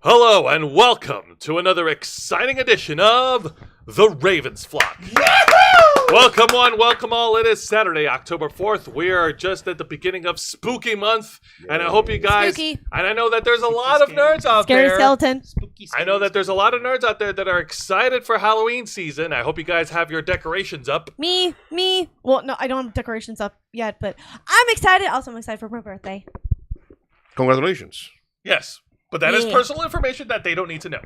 Hello and welcome to another exciting edition of The Ravens Flock. Yahoo! Welcome one, welcome all. It is Saturday, October 4th. We are just at the beginning of Spooky Month, and I hope you guys... Spooky. And I know that there's a lot of nerds out Scary there. skeleton. Spooky. I know that there's a lot of nerds out there that are excited for Halloween season. I hope you guys have your decorations up. Me. Well, no, I don't have decorations up yet, but I'm excited. Also, I'm excited for my birthday. Congratulations. Yes. But that is Yeah. personal information that they don't need to know.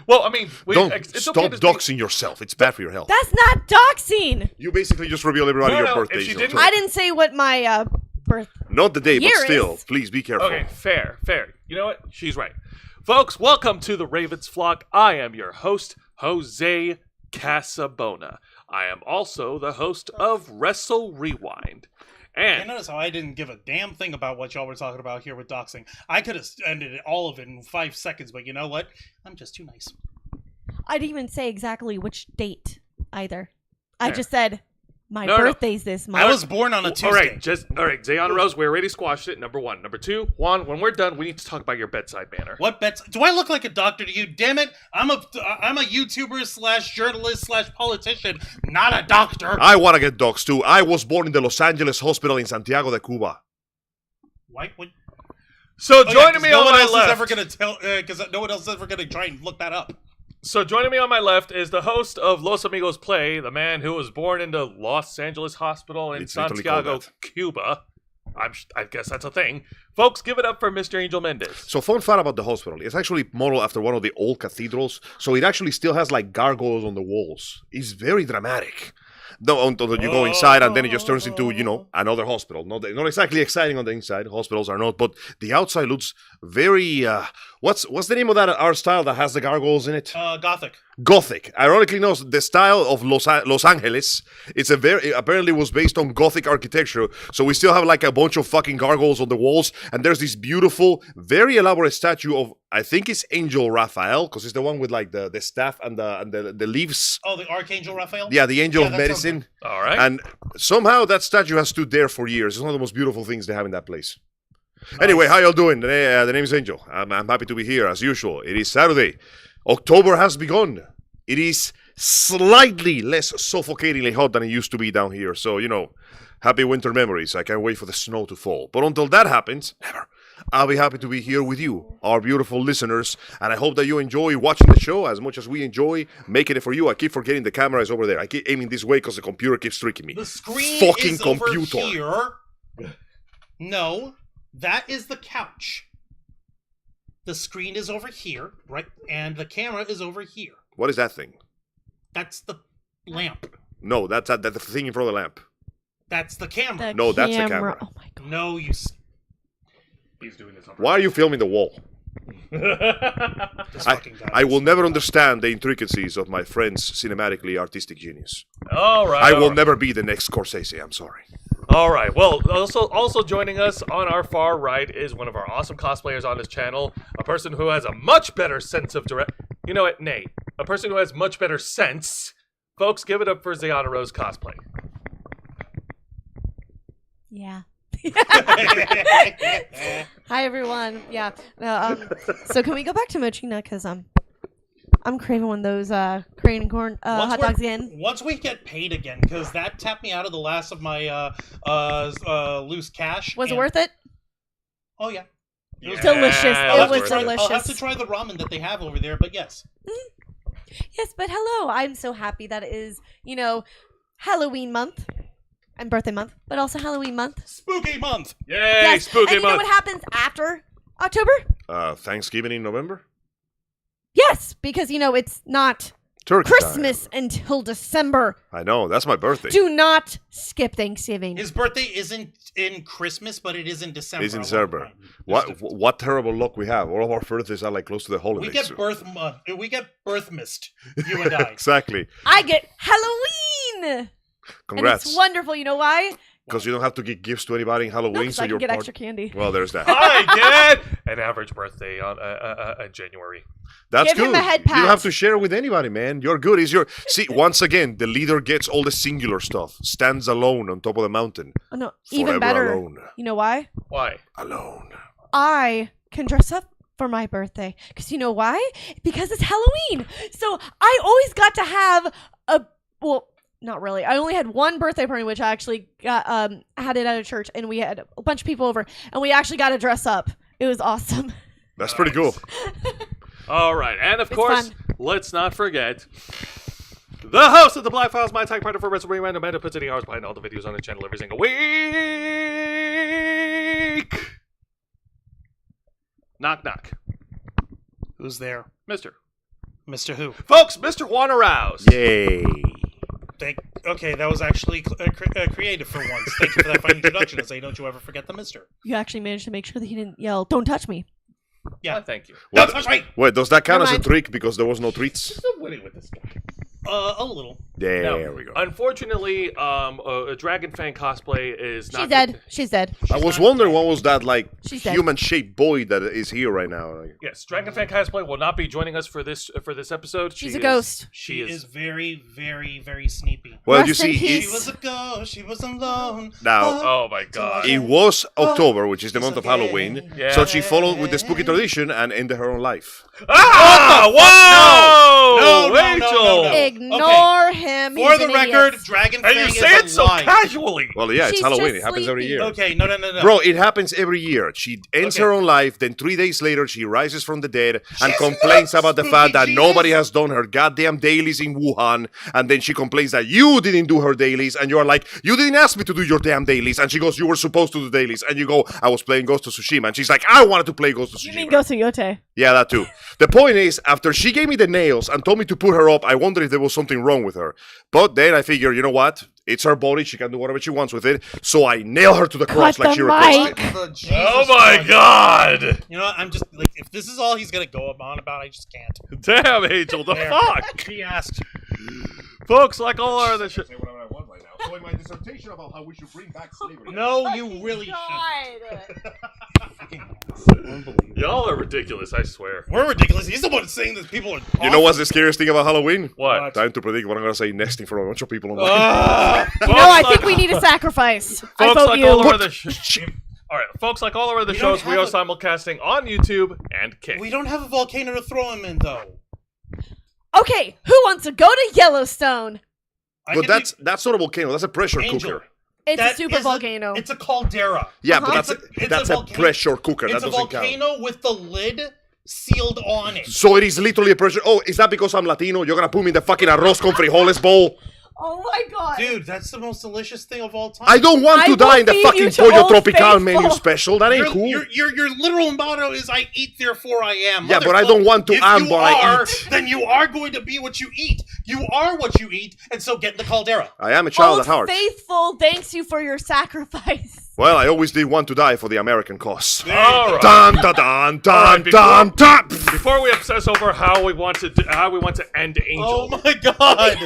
Well, I mean... it's Stop okay to doxing yourself. It's bad for your health. That's not doxing. You basically just reveal everybody your No, birthday. if she didn't- I didn't say what my birth. Not the day, but Year still. is- Please be careful. Okay, fair. You know what? She's right. Folks, welcome to the Ravens Flock. I am your host, Jose Casabona. I am also the host of Wrestle Rewind. You And notice how I didn't give a damn thing about what y'all were talking about here with doxing. I could have ended all of it in 5 seconds, but you know what? I'm just too nice. I didn't even say exactly which date either. I Fair. just said my No. birthday's this month. I was born on a Tuesday. all right, Zayon Rose, we already squashed it, number one. Number two, Juan, when we're done, we need to talk about your bedside manner. What bets? Do I look like a doctor to you? Damn it! I'm a YouTuber slash journalist slash politician, not a doctor. I want to get doxed too. I was born in the Los Angeles Hospital in Santiago de Cuba. Why? What? So Oh, yeah, joining 'cause me no on one my else left... is ever gonna tell, because no one else is ever gonna try and look that up. So joining me on my left is the host of Los Amigos Play, the man who was born into Los Angeles Hospital in It's literally called Santiago, that. Cuba. I guess that's a thing. Folks, give it up for Mr. Angel Mendez. So fun fact about the hospital. It's actually modeled after one of the old cathedrals. So it actually still has like gargoyles on the walls. It's very dramatic. No, until you go inside and then it just turns into, another hospital. Not exactly exciting on the inside. Hospitals are not, but the outside looks very, what's the name of that art style that has the gargoyles in it? Gothic. Gothic. Ironically enough, the style of Los Angeles, apparently was based on Gothic architecture. So we still have like a bunch of fucking gargoyles on the walls, and there's this beautiful, very elaborate statue of, I think it's Angel Raphael, because it's the one with like the staff and the leaves. Oh, the Archangel Raphael. Yeah, the angel of that sounds medicine. All right. And somehow that statue has stood there for years. It's one of the most beautiful things they have in that place. Anyway, how y'all doing? The name is Angel. I'm happy to be here as usual. It is Saturday. October has begun. It is slightly less suffocatingly hot than it used to be down here. So, happy winter memories. I can't wait for the snow to fall. But until that happens, never. I'll be happy to be here with you, our beautiful listeners. And I hope that you enjoy watching the show as much as we enjoy making it for you. I keep forgetting the camera is over there. I keep aiming this way because the computer keeps tricking me. The screen Fucking is computer. over here. No, that is the couch. The screen is over here, right? And the camera is over here. What is that thing? That's the lamp. No, that's the thing in front of the lamp. That's the camera. No, that's the camera. Oh my god. No, He's doing this on Why are you filming the wall? this fucking guy. I will never understand the intricacies of my friend's cinematically artistic genius. All right. I will all right. never be the next Scorsese, I'm sorry. All right. Well, also joining us on our far right is one of our awesome cosplayers on this channel, a person who has a much better sense of direct... You know what? Nay. A person who has much better sense. Folks, give it up for Zayana Rose cosplay. Yeah. Hi everyone. Yeah. So can we go back to Mochina because I'm craving one of those Korean and corn hot dogs again. Once we get paid again, because that tapped me out of the last of my loose cash. Was it worth it? Oh yeah. Yeah, was delicious. that's It was worth delicious. I'll have to try the ramen that they have over there, but yes. Yes, but hello. I'm so happy that it is, Halloween month and birthday month, but also Halloween month. Spooky month. Yay, Yes. spooky And you know month. what happens after October? Thanksgiving in November? Yes, because it's not Turkey Christmas until December. time. I know, that's my birthday. Do not skip Thanksgiving. His birthday isn't in Christmas, but it is in December. It's in December. What terrible luck we have. All of our birthdays are like close to the holidays. We get birth month. We get birth mist. You and I. Exactly. I get Halloween. Congrats. And it's wonderful. You know why? Because you don't have to give gifts to anybody in No, Halloween, 'cause so I you're can get part- extra candy. Well, there's that. I get an average birthday on January. That's Give him good. a head You don't pat. have to share with anybody, man. You're good. See, once again, the leader gets all the singular stuff. Stands alone on top of the mountain. Oh, no, even Forever better. alone. You know why? Why? Alone. I can dress up for my birthday. Because you know why? Because it's Halloween. So I always got to have well, not really. I only had one birthday party, which I actually got, had it at a church, and we had a bunch of people over, and we actually got to dress up. It was awesome. That's pretty cool. All right, and of It's course, fun. let's not forget the host of the Black Files, my tag partner for WrestleMania Random Man, who puts any hours behind all the videos on the channel every single week. Knock, knock. Who's there? Mister. Mr. Who? Folks, Mr. Juan Arouse. Yay. Okay, that was actually creative for once. Thank you for that fine introduction. And say, don't you ever forget the Mister. You actually managed to make sure that he didn't yell, "Don't touch me." Yeah. Thank you. Don't touch me! Wait, does that count Never as a mind. trick because there was no treats? I'm winning with this guy. A little. There we go. Unfortunately, a Dragon Fan cosplay is not. She's dead. She's dead. I was wondering what was that like She's dead. human-shaped boy that is here right now. Like, Yes, Dragon Fan cosplay will not be joining us for this episode. She's She a ghost. She is. very, very, very sneepy. well, Rest you in see, peace. She was a ghost. She was alone. Now- Oh my god. it was October, which is the month of okay. Halloween, Yeah. so she followed with the spooky tradition and ended her own life. Ah! Whoa! No, Rachel! no. Ignore him. For He's the an record, idiot. Dragon And Fang you is say it so alive. casually. Well, yeah, it's She's Halloween. just It happens every sleepy. year. Okay, no. Bro, it happens every year. She ends Okay. her own life, then 3 days later, she rises from the dead and She's complains not about the spooky, fact that she nobody is- has done her goddamn dailies in Wuhan. And then she complains that you didn't do her dailies. And you're like, you didn't ask me to do your damn dailies. And she goes, you were supposed to do dailies. And you go, I was playing Ghost of Tsushima. And she's like, I wanted to play Ghost of You Tsushima. mean Ghost of Yote? Yeah, that too. The point is, after she gave me the nails and told me to put her up, I wondered if there was something wrong with her. But then I figured, you know what? It's her body. She can do whatever she wants with it. So I nail her to the cross Cut like she the requested. mic. Jesus Oh my Christ. god! You know what? I'm just like, if this is all he's gonna go on about, I just can't. Damn, Angel, the There. fuck? He asked. Folks, like all our other shit. Say whatever I want right now. So in my dissertation about how we should bring back slavery. No, you really should. Y'all are ridiculous, I swear. We're ridiculous. He's the one saying that people are. You know what's the scariest thing about Halloween? What? Time to predict what I'm gonna say next in front of a bunch of people online. Folks, No, I like- think we need a sacrifice. I Folks, vote like you. all our other all right, folks, like all our other We don't shows, we are have a- simulcasting on YouTube and Kick. We don't have a volcano to throw him in, though. Okay, who wants to go to Yellowstone? I But could that's not a volcano. That's a pressure Angel. cooker. It's That a super is volcano. It's a caldera. Yeah, Uh-huh. but It's that's a a volcano. pressure cooker. It's That a doesn't count. volcano with the lid sealed on it. So it is literally a pressure. Oh, is that because I'm Latino? You're gonna put me in the fucking arroz con frijoles bowl? Oh my god. Dude, that's the most delicious thing of all time. I don't want I to will die in the feed fucking you to Pollo Old Tropical Faithful. menu special. That ain't Your, cool. your literal motto is "I eat, therefore I am." Yeah, but I don't want to If am you what I are, eat. then you are going to be what you eat. You are what you eat, and so get in the caldera. I am a child Old at heart. Faithful thanks you for your sacrifice. Well, I always did want to die for the American cause. All right. Dun dun dun dun Alright, dun dun. Before we obsess over how we want to end Angel, Oh my god!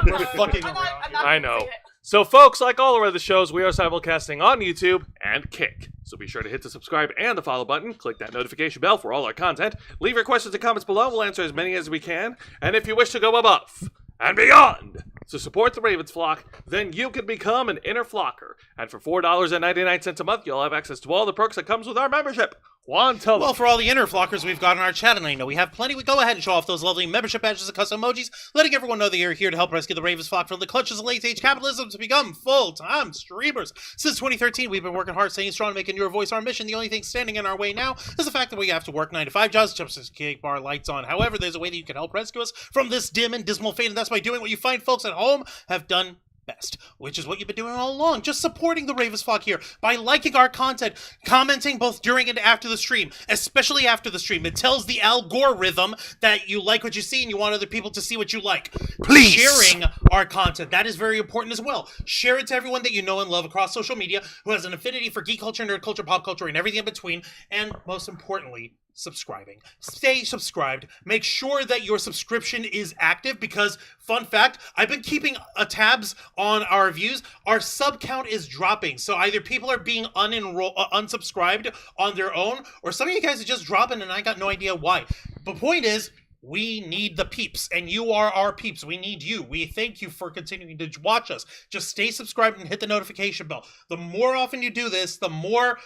We're fucking I'm around. not here. gonna I know. say it. So, folks, like all our other shows, we are simulcasting on YouTube and Kick. So be sure to hit the subscribe and the follow button. Click that notification bell for all our content. Leave your questions and comments below. We'll answer as many as we can. And if you wish to go above and beyond to support the Ravens flock, then you can become an inner flocker. And for $4.99 a month, you'll have access to all the perks that comes with our membership. Juan, tell Well, them. for all the inner flockers we've got on our chat, and I know we have plenty, we go ahead and show off those lovely membership badges and custom emojis, letting everyone know that you're here to help rescue the Ravens flock from the clutches of late-stage capitalism to become full-time streamers. Since 2013, we've been working hard, staying strong, making your voice our mission. The only thing standing in our way now is the fact that we have to work 9 to 5 jobs, just as cake bar lights on. However, there's a way that you can help rescue us from this dim and dismal fate, and that's by doing what you find folks at home have done best, which is what you've been doing all along, just supporting the Ravens flock here by liking our content, commenting both during and after the stream, especially after the stream. It tells the algorithm that you like what you see and you want other people to see what you like. Please. Sharing our content, that is very important as well. Share it to everyone that you know and love across social media who has an affinity for geek culture, nerd culture, pop culture, and everything in between, and most importantly, subscribing. Stay subscribed. Make sure that your subscription is active because, fun fact, I've been keeping tabs on our views. Our sub count is dropping. So either people are being unsubscribed on their own, or some of you guys are just dropping and I got no idea why. The point is, We need the peeps, and you are our peeps. We need you. We thank you for continuing to watch us. Just stay subscribed and hit the notification bell. The more often you do this, the more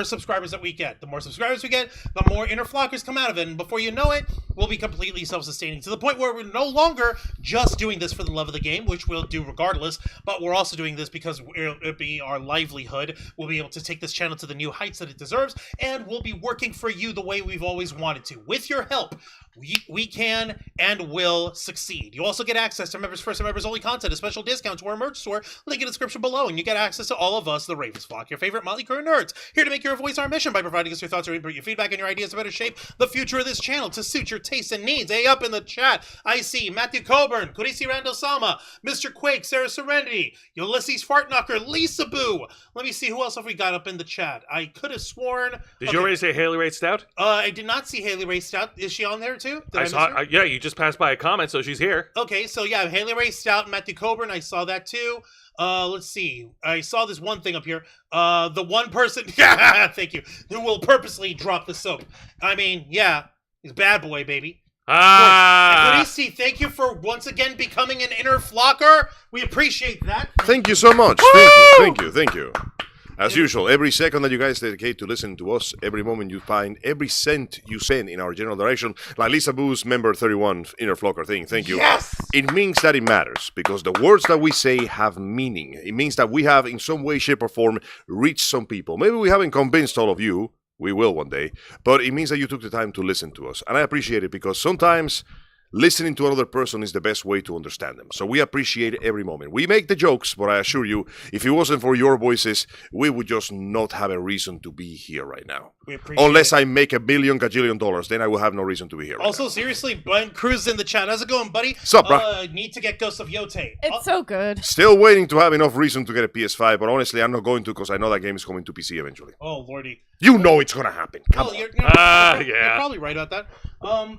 subscribers that we get. The more subscribers we get, the more inner flockers come out of it. And before you know it, we'll be completely self-sustaining to the point where we're no longer just doing this for the love of the game, which we'll do regardless, but we're also doing this because it'll be our livelihood. We'll be able to take this channel to the new heights that it deserves, and we'll be working for you the way we've always wanted to. With your help, we can and will succeed. You also get access to members first and members only content, a special discount to our merch store, link in the description below, and you get access to all of us, the Ravens Flock, your favorite Motley Crew nerds, here to make your voice our mission by providing us your thoughts, your input, your feedback, and your ideas to better shape the future of this channel to suit your tastes and needs. Hey, up in the chat, I see Matthew Coburn, Kurisi Randall Sama, Mr. Quake, Sarah Serenity, Ulysses Fartknocker, Lisa Boo. Let me see, who else have we got up in the chat? I could have sworn... Did you already say Haley Ray Stout? I did not see Haley Ray Stout. Is she on there too? Did I miss her? Yeah, you just passed by a comment, so she's here. Okay, so yeah, Haley Ray Stout and Matthew Coburn, I saw that too. Let's see. I saw this one thing up here. The one person, thank you, who will purposely drop the soap. I mean, yeah, he's bad boy, baby. Ah! Kurisi, thank you for once again becoming an inner flocker. We appreciate that. Thank you so much. Thank you. As usual, every second that you guys dedicate to listen to us, every moment you find, every cent you send in our general direction, like Lisa Boo's member 31 inner flocker thing, thank you. Yes! It means that it matters, because the words that we say have meaning. It means that we have, in some way, shape, or form, reached some people. Maybe we haven't convinced all of you. We will one day. But it means that you took the time to listen to us. And I appreciate it, because sometimes listening to another person is the best way to understand them. So we appreciate every moment. We make the jokes, but I assure you, if it wasn't for your voices, we would just not have a reason to be here right now. We appreciate Unless I make $1 billion gajillion dollars, then I will have no reason to be here. Also, seriously, Ben Cruz in the chat. How's it going, buddy? Sup, bruh? Need to get Ghost of Yote. It's so good. Still waiting to have enough reason to get a PS5, but honestly, I'm not going to, because I know that game is coming to PC eventually. Oh, lordy. You know it's gonna happen. Come on. You're Yeah. probably right about that.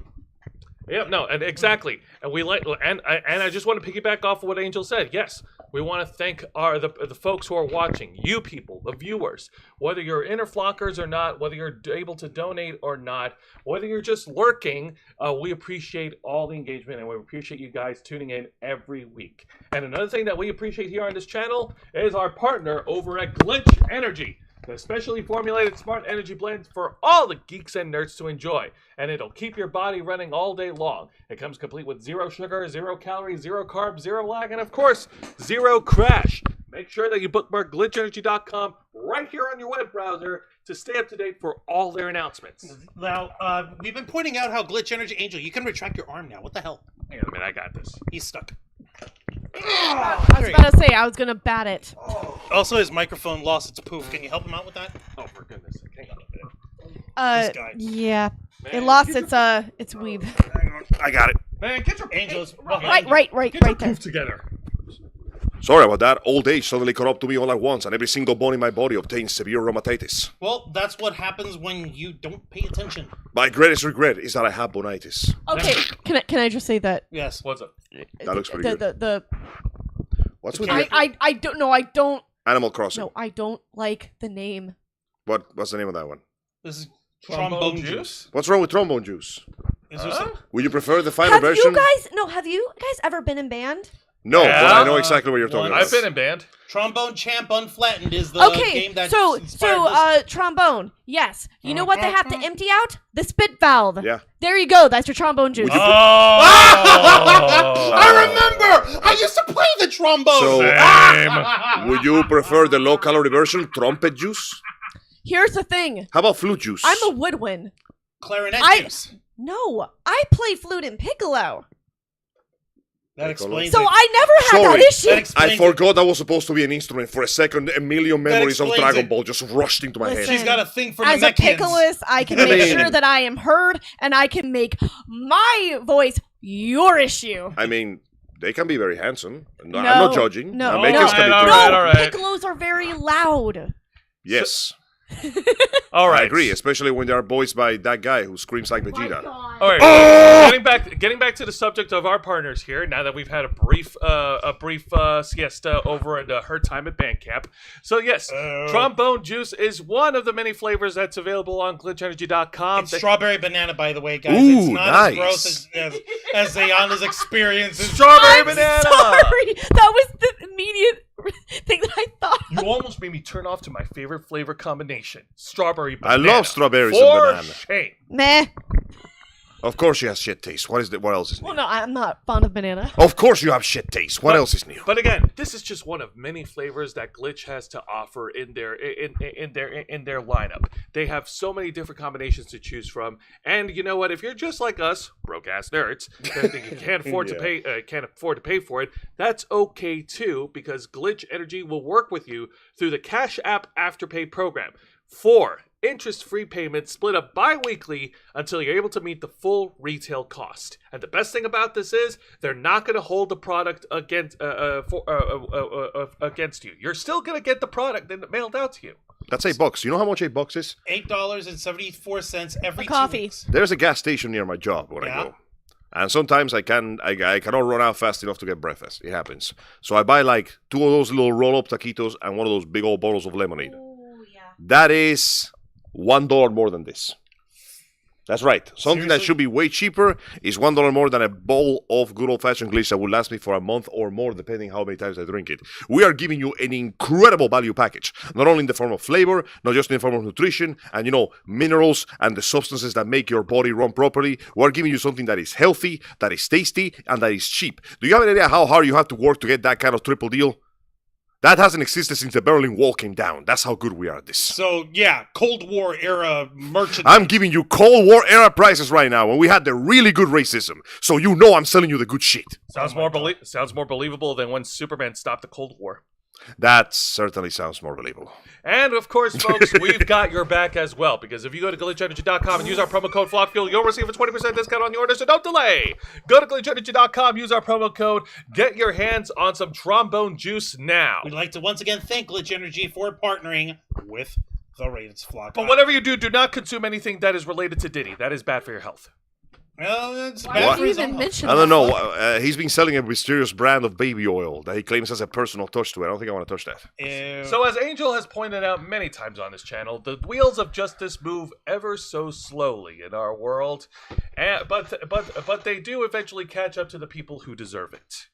Yeah, no, and exactly, and we like, and I just want to piggyback off of what Angel said. Yes, we want to thank the folks who are watching, you people, the viewers, whether you're inner flockers or not, whether you're able to donate or not, whether you're just lurking. We appreciate all the engagement, and we appreciate you guys tuning in every week. And another thing that we appreciate here on this channel is our partner over at Glitch Energy. The specially formulated smart energy blend for all the geeks and nerds to enjoy, and it'll keep your body running all day long. It comes complete with 0 sugar, 0 calories, 0 carbs, 0 lag, and of course, 0 crash. Make sure that you bookmark glitchenergy.com right here on your web browser to stay up to date for all their announcements. Now, we've been pointing out how Glitch Energy... Angel, you can retract your arm now. What the hell? Hang on a minute, I got this. He's stuck. I was about to say, I was going to bat it. Also, his microphone lost its poof. Can you help him out with that? Oh, for goodness sake, hang on a minute. This guy. Yeah. Man, It lost its weave. I got it. Man, get your Angels. Right get your there. poof together. Sorry about that. Old age suddenly caught up to me all at once, and every single bone in my body obtains severe rheumatitis. Well, that's what happens when you don't pay attention. My greatest regret is that I have bonitis. Okay, can I just say that Yes. What's up? That looks pretty good. the What's with I don't know, I don't Animal Crossing? no, I don't like the name. What's the name of that one? This is trombone juice. What's wrong with trombone juice? Is there some... Would you prefer the final Have version? have you guys ever been in band? No, Yeah. but I know exactly what you're talking about. I've been in band. Trombone Champ Unflattened is the game that inspired this. Trombone. Yes. You know what they have to empty out? The spit valve. Yeah. There you go. That's your trombone juice. Would you- Oh! I remember! I used to play the trombone! So, Same. would you prefer the low-calorie version, trumpet juice? Here's the thing. How about flute juice? I'm a woodwind. Clarinet I- juice. No, I play flute and piccolo. That explains So it. I never had Sorry. that issue. That I explains forgot that was supposed to be an instrument. For a second, a million memories of explains Dragon it. Ball just rushed into my Listen. head. She's got a thing for As a Namekians. piccolist, I can make sure that I am heard and I can make my voice your issue. I mean, they can be very handsome. No, I'm No, not judging. no, Makers no. can be All pretty. right, No, all right. piccolos are very loud. Yes. All right. I agree, especially when they are voiced by that guy who screams like Vegeta. All right. Oh! Getting back to the subject of our partners here. Now that we've had a brief siesta over at her time at band camp. So yes, trombone juice is one of the many flavors that's available on glitchenergy.com. It's strawberry banana, by the way, guys. Ooh, it's not nice. as gross as Zayana's experience. Strawberry I'm banana. sorry. That was the immediate thing that I thought. You almost made me turn off to my favorite flavor combination: strawberry I banana. love strawberries For and banana. shame. Meh. Of course she has shit taste. What else is new? Well, no, I'm not fond of banana. Of course you have shit taste. What else is new? But again, this is just one of many flavors that Glitch has to offer in their lineup. They have so many different combinations to choose from, and you know what? If you're just like us, broke ass nerds, that you can't afford to pay for it, that's okay too, because Glitch Energy will work with you through the Cash App Afterpay program. 4 interest-free payments split up bi-weekly until you're able to meet the full retail cost. And the best thing about this is they're not going to hold the product against you. You're still going to get the product then mailed out to you. That's $8. You know how much $8 is? $8.74 every A coffee. 2 weeks. There's a gas station near my job when I Yeah. go. And sometimes I cannot run out fast enough to get breakfast. It happens. So I buy like 2 of those little roll-up taquitos and 1 of those big old bottles of lemonade. Oh, yeah. That is $1 more than this. That's right. Something that Seriously? should be way cheaper is $1 more than a bowl of good old-fashioned glitch that will last me for a month or more, depending how many times I drink it. We are giving you an incredible value package, not only in the form of flavor, not just in the form of nutrition, and minerals and the substances that make your body run properly. We're giving you something that is healthy, that is tasty, and that is cheap. Do you have an idea how hard you have to work to get that kind of triple deal? That hasn't existed since the Berlin Wall came down. That's how good we are at this. So, yeah, Cold War era merchandise. I'm giving you Cold War era prices right now when we had the really good racism. So you know I'm selling you the good shit. Sounds more believable than when Superman stopped the Cold War. That certainly sounds more believable. And of course, folks, we've got your back as well, because if you go to glitchenergy.com and use our promo code FLOCKFUEL, you'll receive a 20% discount on your order, so don't delay. Go to glitchenergy.com, use our promo code, get your hands on some trombone juice now. We'd like to once again thank Glitch Energy for partnering with the Ravens Flock. But whatever you do, do not consume anything that is related to Diddy. That is bad for your health. Well, it's Why bad did for you his even own mention I don't that? know. He's been selling a mysterious brand of baby oil that he claims has a personal touch to it. I don't think I want to touch that. Ew. So as Angel has pointed out many times on this channel, the wheels of justice move ever so slowly in our world, but they do eventually catch up to the people who deserve it.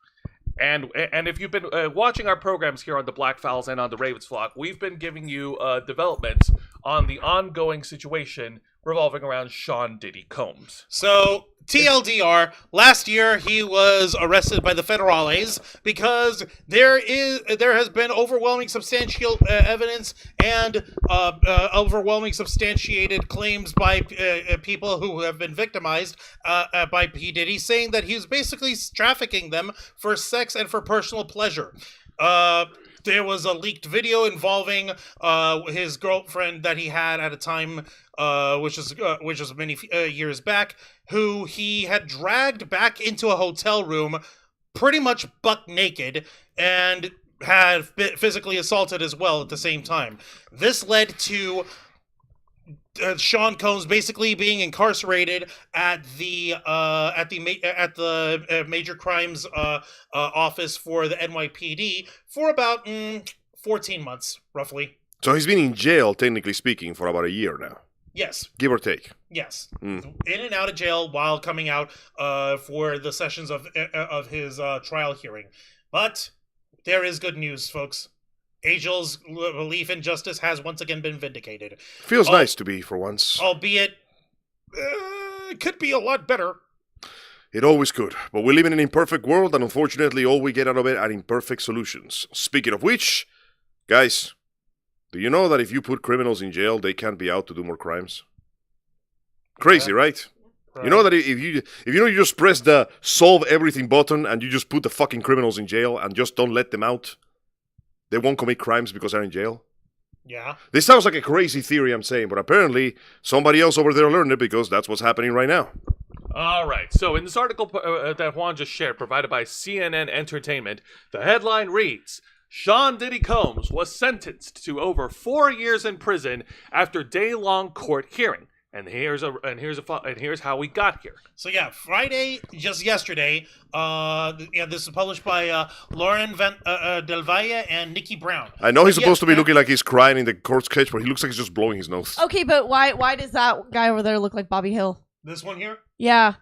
And if you've been watching our programs here on the Black Fowls and on the Ravens Flock, we've been giving you developments on the ongoing situation revolving around Sean Diddy Combs. So, TLDR, last year he was arrested by the federales because there has been overwhelming substantial evidence and overwhelming substantiated claims by people who have been victimized by P. Diddy, saying that he was basically trafficking them for sex and for personal pleasure. There was a leaked video involving his girlfriend that he had at a time, which was many years back, who he had dragged back into a hotel room, pretty much buck naked, and had physically assaulted as well at the same time. This led to Sean Combs basically being incarcerated at the major crimes office for the NYPD for about 14 months, roughly. So he's been in jail, technically speaking, for about a year now. Yes. Give or take. Yes. In and out of jail while coming out for the sessions of his trial hearing. But there is good news, folks. Angel's belief in justice has once again been vindicated. Feels nice to be, for once. Albeit, it could be a lot better. It always could. But we live in an imperfect world, and unfortunately, all we get out of it are imperfect solutions. Speaking of which, guys, do you know that if you put criminals in jail, they can't be out to do more crimes? Crazy, right? You know that if you just press the solve everything button and you just put the fucking criminals in jail and just don't let them out, they won't commit crimes because they're in jail? Yeah. This sounds like a crazy theory I'm saying, but apparently somebody else over there learned it because that's what's happening right now. All right, so in this article that Juan just shared, provided by CNN Entertainment, the headline reads, Sean Diddy Combs was sentenced to over 4 years in prison after day-long court hearing. And here's how we got here. So yeah, Friday, just yesterday. This is published by Lauren Del Valle and Nikki Brown. I know he's supposed to be looking like he's crying in the court sketch, but he looks like he's just blowing his nose. Okay, but why does that guy over there look like Bobby Hill? This one here. Yeah.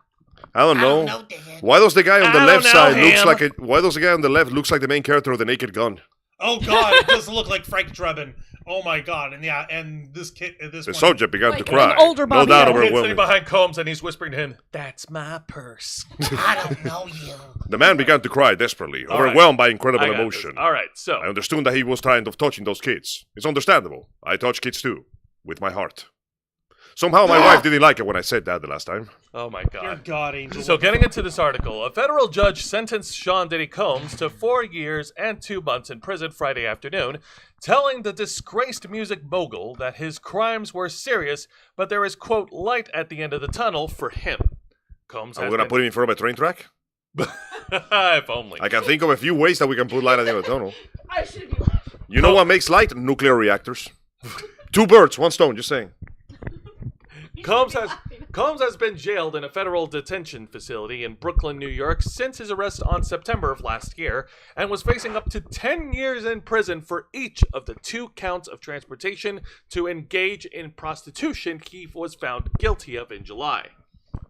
I don't know. Dan. Why does the guy on the I left don't know side looks him. like it? Why does the guy on the left looks like the main character of The Naked Gun? Oh God, it does look like Frank Drebin. Oh my God, and this kid, this The one. subject began Like to cry. an older No Bobby doubt Hill. Kid's sitting overwhelming. behind Combs, and he's whispering to him, "That's my purse." I don't know you. The man began to cry desperately, All right. overwhelmed by incredible I got emotion. this. All right, so I understood that he was tired of touching those kids. It's understandable. I touch kids too, with my heart. Somehow my wife didn't like it when I said that the last time. oh my Dear God. God, Angel. So getting into this article, a federal judge sentenced Sean Diddy Combs to 4 years and 2 months in prison Friday afternoon, telling the disgraced music mogul that his crimes were serious, but there is, quote, light at the end of the tunnel for him. Combs I'm has going to been... put him in front of a train track. if only. I can think of a few ways that we can put light at the end of the tunnel. I should be laughing. You know what makes light? Nuclear reactors. 2 birds, 1 stone, just saying. Combs has been jailed in a federal detention facility in Brooklyn, New York since his arrest on September of last year, and was facing up to 10 years in prison for each of the 2 counts of transportation to engage in prostitution he was found guilty of in July.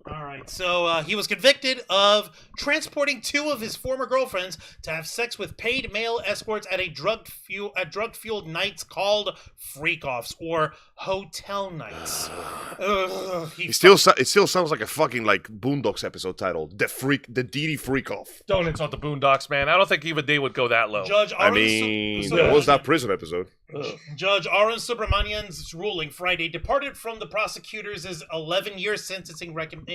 All right, so he was convicted of transporting 2 of his former girlfriends to have sex with paid male escorts at drug-fueled nights called freak-offs or hotel nights. It still sounds like a fucking like Boondocks episode title. The Diddy Freak Off. Don't insult the Boondocks, man. I don't think even they would go that low. Judge I Arun mean, Su- what was that prison episode? Judge Arun Subramanian's ruling Friday departed from the prosecutor's 11-year sentencing recommendation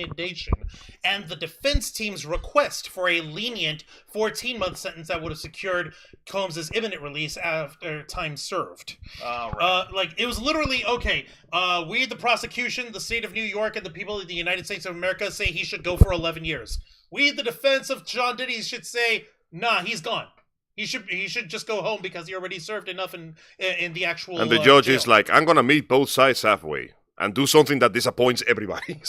and the defense team's request for a lenient 14-month sentence that would have secured Combs' imminent release after time served. All right. It was literally, okay, we, the prosecution, the state of New York, and the people of the United States of America say he should go for 11 years. We, the defense of Sean Diddy, should say, nah, he's gone. He should just go home because he already served enough in the actual. And the judge jail. is like, I'm gonna meet both sides halfway and do something that disappoints everybody.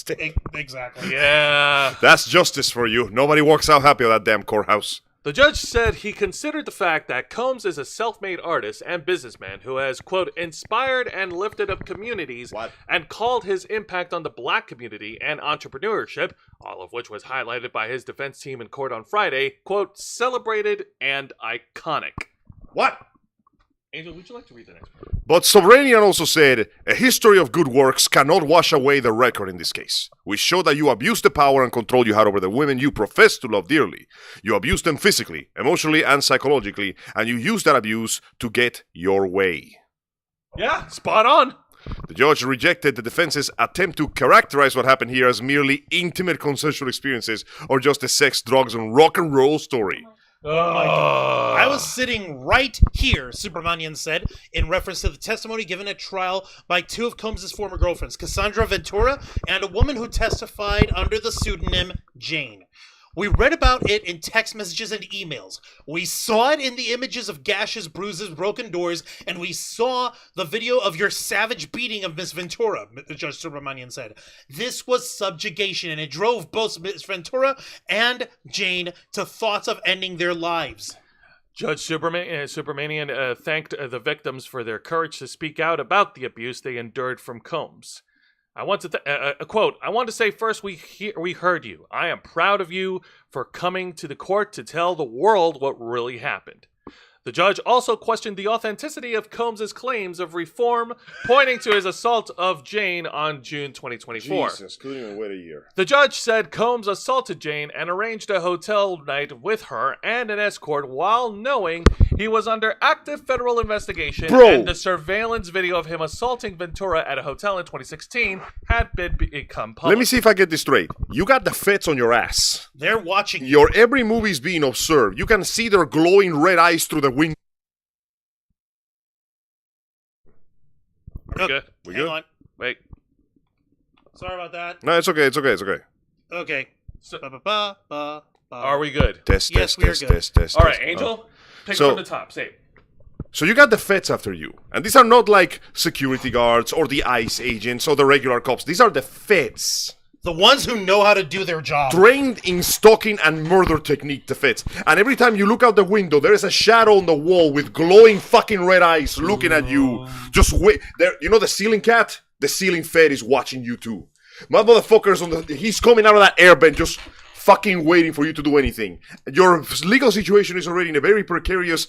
Exactly. Yeah. That's justice for you. Nobody walks out happy of that damn courthouse. The judge said he considered the fact that Combs is a self-made artist and businessman who has, quote, inspired and lifted up communities and called his impact on the black community and entrepreneurship, all of which was highlighted by his defense team in court on Friday, quote, celebrated and iconic. What? Angel, would you like to read the next part? But Sobranian also said, a history of good works cannot wash away the record in this case. We show that you abused the power and control you had over the women you profess to love dearly. You abused them physically, emotionally, and psychologically, and you used that abuse to get your way. Yeah, spot on. The judge rejected the defense's attempt to characterize what happened here as merely intimate consensual experiences or just a sex, drugs, and rock and roll story. I was sitting right here, Subramanian said, in reference to the testimony given at trial by 2 of Combs' former girlfriends, Cassandra Ventura and a woman who testified under the pseudonym Jane. We read about it in text messages and emails. We saw it in the images of gashes, bruises, broken doors, and we saw the video of your savage beating of Miss Ventura, Judge Subramanian said. This was subjugation, and it drove both Miss Ventura and Jane to thoughts of ending their lives. Judge Subramanian thanked the victims for their courage to speak out about the abuse they endured from Combs. I want to quote, I want to say first we heard you. I am proud of you for coming to the court to tell the world what really happened. The judge also questioned the authenticity of Combs' claims of reform, pointing to his assault of Jane on June 2024. Jesus, couldn't even wait a year. The judge said Combs assaulted Jane and arranged a hotel night with her and an escort while knowing he was under active federal investigation, and the surveillance video of him assaulting Ventura at a hotel in 2016 had become public. Let me see if I get this straight. You got the feds on your ass. They're watching you. Your every movie is being observed. You can see their glowing red eyes through the window. We good? We Hang good? on. Wait. Sorry about that. No, it's okay. It's okay. It's okay. Okay. So, Ba-ba-ba-ba-ba. are we good? Test, Yes, test, we are test, good. test, test. All right, test. Angel, pick So- from the top. Say it. So you got the feds after you. And these are not like security guards or the ICE agents or the regular cops. These are the feds. The ones who know how to do their job. Trained in stalking and murder technique, the feds. And every time you look out the window, there is a shadow on the wall with glowing fucking red eyes looking at you. Just wait. There, you know the ceiling cat? The ceiling fed is watching you too. My motherfucker's he's coming out of that airbend just fucking waiting for you to do anything. Your legal situation is already in a very precarious,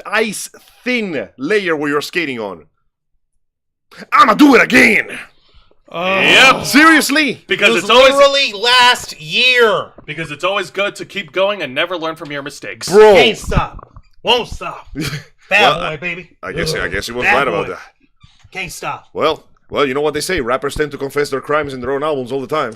ice-thin layer where you're skating on. I'ma do it again! Yep. Seriously? Because It was it's always literally last year. because it's always good to keep going and never learn from your mistakes. Bro. Can't stop. Won't stop. Bad Well, boy, baby. I guess he was Bad right about boy. that. Can't stop. Well, you know what they say. Rappers tend to confess their crimes in their own albums all the time.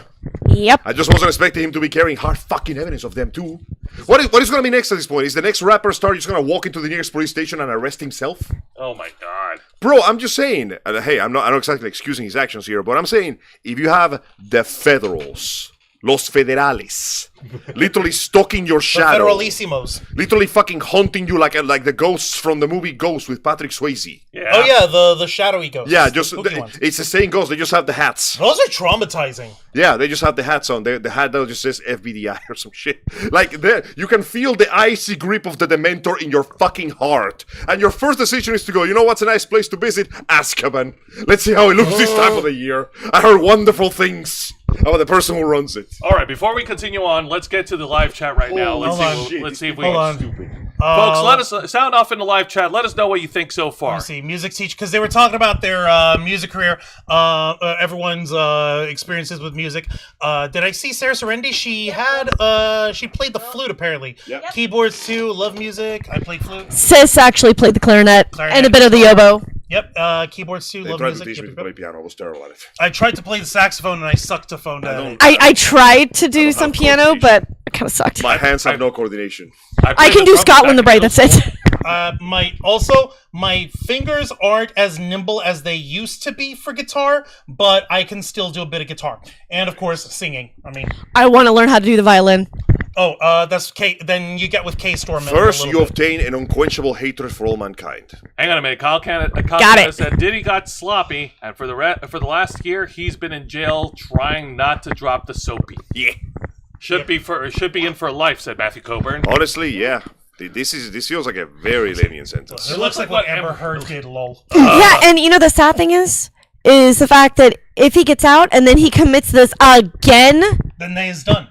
Yep. I just wasn't expecting him to be carrying hard fucking evidence of them too. What is going to be next at this point? Is the next rapper star just going to walk into the nearest police station and arrest himself? Oh my god. Bro, I'm just saying. Hey, I'm not exactly excusing his actions here, but I'm saying if you have the federals, los federales, literally stalking your shadow, Federalissimos. literally fucking haunting you like the ghosts from the movie Ghost with Patrick Swayze. Yeah. Oh yeah, the shadowy ghosts. Yeah, The just spooky ones. it's the same ghost. They just have the hats. Those are traumatizing. Yeah, they just have the hats on. The hat that just says FBDI or some shit. Like, you can feel the icy grip of the Dementor in your fucking heart. And your first decision is to go, you know what's a nice place to visit? Azkaban. Let's see how it looks this time of the year. I heard wonderful things about the person who runs it. All right, before we continue on, let's get to the live chat right now. Let's hold on. see. Let's see if we Hold on. folks. Let us sound off in the live chat. Let us know what you think so Let far. me see, music teach, because they were talking about their music career, everyone's experiences with music. Did I see Sarah Serendi? She played the flute apparently. Yep. Keyboards too. Love music. I played flute. Sis actually played the clarinet and a bit of the oboe. Yep. Keyboards too. They Love tried music. to teach me to play piano. I was terrible at it. I tried to play the saxophone and I saxophoned at it. I tried to do don't some have piano, coordination. but it kind of sucked. My hands have no coordination. I played can the do drum Scotland the back in Brave, that's middle it. My fingers aren't as nimble as they used to be for guitar, but I can still do a bit of guitar. And of course, singing. I mean, I want to learn how to do the violin. that's K. Then you get with K Storm. First, you obtain an unquenchable hatred for all mankind. Hang on a minute. Kyle Got Canada it. said Diddy got sloppy, and for the last year, he's been in jail trying not to drop the soapy. Yeah. Should be in for life, said Matthew Coburn. Honestly, yeah. This feels like a very lenient sentence. It looks like what Amber Heard did, lol. Yeah, and you know the sad thing is the fact that if he gets out and then he commits this again, Then they is done.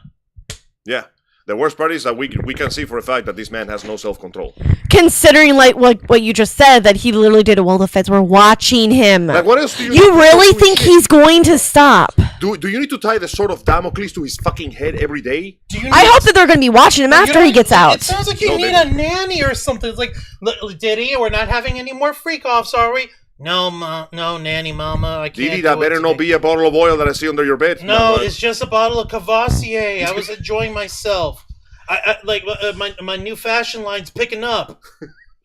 Yeah. The worst part is that we can see for a fact that this man has no self-control. considering like what you just said, that he literally did it while the feds were watching him. Like, what else do you... You really think he's going to stop? Do you need to tie the sword of Damocles to his fucking head every day? Do you I hope that they're going to be watching him after he gets It out. sounds like you No, need they- a nanny or something. It's like, Diddy, we're not having any more freak-offs, are we? No, no, nanny mama, I can't Diddy, do that it better not today. be a bottle of oil that I see under your bed. No, it's just a bottle of Cavassier. I was enjoying myself. My new fashion line's picking up.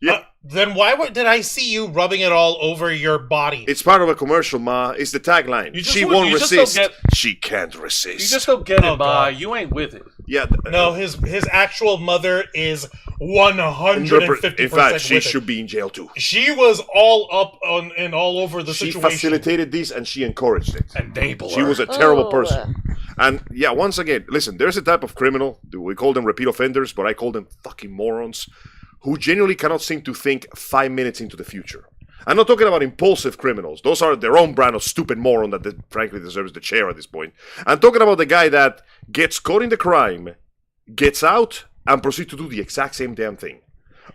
Yeah. Then why did I see you rubbing it all over your body? It's part of a commercial, Ma. It's the tagline. You just She don't- won't you just don't resist. get- She can't resist. You just don't get Oh, it, Ma. God. You ain't with it. Yeah. No, his actual mother is 150%. In fact, she with it. should be in jail too. She was all up on and all over the She situation. facilitated this and she encouraged it. Enabler. She was a terrible Oh. person. And yeah, once again, listen, there's a type of criminal, we call them repeat offenders, but I call them fucking morons, who genuinely cannot seem to think 5 minutes into the future. I'm not talking about impulsive criminals. Those are their own brand of stupid moron that frankly deserves the chair at this point. I'm talking about the guy that gets caught in the crime, gets out, and proceeds to do the exact same damn thing.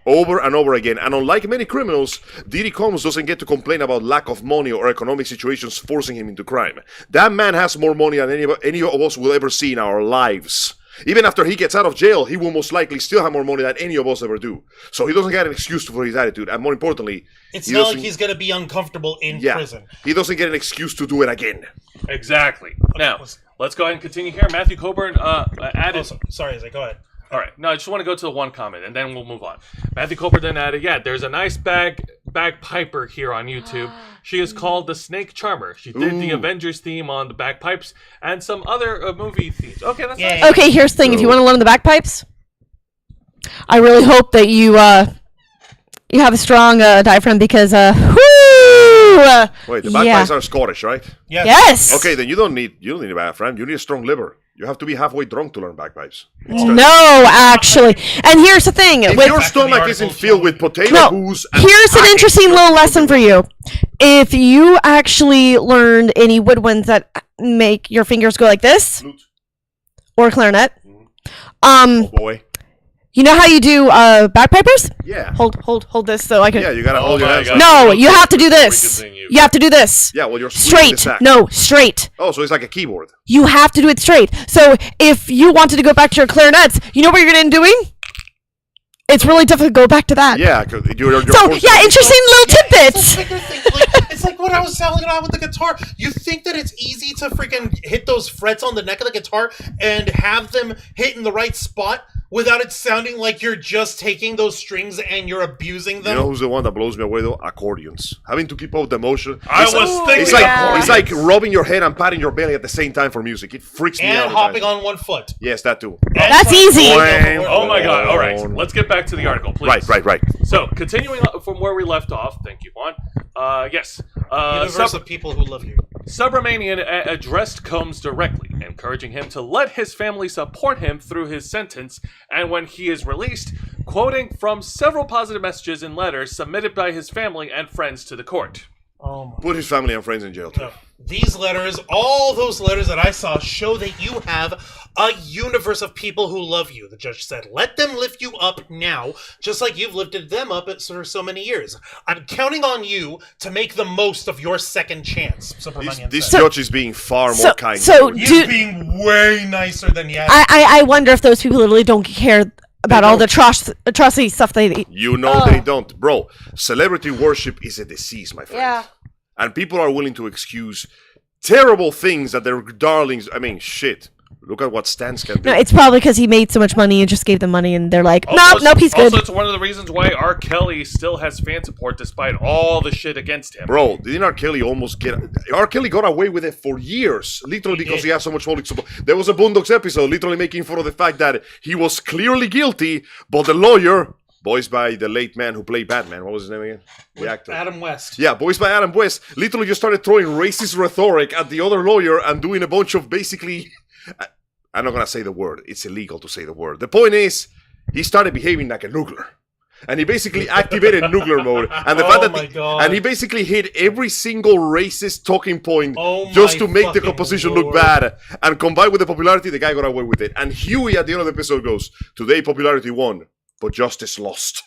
Over and over again. And unlike many criminals, Diddy Combs doesn't get to complain about lack of money or economic situations forcing him into crime. That man has more money than any of us will ever see in our lives. Even after he gets out of jail, he will most likely still have more money than any of us ever do. So he doesn't get an excuse for his attitude. And more importantly, It's he not like doesn't- he's going to be uncomfortable in yeah, prison. he doesn't get an excuse to do it again. Exactly. Now, let's go ahead and continue here. Matthew Coburn added... Sorry, Isaac, go ahead. All right. No, I just want to go to the one comment, and then we'll move on. Matthew Coburn then added, yeah, there's a nice bagpiper here on YouTube. She is called the Snake Charmer. She did the Ooh. Avengers theme on the bagpipes and some other movie themes. Okay, that's Yeah. nice. Okay, here's the thing. If you So- want to learn the bagpipes, I really hope that you You have a strong diaphragm because, whoo! Wait, the bagpipes are Scottish, right? Yes. Okay, then you don't need a diaphragm. You need a strong liver. You have to be halfway drunk to learn bagpipes. No, actually. And here's the thing. If your stomach isn't filled with potato booze... Here's an interesting little lesson for you. If you actually learned any woodwinds that make your fingers go like this, Flute. or clarinet, Oh, boy. you know how you do bagpipers? Yeah. Hold this so I can... Yeah, you gotta hold your my hands. God. No, you have to do Before we this. continue. You have to do this. Yeah, well, you're squeezing the Straight. sack. No, straight. Oh, so it's like a keyboard. You have to do it straight. So if you wanted to go back to your clarinets, you know what you're going to doing? It's really difficult to go back to that. Yeah, because you're So, yeah, interesting little tidbits. It's like what I was telling about with the guitar. You think that it's easy to freaking hit those frets on the neck of the guitar and have them hit in the right spot without it sounding like you're just taking those strings and you're abusing them? You know who's the one that blows me away though? Accordions. Having to keep up the motion. I was thinking It's like rubbing your head and patting your belly at the same time for music. It freaks me out. and hopping on one foot. Yes, that too. That's easy. Oh my God! All right, let's get back to the article, please. Right. So, continuing from where we left off, thank you, Juan. Yes. Universe of people who love you. Subramanian addressed Combs directly, encouraging him to let his family support him through his sentence, and when he is released, quoting from several positive messages and letters submitted by his family and friends to the court. Oh my. Put his family and friends in jail too. No. These letters, all those letters that I saw, show that you have a universe of people who love you. The judge said, let them lift you up now, just like you've lifted them up for so many years. I'm counting on you to make the most of your second chance, Subramanian This said. judge is being far more kind. So, He's being way nicer than Yaz. I wonder if those people literally don't care about all the atrocity stuff they... You know they don't. Bro, celebrity worship is a disease, my friend. Yeah. And people are willing to excuse terrible things that their darlings... I mean, shit. Look at what Stans can do. No, it's probably because he made so much money and just gave them money and they're like, Also, nope, he's good. Also, it's one of the reasons why R. Kelly still has fan support despite all the shit against him. Bro, didn't R. Kelly almost get... R. Kelly got away with it for years, literally because he has so much public support. There was a Boondocks episode literally making fun of the fact that he was clearly guilty, but the lawyer, voiced by the late man who played Batman, what was his name again? The actor. Adam West. Yeah, voiced by Adam West, literally just started throwing racist rhetoric at the other lawyer and doing a bunch of basically... I'm not going to say the word. It's illegal to say the word. The point is, he started behaving like a nuclear. And he basically activated nuclear mode. And the fact that and he basically hit every single racist talking point just to make the composition look bad. And combined with the popularity, the guy got away with it. And Huey at the end of the episode goes, today popularity won, but justice lost.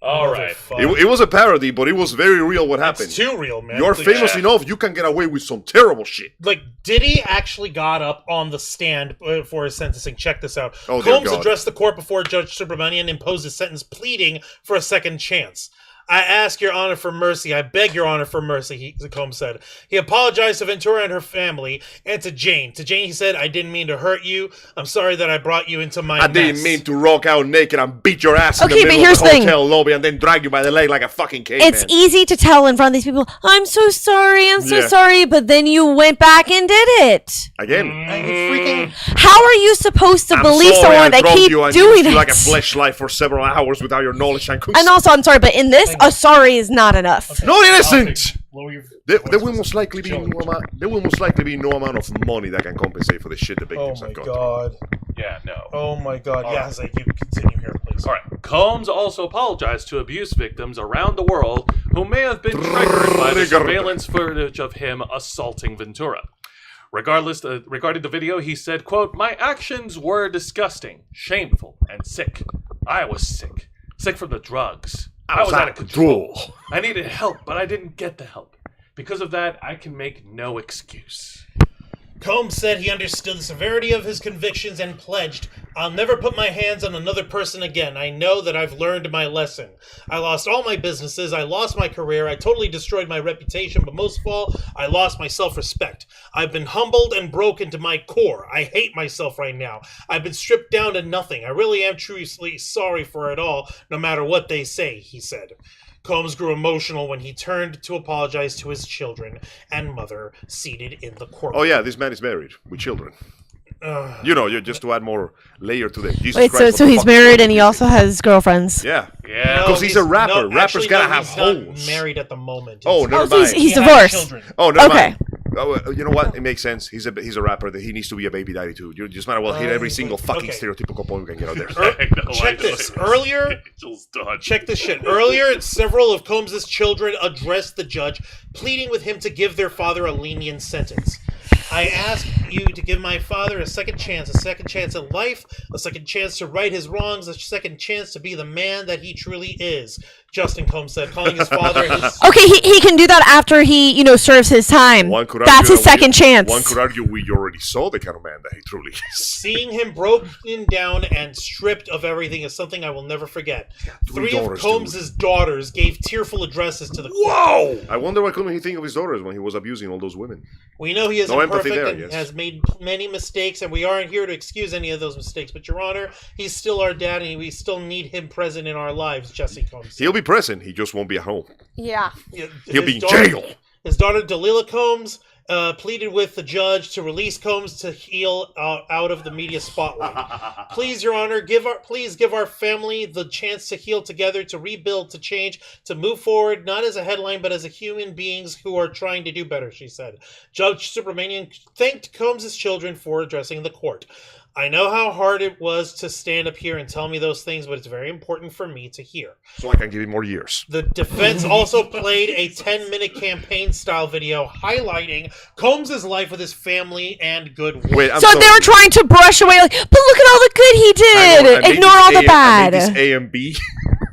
All right. It was a parody, but it was very real what happened. It's too real, man. You're famous enough, you can get away with some terrible shit. Like, Diddy actually got up on the stand for his sentencing. Check this out. Oh, dear Combs God. addressed the court before Judge Subramanian imposed his sentence, pleading for a second chance. I ask your honor for mercy. I beg your honor for mercy, Combs said. He apologized to Ventura and her family, and to Jane. To Jane, he said, I didn't mean to hurt you. I'm sorry that I brought you into my I mess. didn't mean to rock out naked and beat your ass in the Okay, but middle here's of the the thing. hotel lobby and then drag you by the leg like a fucking caveman. It's easy to tell in front of these people, I'm so sorry, Yeah. sorry, but then you went back and did it. Again. How are you supposed to believe sorry, I someone that drugged keep you and doing used you it? like a fleshlight for several hours without your knowledge and And also, I'm sorry, but in this, a sorry is not enough. not innocent. Lower your There voice. will most likely be no amount of money that can compensate for the shit the Oh victims my have got. god. Yeah, no. Oh my god. All Yeah, right. Zach, you continue here, please. All right. Combs also apologized to abuse victims around the world who may have been triggered by the surveillance footage of him assaulting Ventura. Regarding the video, he said, quote, my actions were disgusting, shameful, and sick. I was sick. Sick from the drugs. I was out of control. I needed help, but I didn't get the help. Because of that, I can make no excuse. Combs said he understood the severity of his convictions and pledged, I'll never put my hands on another person again. I know that I've learned my lesson. I lost all my businesses. I lost my career. I totally destroyed my reputation. But most of all, I lost my self-respect. I've been humbled and broken to my core. I hate myself right now. I've been stripped down to nothing. I really am truly sorry for it all, no matter what they say, he said. Combs grew emotional when he turned to apologize to his children and mother seated in the courtroom. Oh yeah, this man is married with children. You know, just to add more layer to this. Jesus Wait, Christ, so what the he's fuck is married wrong and he with also has girlfriends. you? Yeah. Yeah. No, Because he's a rapper. Rappers actually, gotta no, have he's not hoes. married at the moment. Oh, never so mind. he's He has divorced. children. Oh, never Okay. mind. Oh, you know what? It makes sense. He's a rapper. That he needs to be a baby daddy too. You just might as well hit every single fucking okay. stereotypical boy we can get out there. I know, Check I know. this. Earlier, Angel's done. check this shit. Earlier, several of Combs' children addressed the judge, pleading with him to give their father a lenient sentence. I ask you to give my father a second chance at life, a second chance to right his wrongs, a second chance to be the man that he truly is. Justin Combs said, calling his father his... Okay, he can do that after he, serves his time. One could That's argue his that second chance. One could argue we already saw the kind of man that he truly is. Seeing him broken down and stripped of everything is something I will never forget. Three of daughters, Combs' daughters gave tearful addresses to the court. Whoa! I wonder what couldn't he think of his daughters when he was abusing all those women. We know he is No empathy imperfect there, and yes. has made many mistakes, and we aren't here to excuse any of those mistakes. But, Your Honor, he's still our dad, and we still need him present in our lives, Jesse Combs. He'll be present. He just won't be at home. Yeah. He'll be in His daughter- jail. His daughter, Delilah Combs, pleaded with the judge to release Combs to heal out of the media spotlight. Please, Your Honor, please give our family the chance to heal together, to rebuild, to change, to move forward, not as a headline, but as a human beings who are trying to do better, she said. Judge Subramanian thanked Combs' children for addressing the court. I know how hard it was to stand up here and tell me those things, but it's very important for me to hear. So I can give him more years. The defense also played a 10-minute campaign-style video highlighting Combs' life with his family and good work. Wait, I'm So sorry. they were trying to brush away, but look at all the good he I did. know, I made Ignore this all the I made bad. this A and B,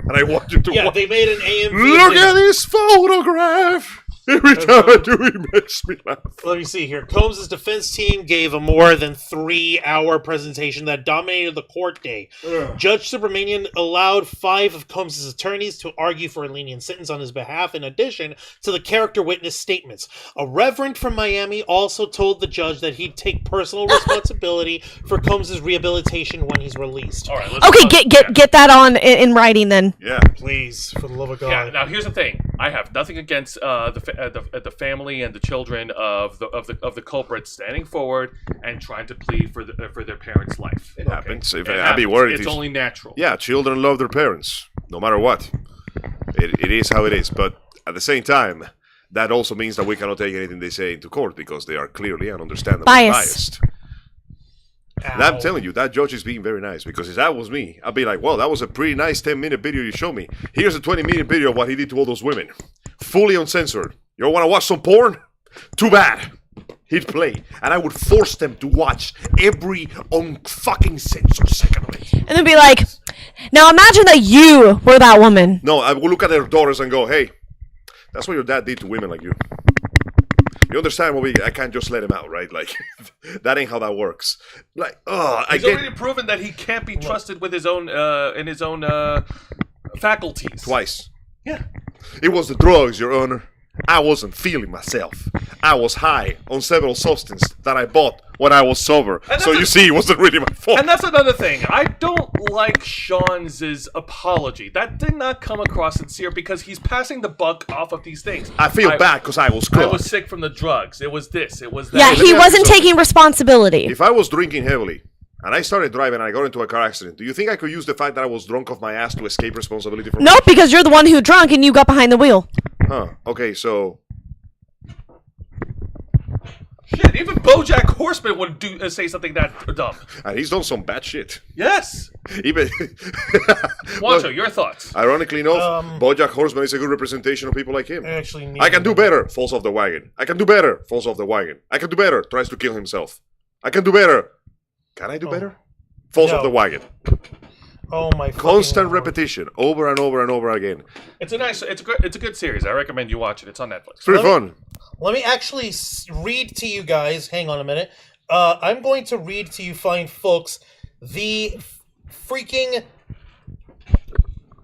and I want you to Yeah, watch. they made an AMV. Look at this photograph. Every time I do, he makes me laugh. Let me see here. Combs' defense team gave a more than 3-hour presentation that dominated the court day. Judge Subramanian allowed 5 of Combs' attorneys to argue for a lenient sentence on his behalf, in addition to the character witness statements. A reverend from Miami also told the judge that he'd take personal responsibility for Combs' rehabilitation when he's released. All right. Let's Okay, move on. get that on in writing then. Yeah. Please, for the love of God. Yeah. Now here's the thing. I have nothing against the family and the children of the culprits standing forward and trying to plead for their parents' life. It happens. If It I'd be happens. worried. It's if- only natural. Yeah, children love their parents, no matter what. It is how it is. But at the same time, that also means that we cannot take anything they say into court because they are clearly and understandably Biased. biased. And I'm telling you, that judge is being very nice because if that was me, I'd be like, well, that was a pretty nice 10-minute video you showed me. Here's a 20-minute video of what he did to all those women. Fully uncensored. You don't want to watch some porn? Too bad. He'd play. And I would force them to watch every unfucking censored second of it. And then be like, now imagine that you were that woman. No, I will look at their daughters and go, hey, that's what your dad did to women like you. You understand what I can't just let him out, right? Like, that ain't how that works. Like, He's already proven that he can't be trusted with his own faculties. Twice. Yeah. It was the drugs, Your Honor. I wasn't feeling myself. I was high on several substances that I bought when I was sober. And So that's you see, it wasn't really my fault. And that's another thing. I don't like Sean's apology. That did not come across sincere because he's passing the buck off of these things. I feel bad because I was I caught. was sick from the drugs. It was this. It was that. Yeah, let me he ask you wasn't something. taking responsibility. If I was drinking heavily and I started driving and I got into a car accident, do you think I could use the fact that I was drunk off my ass to escape responsibility for Nope, because you're the one who drunk and you got behind the wheel. Huh. Okay, so Shit, even BoJack Horseman would say something that dumb. and he's done some bad shit. Yes. Even Wancho, your thoughts? ironically enough, BoJack Horseman is a good representation of people like him. Actually, I can do better, falls off the wagon. I can do better, falls off the wagon. I can do better, tries to kill himself. I can do better. Can I do better? Falls No. off the wagon. Oh my! Constant fucking Lord. repetition, over and over and over again. It's a good series. I recommend you watch it. It's on Netflix. It's pretty fun. Let me actually read to you guys. Hang on a minute. I'm going to read to you, fine folks, the freaking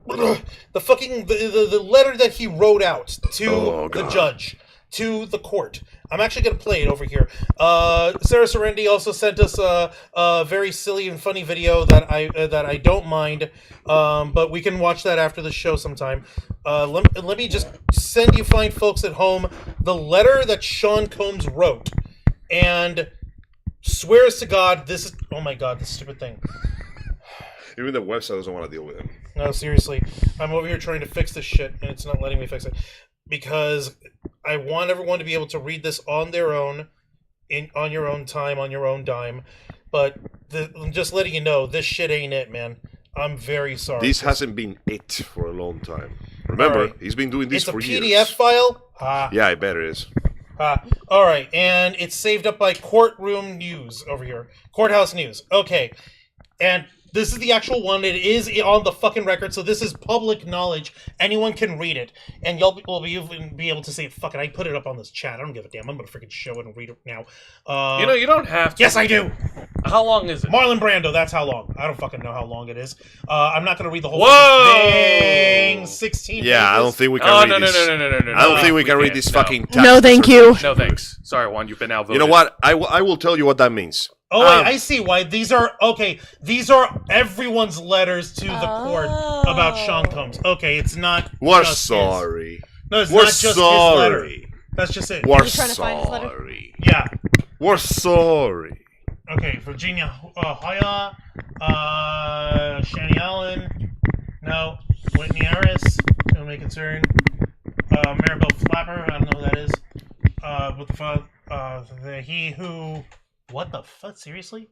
the letter that he wrote out to Oh, the God. judge, to the court. I'm actually going to play it over here. Sarah Serendi also sent us a very silly and funny video that I don't mind, but we can watch that after the show sometime. Let me just send you fine folks at home the letter that Sean Combs wrote, and swears to God, this is, oh my God, this stupid thing. Even the website doesn't want to deal with him. No, seriously. I'm over here trying to fix this shit, and it's not letting me fix it. Because I want everyone to be able to read this on their own, on your own time, on your own dime. But I'm just letting you know, this shit ain't it, man. I'm very sorry. This hasn't been it for a long time. Remember, Alright. he's been doing this It's a for PDF years. file? Yeah, I bet it is. Alright, and it's saved up by courtroom news over here. Courthouse news. Okay. And this is the actual one. It is on the fucking record, so this is public knowledge. Anyone can read it. And y'all will be able to say, fuck it, I put it up on this chat. I don't give a damn. I'm gonna freaking show it and read it now. You don't have to. Yes, I do! How long is it? Marlon Brando, that's how long. I don't fucking know how long it is. I'm not gonna read the whole Whoa! thing. 16 Yeah, pages. I don't think we can Oh, read no, no, this. no, no, no, no, no. I don't think we can read can't. this No. fucking text. No, thank you. No, thanks. Sorry, Juan, you've been outvoted. You know what? I will tell you what that means. Oh, wait, I see why. These are everyone's letters to the court about Sean Combs. Okay, it's not We're just his. sorry. No, it's We're not just his letter. sorry. That's just it. We're you trying to find his letter? sorry. Yeah. We're sorry. Okay, Virginia Hoya, Shani Allen, no, Whitney Harris, who may concern, Maribel Flapper, I don't know who that is, what the fuck, what the fuck, seriously?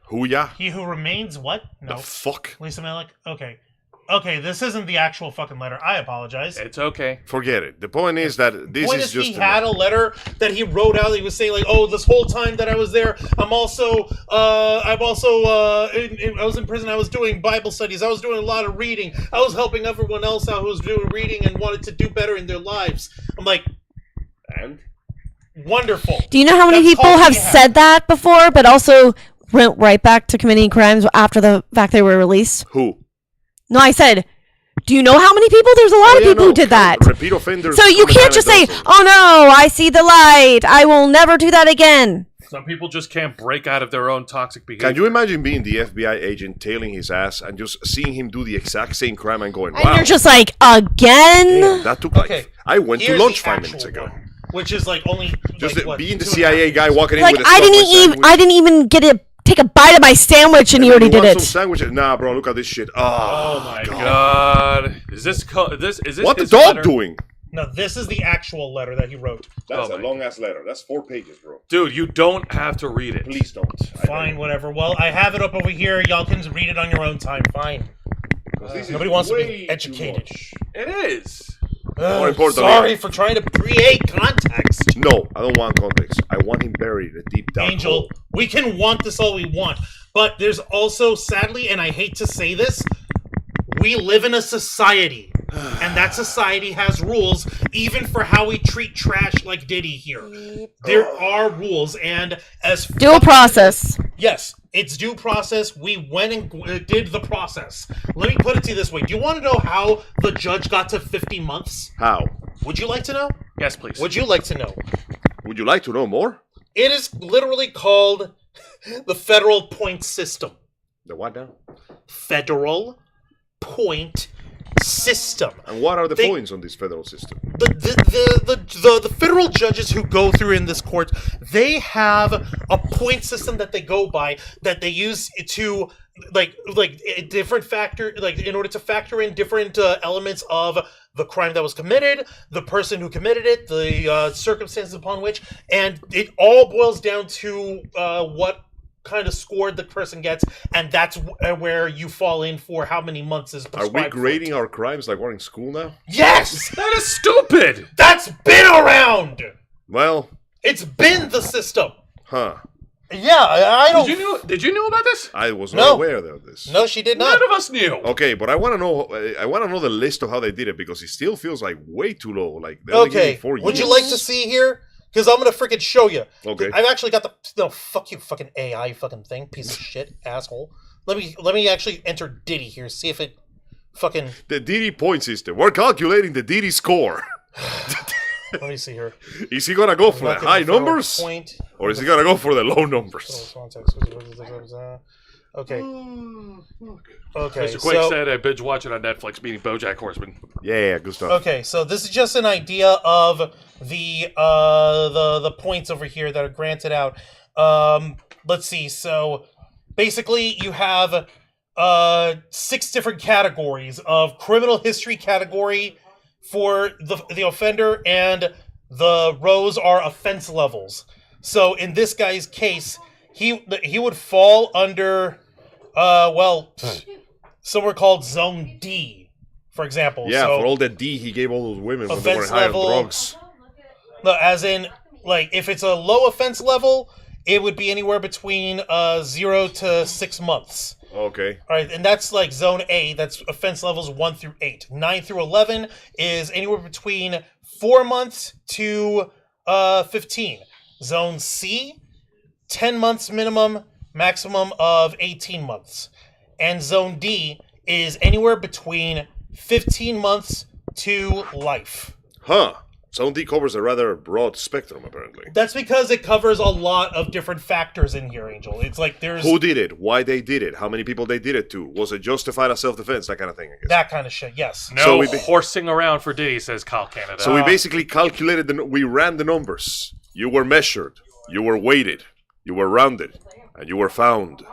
Who ya? He Who Remains, what? No. The fuck? Lisa Malik? Okay, this isn't the actual fucking letter, I apologize. It's okay. Forget it. The point is that this Point is is, just... he had a letter that he wrote out. He was saying like, "Oh, this whole time that I was there, I was in prison. I was doing Bible studies. I was doing a lot of reading. I was helping everyone else out who was doing reading and wanted to do better in their lives." I'm like, And? wonderful. Do you know how many That's people all have we have. said that before, but also went right back to committing crimes after the fact they were released? Who? No, I said, do you know how many people? There's a lot of people who did that. Repeat offenders. So you come can't and just do say, something. oh no, I see the light. I will never do that again. Some people just can't break out of their own toxic behavior. Can you imagine being the FBI agent tailing his ass and just seeing him do the exact same crime and going, And wow, you're just like, again? damn, that took Okay, like... I went to Here's lunch the 5 actual minutes ago. one, which is like only Just like, what, being the 2.5 CIA guy walking in Like, with a I Subway sandwich. didn't even get to take a bite of my sandwich and you already did want it. Some sandwiches? Nah, bro, look at this shit. Oh my god. Is this What the his dog letter? doing? No, this is the actual letter that he wrote. That's Oh a my long-ass letter. That's 4 pages, bro. Dude, you don't have to read it. Please don't. Fine, whatever. Well, I have it up over here. Y'all can read it on your own time. Fine. Nobody wants to be educated. It is. More importantly- Sorry for trying to create context. No, I don't want context. I want him buried in a deep down Angel, hole. we can want this all we want, but there's also, sadly, and I hate to say this, we live in a society, and that society has rules, even for how we treat trash like Diddy here. There are rules, and as Dual process. yes, it's due process. We went and did the process. Let me put it to you this way. Do you want to know how the judge got to 50 months? How? Would you like to know? Yes, please. Would you like to know? Would you like to know more? It is literally called the federal point system. The what now? Federal point system. And what are the They- points on this federal system? The federal judges who go through in this court, they have a point system that they go by, that they use to like a different factor, like in order to factor in different elements of the crime that was committed, the person who committed it, the circumstances upon which, and it all boils down to what kind of score the person gets, and that's where you fall in for how many months is Are prescribed. we for it. grading our crimes like we're in school now? Yes! That is stupid. That's been around! Well, It's been the system. huh. Yeah, I don't... Did you know about this? I was No. not aware of this. No, she did not. None of us knew. Okay, but I want to know. I want to know the list of how they did it because it still feels like way too low. Like they only give Okay, me 4 would you years. like to see here? Because I'm going to freaking show you. Okay. I've actually got the... No, fuck you, fucking AI fucking thing. Piece of shit, asshole. Let me actually enter Diddy here, see if it fucking... The Diddy point system. We're calculating the Diddy score. Let me see here. Is he gonna go for the Fucking high federal numbers, Point. or is he gonna go for the low numbers? Okay. Okay, Mr. Quake so... said I binge watch it on Netflix, meaning BoJack Horseman. Yeah, good stuff. Okay, so this is just an idea of the points over here that are granted out. Let's see. So basically, you have 6 different categories of criminal history category for the offender, and the rows are offense levels. So in this guy's case, he would fall under somewhere called Zone D, for example. Yeah, so, for all that D he gave all those women when they were offense high on level- drugs. No, as in, like, if it's a low offense level, it would be anywhere between 0 to 6 months. Okay. All right, and that's like Zone A. That's offense levels 1 through 8. 9 through 11 is anywhere between 4 months to 15. Zone C, 10 months minimum, maximum of 18 months. And Zone D is anywhere between 15 months to life. Huh. Zone D covers a rather broad spectrum, apparently. That's because it covers a lot of different factors in here, Angel. It's like there's Who did it? Why they did it? How many people they did it to? Was it justified as self-defense? That kind of thing, I guess. that kind of shit, yes. No So we horsing around for Diddy, says Kyle Canada. So we basically calculated, we ran the numbers. You were measured, you were weighted, you were rounded, and you were found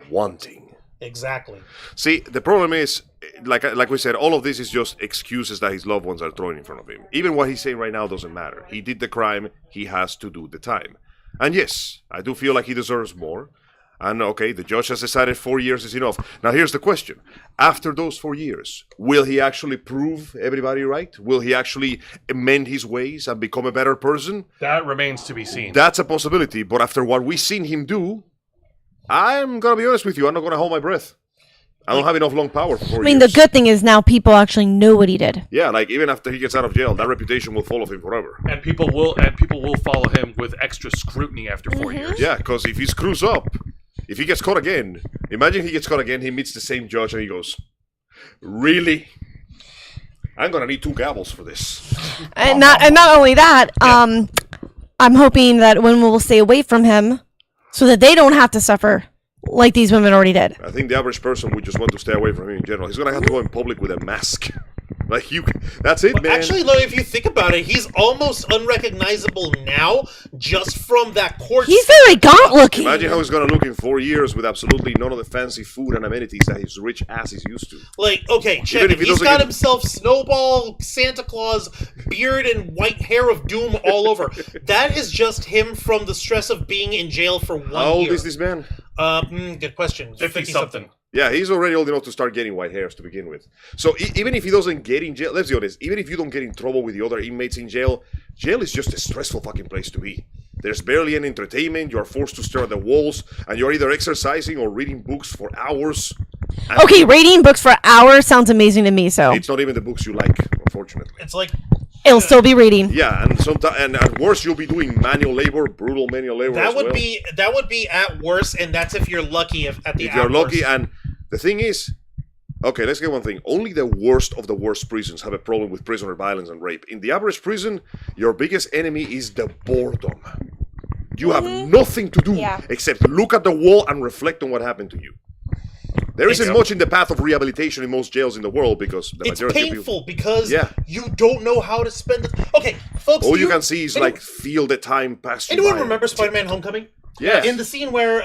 wanting. Exactly. See, the problem is, like we said, all of this is just excuses that his loved ones are throwing in front of him. Even what he's saying right now doesn't matter. He did the crime, he has to do the time. And yes, I do feel like he deserves more. And okay, the judge has decided 4 years is enough. Now here's the question. After those 4 years, will he actually prove everybody right? Will he actually amend his ways and become a better person? that remains to be seen. That's a possibility. But after what we've seen him do, I'm going to be honest with you, I'm not going to hold my breath. I don't have enough lung power for 4 I mean, years. the good thing is now people actually know what he did. Yeah, like even after he gets out of jail, that reputation will follow him forever. and people will follow him with extra scrutiny after 4 years. Yeah, because if he screws up, if he gets caught again, imagine he gets caught again, he meets the same judge and he goes, "Really? I'm gonna need 2 gavels for this." And not only that, I'm hoping that women will stay away from him so that they don't have to suffer like these women already did. I think the average person would just want to stay away from him in general. He's gonna have to go in public with a mask. Like that's it, man. Actually, though, if you think about it, he's almost unrecognizable now just from that court. He's very gaunt looking. Imagine how he's gonna look in 4 years with absolutely none of the fancy food and amenities that his rich ass is used to. Like, okay, check Even it. if he He's doesn't got get- himself Snowball, Santa Claus, beard, and white hair of doom all over. That is just him from the stress of being in jail for 1 year. How old is this man? Good question. 50-something. Yeah, he's already old enough to start getting white hairs to begin with. So even if he doesn't get in jail, let's be honest, even if you don't get in trouble with the other inmates in jail, jail is just a stressful fucking place to be. There's barely any entertainment, you're forced to stare at the walls, and you're either exercising or reading books for hours. And Okay, reading books for hours sounds amazing to me, so it's not even the books you like, unfortunately. It's like, it'll still be reading. Yeah, and sometimes, and at worst, you'll be doing manual labor, brutal manual labor. that as would well. be at worst, and that's if you're lucky. If If you're lucky, worst. and the thing is, okay, let's get one thing. Only the worst of the worst prisons have a problem with prisoner violence and rape. In the average prison, your biggest enemy is the boredom. You have nothing to do Yeah. except look at the wall and reflect on what happened to you. There isn't much in the path of rehabilitation in most jails in the world because the It's majority of people. painful because Yeah. you don't know how to spend it. Okay, folks. All do you can see is anyone- like feel the time pass you Anyone by. remember Spider-Man: Homecoming? Yes. In the scene where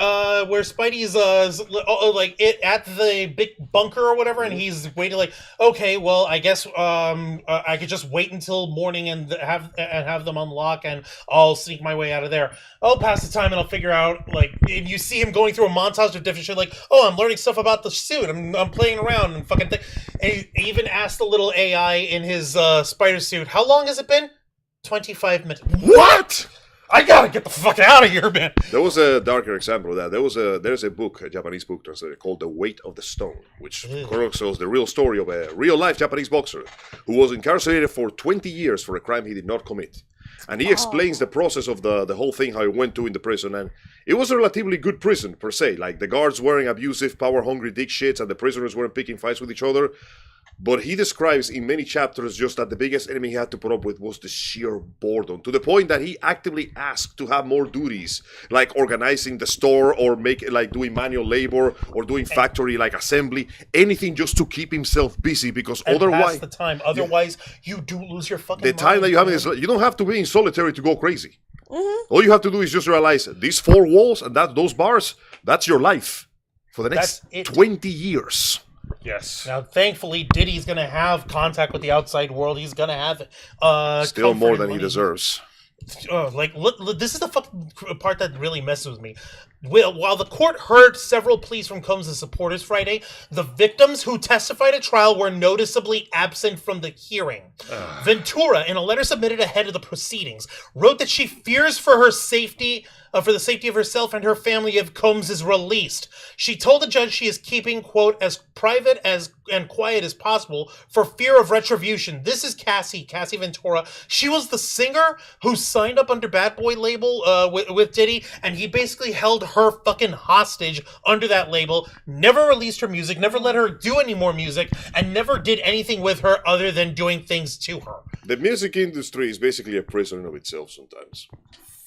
Spidey's like it at the big bunker or whatever, and he's waiting like, okay, well, I guess I could just wait until morning and have them unlock, and I'll sneak my way out of there. I'll pass the time and I'll figure out like. And you see him going through a montage of different shit, like, oh, I'm learning stuff about the suit. I'm playing around and fucking. And he even asked the little AI in his spider suit, how long has it been? 25 minutes. What? I gotta get the fuck out of here, man. There was a darker example of that. There's a book, a Japanese book translated called The Weight of the Stone, which chronicles the real story of a real-life Japanese boxer who was incarcerated for 20 years for a crime he did not commit. And he explains the process of the whole thing, how he went to in the prison. And it was a relatively good prison, per se. Like, the guards weren't abusive, power-hungry dick shits, and the prisoners weren't picking fights with each other. But he describes in many chapters just that the biggest enemy he had to put up with was the sheer boredom, to the point that he actively asked to have more duties, like organizing the store or doing manual labor or doing factory like assembly, anything just to keep himself busy because And otherwise pass the time. Otherwise, you do lose your fucking. the time mind, that you have man. is you don't have to be in solitary to go crazy. All you have to do is just realize these 4 walls and those bars, that's your life. for the next That's it. 20 years. Yes. Now, thankfully, Diddy's gonna have contact with the outside world. He's gonna have Still comfort more and than he money. deserves. Look, this is the fucking part that really messes with me. While the court heard several pleas from Combs' supporters Friday, the victims who testified at trial were noticeably absent from the hearing. Ventura, in a letter submitted ahead of the proceedings, wrote that she fears for her safety, for the safety of herself and her family if Combs is released. She told the judge she is keeping, quote, as private and quiet as possible for fear of retribution. This is Cassie Ventura. She was the singer who signed up under Bad Boy label with Diddy, and he basically held her fucking hostage under that label, never released her music, never let her do any more music, and never did anything with her other than doing things to her. The music industry is basically a prison of itself sometimes.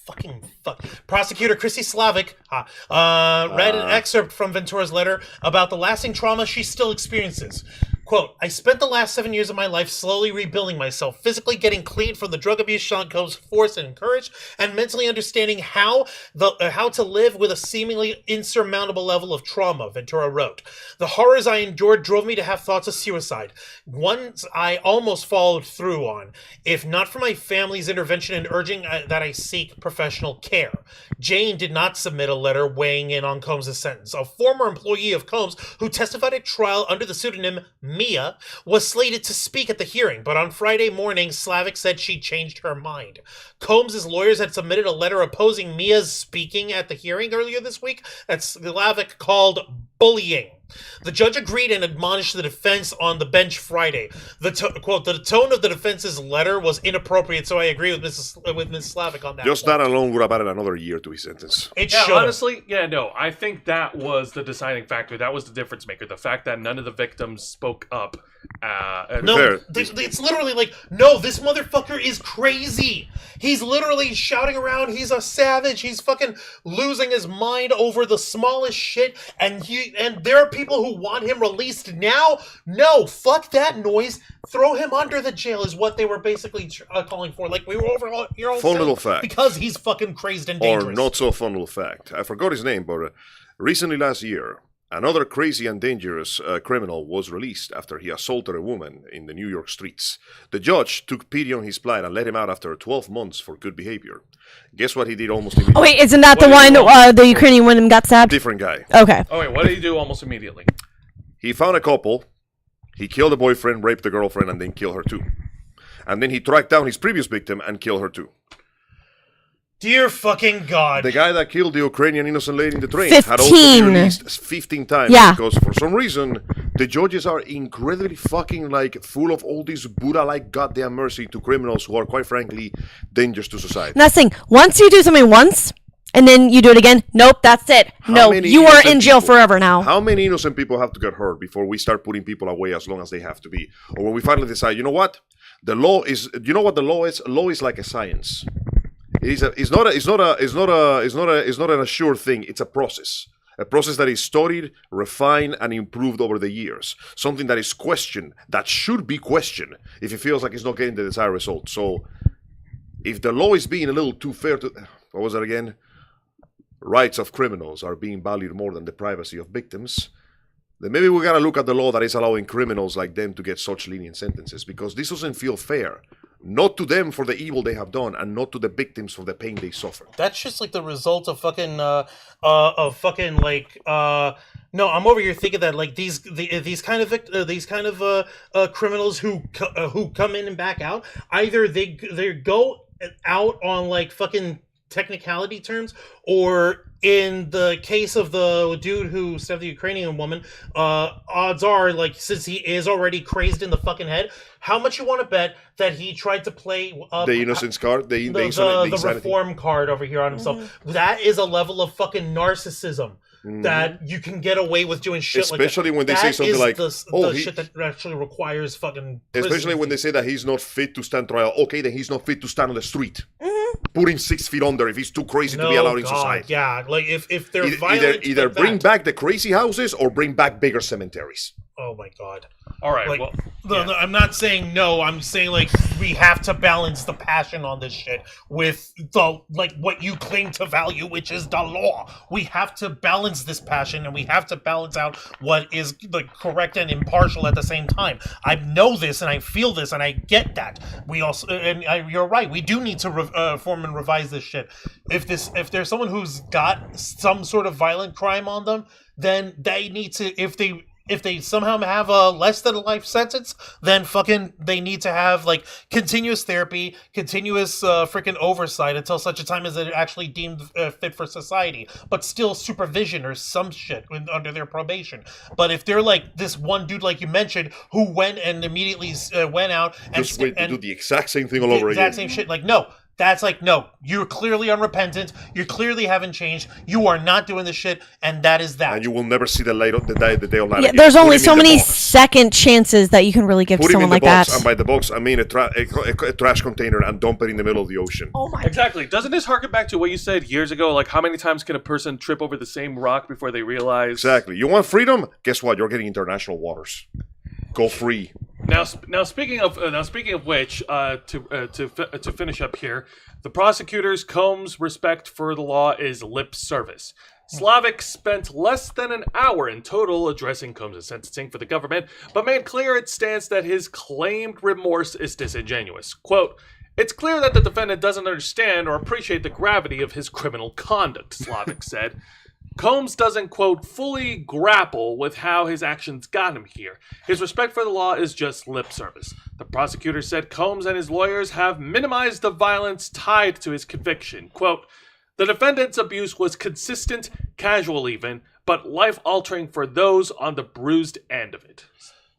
Fucking fuck. Prosecutor Chrissy Slavic read an excerpt from Ventura's letter about the lasting trauma she still experiences. Quote, I spent the last 7 years of my life slowly rebuilding myself, physically getting clean from the drug abuse Sean Combs forced and encouraged, and mentally understanding how to live with a seemingly insurmountable level of trauma, Ventura wrote. The horrors I endured drove me to have thoughts of suicide, ones I almost followed through on, if not for my family's intervention and urging that I seek professional care. Jane did not submit a letter weighing in on Combs' sentence. A former employee of Combs, who testified at trial under the pseudonym Mia, was slated to speak at the hearing, but on Friday morning, Slavic said she changed her mind. Combs' lawyers had submitted a letter opposing Mia's speaking at the hearing earlier this week that Slavic called bullying. The judge agreed and admonished the defense on the bench Friday. Quote, the tone of the defense's letter was inappropriate, so I agree with Ms. Slavic on that. Just that alone would have added another year to his sentence. It Yeah, should. honestly, no. I think that was the deciding factor. That was the difference maker. The fact that none of the victims spoke up. No, Fair. it's literally like, no, this motherfucker is crazy. He's literally shouting around, he's a savage, he's fucking losing his mind over the smallest shit, and there are people who want him released now. No, fuck that noise. Throw him under the jail is what they were basically calling for. Like, we were over your own Fun little fact. because he's fucking crazed and Or dangerous. not so fun little fact. I forgot his name, but recently last year, another crazy and dangerous criminal was released after he assaulted a woman in the New York streets. The judge took pity on his plight and let him out after 12 months for good behavior. Guess what he did almost immediately? Oh wait, isn't that the What one did the Ukrainian woman got stabbed? Different guy. Okay. Oh, wait, what did he do almost immediately? He found a couple, he killed the boyfriend, raped the girlfriend, and then killed her too. And then he tracked down his previous victim and killed her too. Dear fucking God. The guy that killed the Ukrainian innocent lady in the train 15. had also been released 15 times Yeah. because for some reason the judges are incredibly fucking like full of all this Buddha-like goddamn mercy to criminals who are quite frankly dangerous to society. And that's the thing. Once you do something once, and then you do it again, nope, that's it. No, many you are innocent in jail people- forever now. How many innocent people have to get hurt before we start putting people away as long as they have to be? Or when we finally decide, you know what? The law is, you know what the law is? Law is like a science. It's not an assured thing. It's a process that is studied, refined, and improved over the years. Something that is questioned, that should be questioned if it feels like it's not getting the desired result. So, if the law is being a little too fair to, what was that again? Rights of criminals are being valued more than the privacy of victims, then maybe we gotta look at the law that is allowing criminals like them to get such lenient sentences, because this doesn't feel fair. Not to them for the evil they have done, and not to the victims for the pain they suffer. That's just like the result of fucking no, I'm over here thinking that like these kind of criminals who come in and back out, either they go out on like fucking technicality terms, or in the case of the dude who stabbed the Ukrainian woman, odds are, like, since he is already crazed in the fucking head, how much you want to bet that he tried to play up The innocence card, the the reform card over here on himself. Mm-hmm. That is a level of fucking narcissism that you can get away with doing shit Especially like that. when they say That something is like, the shit that actually requires fucking prison. Especially when they say that he's not fit to stand trial. Okay, then he's not fit to stand on the street. Put him 6 feet under if he's too crazy to be allowed in society. Yeah, like if they're violent, Either like bring that. back the crazy houses or bring back bigger cemeteries. Oh my god. All right. Like, well, I'm not saying no. I'm saying like we have to balance the passion on this shit with the like what you claim to value, which is the law. We have to balance this passion, and we have to balance out what is like correct and impartial at the same time. I know this, and I feel this, and I get that. We also, you're right. We do need to reform and revise this shit. If there's someone who's got some sort of violent crime on them, then they need to. If they somehow have a less than a life sentence, then fucking they need to have like continuous therapy, continuous freaking oversight until such a time as they're actually deemed fit for society, but still supervision or some shit under their probation. But if they're like this one dude, like you mentioned, who went and immediately went out and Just wait to do the exact same thing all over again. Exact same shit. Like, no. That's like, no, you're clearly unrepentant. You clearly haven't changed. You are not doing this shit, and that is that. And you will never see the day of night Yeah, again. there's only Put him so in the many box. second chances that you can really give Put to him in someone the like box, that. and by the box, I mean a trash container, and dump it in the middle of the ocean. Oh my exactly. Doesn't this harken back to what you said years ago? Like, how many times can a person trip over the same rock before they realize? Exactly. You want freedom? Guess what? You're getting international waters. Go free. Now speaking of which, to finish up here, the prosecutor's Combs' respect for the law is lip service. Slavic spent less than an hour in total addressing Combs' sentencing for the government, but made clear its stance that his claimed remorse is disingenuous. Quote, "It's clear that the defendant doesn't understand or appreciate the gravity of his criminal conduct," Slavic said. Combs doesn't, quote, fully grapple with how his actions got him here. His respect for the law is just lip service. The prosecutor said Combs and his lawyers have minimized the violence tied to his conviction. Quote, "The defendant's abuse was consistent, casual even, but life-altering for those on the bruised end of it."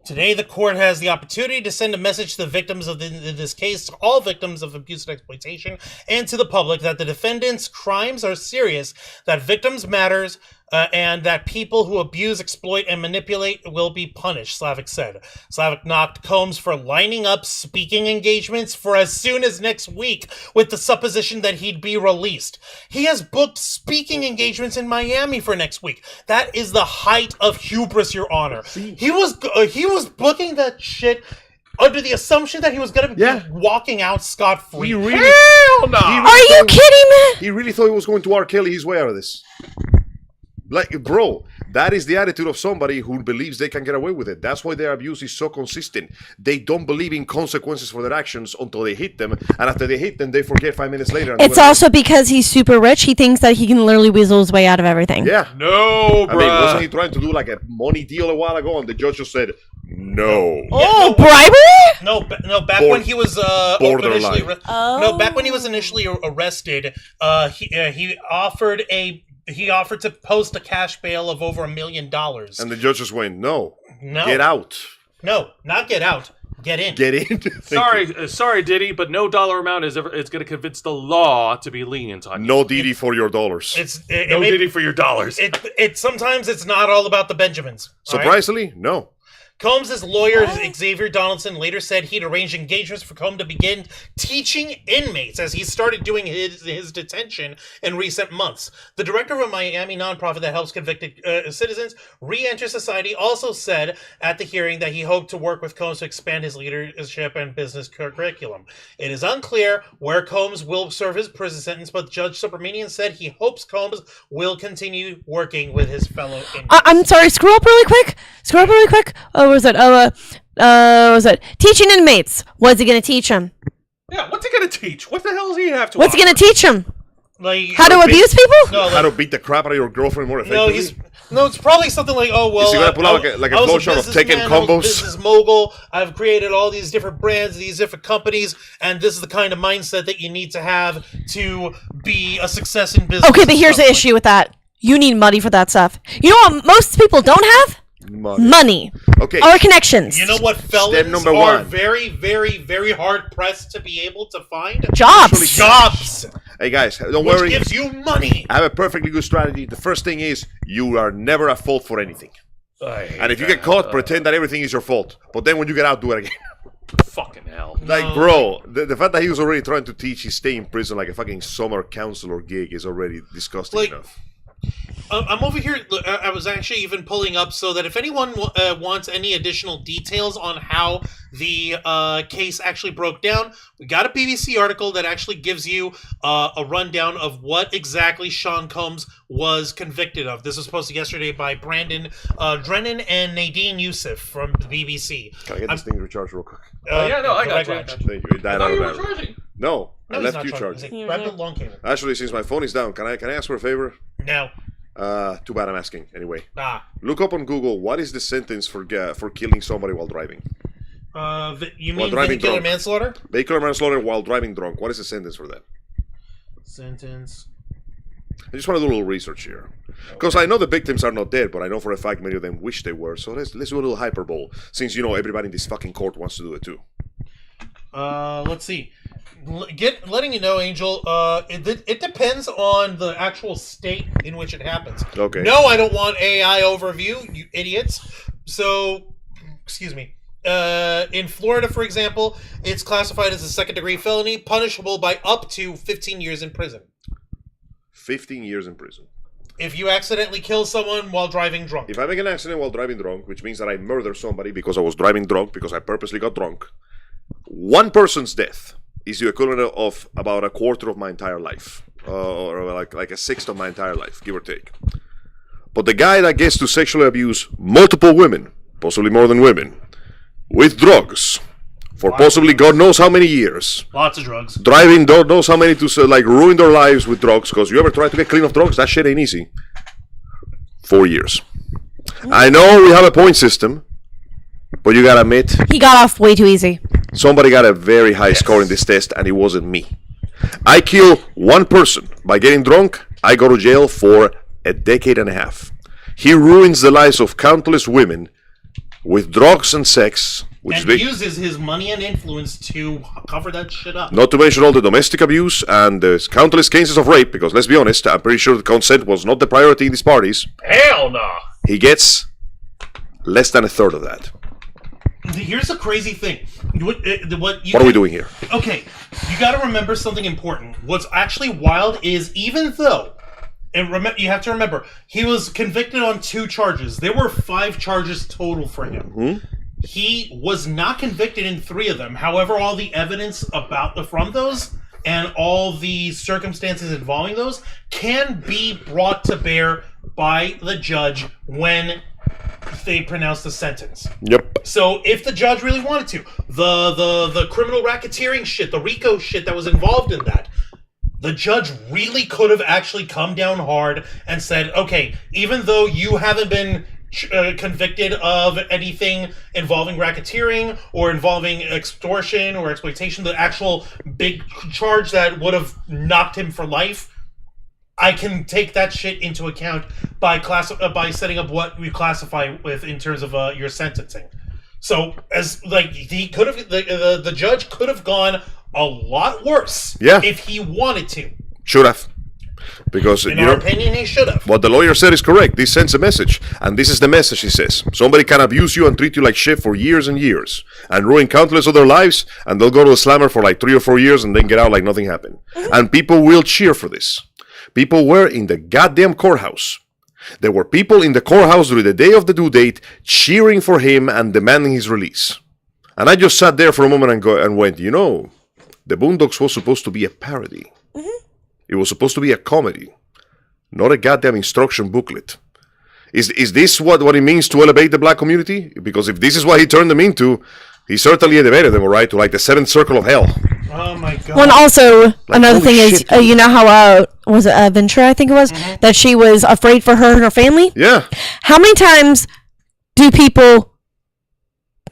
Today, the court has the opportunity to send a message to the victims of this case, to all victims of abuse and exploitation, and to the public that the defendant's crimes are serious, that victims matters, and that people who abuse, exploit, and manipulate will be punished, Slavic said. Slavic knocked Combs for lining up speaking engagements for as soon as next week with the supposition that he'd be released. He has booked speaking engagements in Miami for next week. That is the height of hubris, Your Honor. He was booking that shit under the assumption that he was going to be walking out scot-free. He really, Hell no! Are you kidding me? he really thought he was going to R. Kelly his way out of this. Like, bro, that is the attitude of somebody who believes they can get away with it. That's why their abuse is so consistent. They don't believe in consequences for their actions until they hit them, and after they hit them, they forget 5 minutes later. And It's also because he's super rich. He thinks that he can literally weasel his way out of everything. yeah. No, I mean, wasn't he bruh. trying to do like a money deal a while ago, and the judge just said no. Oh, bribery? No, back when he was borderline. initially back when he was initially arrested, he offered to post a cash bail of over $1 million. And the judge just went, no, No. get out, No, not get out, get in. get in. Thank you. Sorry, Diddy, but no dollar amount is going to convince the law to be lenient on you. No Diddy for your dollars. No Diddy for your dollars. It sometimes it's not all about the Benjamins. all right? Surprisingly, no. Combs' lawyer, Xavier Donaldson, later said he'd arranged engagements for Combs to begin teaching inmates as he started doing his detention in recent months. The director of a Miami nonprofit that helps convicted citizens re-enter society also said at the hearing that he hoped to work with Combs to expand his leadership and business curriculum. It is unclear where Combs will serve his prison sentence, but Judge Subramanian said he hopes Combs will continue working with his fellow inmates. I'm sorry. Scroll up really quick. What was it? Was it teaching inmates? What's he gonna teach them? Yeah, what's he going to teach? What the hell does he have to What's he offer? gonna teach them? Like How to abuse people? No, How to beat the crap out of your girlfriend more No, effectively? it's probably something like, oh well. Is he gonna pull out like a I was flow chart of taking businessman, I was a combos? business mogul. I've created all these different brands, these different companies, and this is the kind of mindset that you need to have to be a success in business. Okay, but and here's stuff the like- issue with that. You need money for that stuff. You know what most people don't have? Money. Okay. Or connections. You know what felons number are one. very, very, very hard pressed to be able to find? Jobs. Jobs, Hey guys, don't which worry. gives you money. I have a perfectly good strategy. The first thing is you are never at fault for anything. And if you get caught, pretend that everything is your fault. But then when you get out, do it again. Fucking hell. Like, bro, the fact that he was already trying to teach his stay in prison like a fucking summer counselor gig is already disgusting Like, enough. I'm over here. I was actually even pulling up so that if anyone wants any additional details on how the case actually broke down, we got a BBC article that actually gives you a rundown of what exactly Sean Combs was convicted of. This was posted yesterday by Brandon Drennan and Nadine Youssef from the BBC. Can I get this thing recharged real quick? Yeah, no, I got you. Thank you. It died out of battery. No, I left you charged. Grab the long cable. Actually, since my phone is down, can I ask for a favor? No. Too bad I'm asking. Anyway, Look up on Google what is the sentence for killing somebody while driving. You While mean driving vehicular drunk. manslaughter? Vehicular manslaughter while driving drunk. What is the sentence for that? Sentence. I just want to do a little research here, because I know the victims are not dead, but I know for a fact many of them wish they were. So let's do a little hyperbole, since everybody in this fucking court wants to do it too. Let's see. Letting you know, Angel. It depends on the actual state in which it happens. Okay. No, I don't want AI overview, you idiots. So, excuse me. In Florida, for example, it's classified as a second-degree felony, punishable by up to 15 years in prison. 15 years in prison. If you accidentally kill someone while driving drunk. If I make an accident while driving drunk, which means that I murder somebody because I was driving drunk, because I purposely got drunk, one person's death is the equivalent of about a quarter of my entire life, or like a sixth of my entire life, give or take. But the guy that gets to sexually abuse multiple women, possibly more than women, with drugs, for possibly God knows how many years, Lots of drugs. driving God knows how many to ruin their lives with drugs, because you ever try to get clean of drugs, that shit ain't easy. 4 years. I know we have a point system, but you gotta admit, He got off way too easy. somebody got a very high score in this test, and it wasn't me. I kill one person by getting drunk, I go to jail for a decade and a half. He ruins the lives of countless women with drugs and sex, which And uses his money and influence to cover that shit up. not to mention all the domestic abuse and the countless cases of rape, because let's be honest, I'm pretty sure the consent was not the priority in these parties. Hell no. He gets less than a third of that. Here's the crazy thing. What What are we doing here? Okay, you got to remember something important. What's actually wild is even though, and you have to remember, he was convicted on 2 charges. There were 5 charges total for him. Mm-hmm. He was not convicted in 3 of them. However, all the evidence from those and all the circumstances involving those can be brought to bear by the judge when they pronounce the sentence. Yep. So if the judge really wanted to, the criminal racketeering shit, the RICO shit that was involved in that, the judge really could have actually come down hard and said, okay, even though you haven't been convicted of anything involving racketeering or involving extortion or exploitation, the actual big charge that would have knocked him for life, I can take that shit into account by setting up what we classify with in terms of your sentencing. So he could have the judge could have gone a lot worse. Yeah. If he wanted to. Should have. Because In our opinion, he should have. what the lawyer said is correct. This sends a message. And this is the message he says. Somebody can abuse you and treat you like shit for years and years and ruin countless other lives, and they'll go to a slammer for like 3 or 4 years and then get out like nothing happened. And people will cheer for this. People were in the goddamn courthouse. There were people in the courthouse during the day of the due date cheering for him and demanding his release. And I just sat there for a moment and went, the Boondocks was supposed to be a parody. Mm-hmm. It was supposed to be a comedy, not a goddamn instruction booklet. Is this what it means to elevate the black community? Because if this is what he turned them into, he certainly elevated them, right, to like the 7th circle of hell. Oh my god. Well, and also, another thing holy is, shit, you know how, was it Ventura, I think it was, that she was afraid for her and her family? Yeah. How many times do people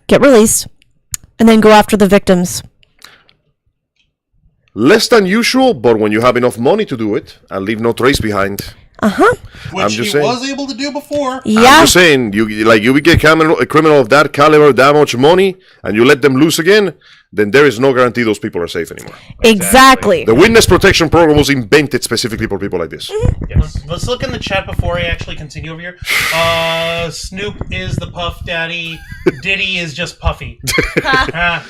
get released and then go after the victims? Less than usual, but when you have enough money to do it and leave no trace behind. Which he was able to do before. Yeah. I'm just saying, you get a criminal of that caliber, that much money, and you let them loose again, then there is no guarantee those people are safe anymore. Exactly. The witness protection program was invented specifically for people like this. Yes. Let's look in the chat before I actually continue over here. Snoop is the Puff Daddy. Diddy is just Puffy.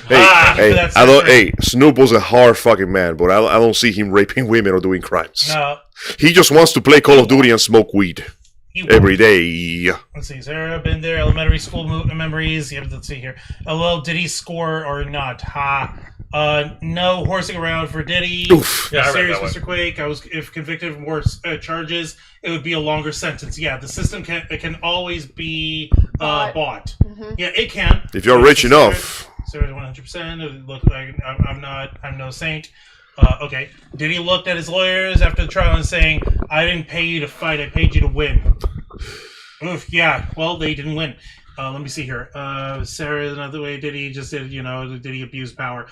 Hey, Snoop was a hard fucking man, but I don't see him raping women or doing crimes. No. He just wants to play Call of Duty and smoke weed every day. Let's see. Sarah, been there. Elementary school memories. Yeah, let's see here. Well, did he score or not? No horsing around for Diddy. Oof. Yeah, I read Serious, that Mr. Quake. If convicted of more charges, it would be a longer sentence. Yeah, the system can always be bought. Mm-hmm. Yeah, it can. If you're rich enough. Sarah's 100%. Look, I'm no saint. Okay. Diddy looked at his lawyers after the trial and saying, "I didn't pay you to fight. I paid you to win." Oof. Yeah. Well, they didn't win. Let me see here. Sarah, another way Diddy just did, Diddy abuse power.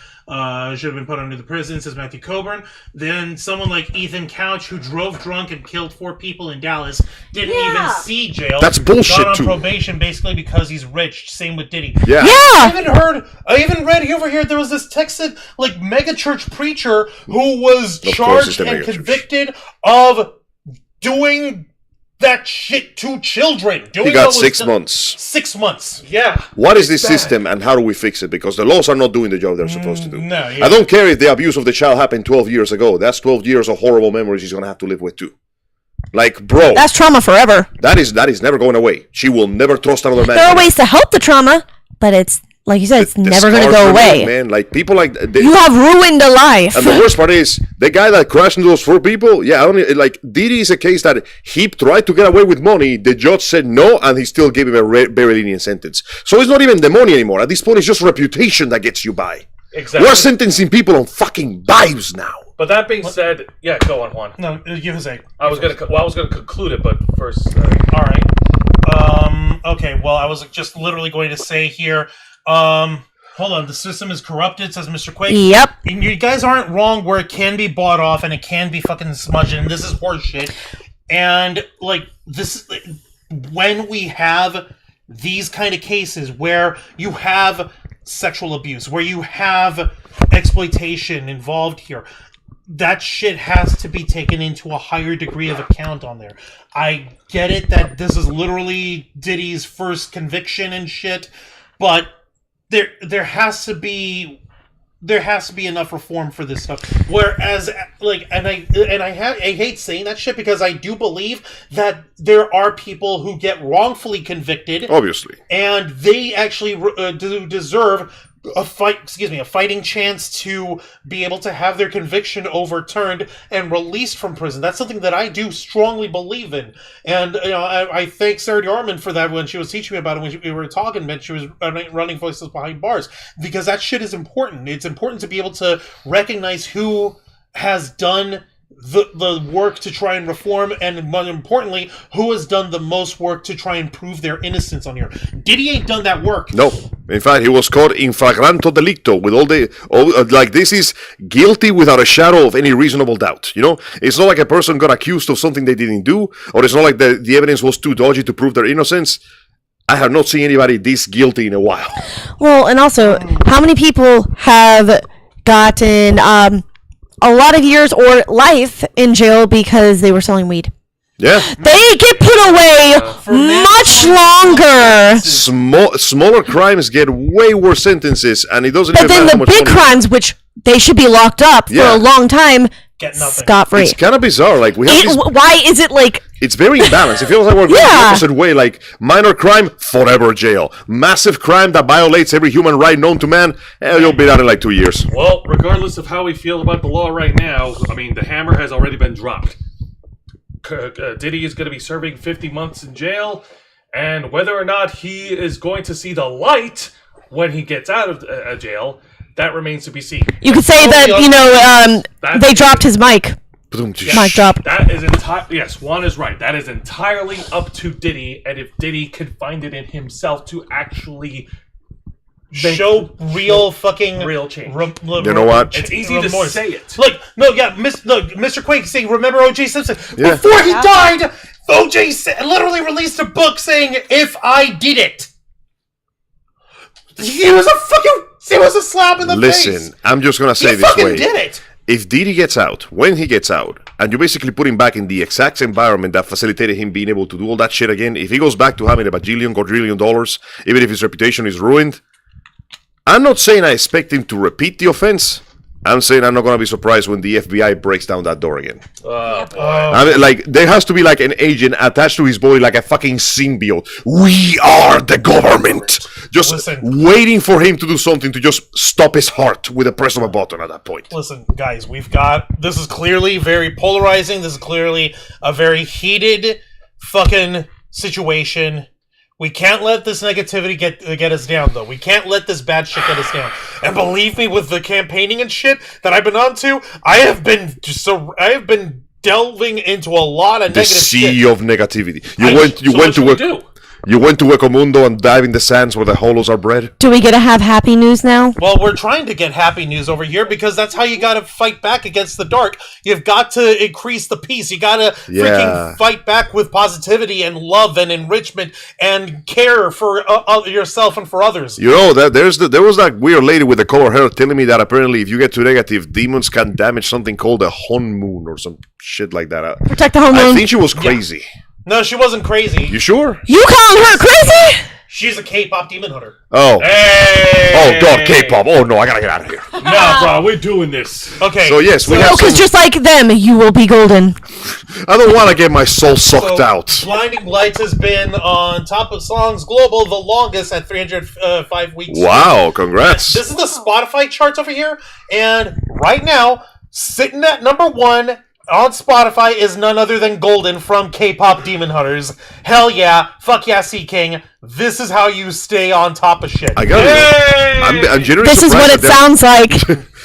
Should have been put under the prison, says Matthew Coburn. Then someone like Ethan Couch, who drove drunk and killed 4 people in Dallas, didn't even see jail. That's bullshit, got on too. probation basically because he's rich. Same with Diddy. Yeah. I even read over here there was this Texas mega church preacher who was Of course charged it's the and mega church. convicted of doing that shit to children. He got 6 months. 6 months. Yeah. What is this system and how do we fix it? Because the laws are not doing the job they're supposed to do. No, yeah. I don't care if the abuse of the child happened 12 years ago. That's 12 years of horrible memories he's going to have to live with too. Like, bro, That's trauma forever. that is never going away. She will never trust another man. There are ways to help the trauma, but it's, like you said, it's The never going to scars go remain, away. man. Like, people like... You have ruined a life. And the worst part is, the guy that crashed into those 4 people, Diddy is a case that he tried to get away with money, the judge said no, and he still gave him a very lenient sentence. So it's not even the money anymore. At this point, it's just reputation that gets you by. Exactly. We're sentencing people on fucking vibes now. But that being said, yeah, go on, Juan. No, give us a. I was gonna conclude it, but first. All right. Okay. Well, I was just literally going to say here. Hold on. The system is corrupted, says Mr. Quake. Yep. And you guys aren't wrong where it can be bought off and it can be fucking smudged, and this is horseshit. And this, when we have these kind of cases where you have sexual abuse, where you have exploitation involved here, that shit has to be taken into a higher degree of account on there. I get it that this is literally Diddy's first conviction and shit, but there has to be enough reform for this stuff. Whereas, I hate saying that shit because I do believe that there are people who get wrongfully convicted, Obviously. and they actually do deserve a fighting chance to be able to have their conviction overturned and released from prison. That's something that I do strongly believe in, and I thank Sarah Dorman for that when she was teaching me about it when we were talking. When she was running Voices Behind Bars, because that shit is important. It's important to be able to recognize who has done the work to try and reform, and more importantly, who has done the most work to try and prove their innocence on here. Diddy ain't done that work. No. In fact, he was caught in flagranto delicto with this is guilty without a shadow of any reasonable doubt. It's not like a person got accused of something they didn't do, or it's not like the evidence was too dodgy to prove their innocence. I have not seen anybody this guilty in a while. Well, and also, how many people have gotten a lot of years or life in jail because they were selling weed? Yeah. They get put away much longer. Smaller crimes get way worse sentences, and it doesn't But even then matter the how much big money. crimes, which they should be locked up for Yeah. a long time, Get nothing. scot-free. It's kind of bizarre. Like, we have this, Why is it like... it's very imbalanced. It feels like we're going the opposite way. Like, minor crime, forever jail. Massive crime that violates every human right known to man, you'll be out in like 2 years. Well, regardless of how we feel about the law right now, I mean, the hammer has already been dropped. Diddy is going to be serving 50 months in jail, and whether or not he is going to see the light when he gets out of jail, that remains to be seen. You could say that, they dropped his mic. Mic drop. That is yes, Juan is right. That is entirely up to Diddy, and if Diddy can find it in himself to actually show real fucking real change. You know what? It's easy to say it. Mr. Quake saying, remember O.J. Simpson? Yeah. Before he died, O.J. literally released a book saying, "If I did it." He was a was a slap in the face. Listen, I'm just gonna say He this fucking way. did it. If Diddy gets out, when he gets out, and you basically put him back in the exact environment that facilitated him being able to do all that shit again, if he goes back to having a bajillion, quadrillion dollars, even if his reputation is ruined, I'm not saying I expect him to repeat the offense. I'm saying I'm not going to be surprised when the FBI breaks down that door again. I mean, like, there has to be like an agent attached to his body, like a fucking symbiote. We are the government. Just waiting for him to do something to just stop his heart with the press of a button at that point. Listen, guys, this is clearly very polarizing. This is clearly a very heated fucking situation. We can't let this negativity get us down, though. We can't let this bad shit get us down. And believe me, with the campaigning and shit that I've been onto, I have been delving into a lot of negative shit. The sea of negativity. You went to Ecomundo and dive in the sands where the holos are bred? Do we get to have happy news now? Well, we're trying to get happy news over here because that's how you got to fight back against the dark. You've got to increase the peace. You got to freaking fight back with positivity and love and enrichment and care for yourself and for others. You know, there was that weird lady with the color hair telling me that apparently if you get too negative, demons can damage something called a honmoon or some shit like that. Protect the honmoon. I think she was crazy. Yeah. No, she wasn't crazy. You sure? You calling her crazy? She's a K-pop demon hunter. Oh. Hey! Oh, God, K-pop. Oh, no, I gotta get out of here. No, bro, we're doing this. Okay. So, yes, we have because just like them, you will be golden. I don't want to get my soul sucked out. Blinding Lights has been on top of Songs Global the longest at 305 weeks. Wow, congrats. This is the Spotify charts over here, and right now, sitting at number 1 on Spotify is none other than Golden from K-Pop Demon Hunters. Hell yeah. Fuck yeah, Sea King. This is how you stay on top of shit. I got it. I'm genuinely this is surprised what it sounds like.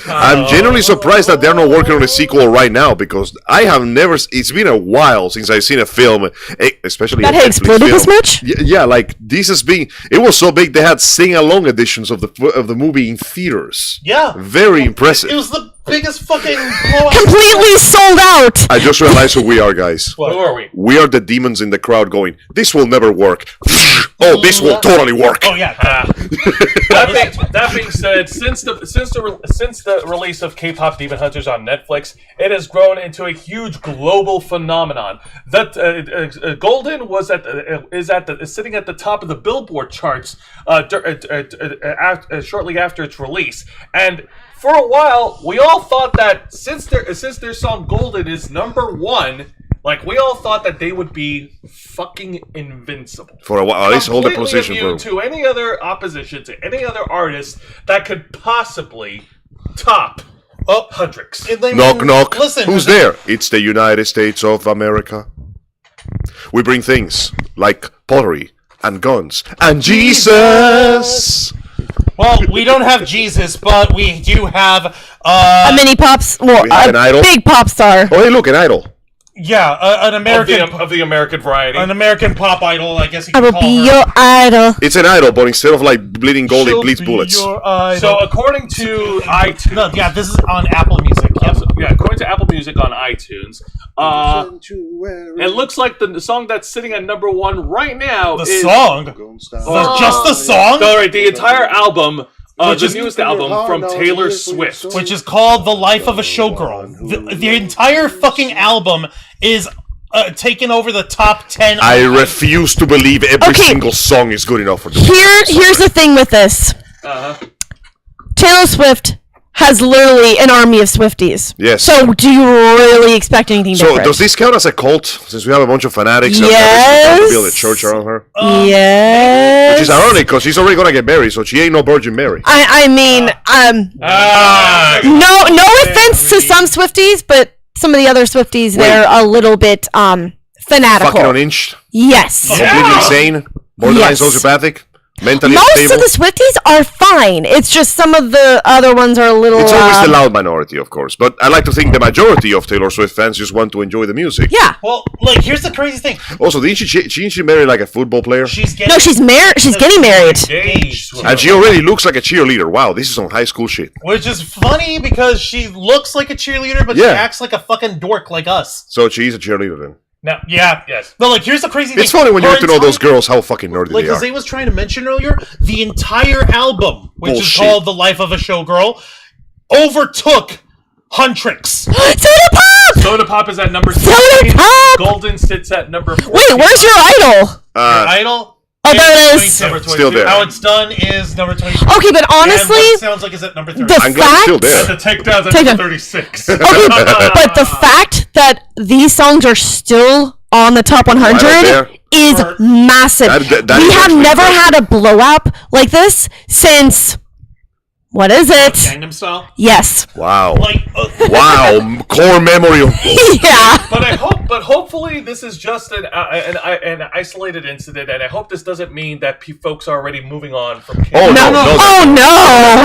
I'm genuinely surprised that they're not working on a sequel right now because I have never. It's been a while since I've seen a film, especially that had exploded this much. Yeah, like this has been. It was so big they had sing-along editions of the movie in theaters. Yeah, very impressive. It was the biggest fucking blowout. Completely sold out. I just realized who we are, guys. What? Who are we? We are the demons in the crowd going, this will never work. Oh, this will totally work. Oh yeah. That being said, since the release of K-pop Demon Hunters on Netflix, it has grown into a huge global phenomenon. That Golden is sitting at the top of the Billboard charts shortly after its release, and for a while we all thought that since their song Golden is number 1. Like, we all thought that they would be fucking invincible. For a while, at least hold the position for to any other opposition, to any other artist that could possibly top Huntrix. Knock, knock. Listen, who's there? It's the United States of America. We bring things like pottery and guns and Jesus. Well, we don't have Jesus, but we do have a mini an idol. Big pop star. Oh, hey, look, an idol. Yeah, an American of the American variety, an American pop idol, I guess you I could will call be her. your idol. It's an idol, but instead of like bleeding gold, it bleeds bullets. So according to iTunes, no, yeah, this is on Apple Music. Yeah, according to Apple Music on iTunes, it looks like the song that's sitting at number 1 right now. Just the song? All right, the entire album. The newest album from Taylor Swift, which is called The Life of a Showgirl. The entire fucking album is taken over the top 10. I refuse to believe every single song is good enough for this. Here's the thing with this. Taylor Swift has literally an army of Swifties. Yes. So do you really expect anything different? So does this count as a cult? Since we have a bunch of fanatics yes. and build a church around her? Yes. Which is ironic because she's already gonna get married, so she ain't no Virgin Mary. I mean, no offense to some Swifties, but some of the other Swifties, they're a little bit fanatical. Fucking unhinged? Yes. Completely insane? Borderline sociopathic? Mentally Most unstable? of the Swifties are fine. It's just some of the other ones are a little... It's always the loud minority, of course. But I like to think the majority of Taylor Swift fans just want to enjoy the music. Yeah. Well, like, here's the crazy thing. Also, didn't she marry like a football player? She's getting married. Engaged. And she already looks like a cheerleader. Wow, this is some high school shit. Which is funny because she looks like a cheerleader, but she acts like a fucking dork like us. So she's a cheerleader then? Now, Yeah. yes. But like, here's the crazy thing. It's funny when you Her get to know entire- those girls how fucking nerdy Like they are. Jose was trying to mention earlier, the entire album, which is Bullshit. called "The Life of a Showgirl," overtook Huntrix. Soda Pop! Soda Pop is at number Soda 16. Pop! Golden sits at number 14. Wait, where's your idol? Idol. Oh, there it is. is. Number 22. Still there. How it's done is number 22. Okay, but honestly, and what it sounds like is at number 30. the I'm glad it's still fact. there. The takedowns at Takedown. number 36. Okay, but the fact that these songs are still on the top 100 there. is massive. That We is have actually never impressive. had a blow up like this since. What is it? Gangnam Style. Yes. Wow. Like, Wow. Core memory of. Yeah. But hopefully this is just an isolated incident, and I hope this doesn't mean that folks are already moving on from. Oh, no. Oh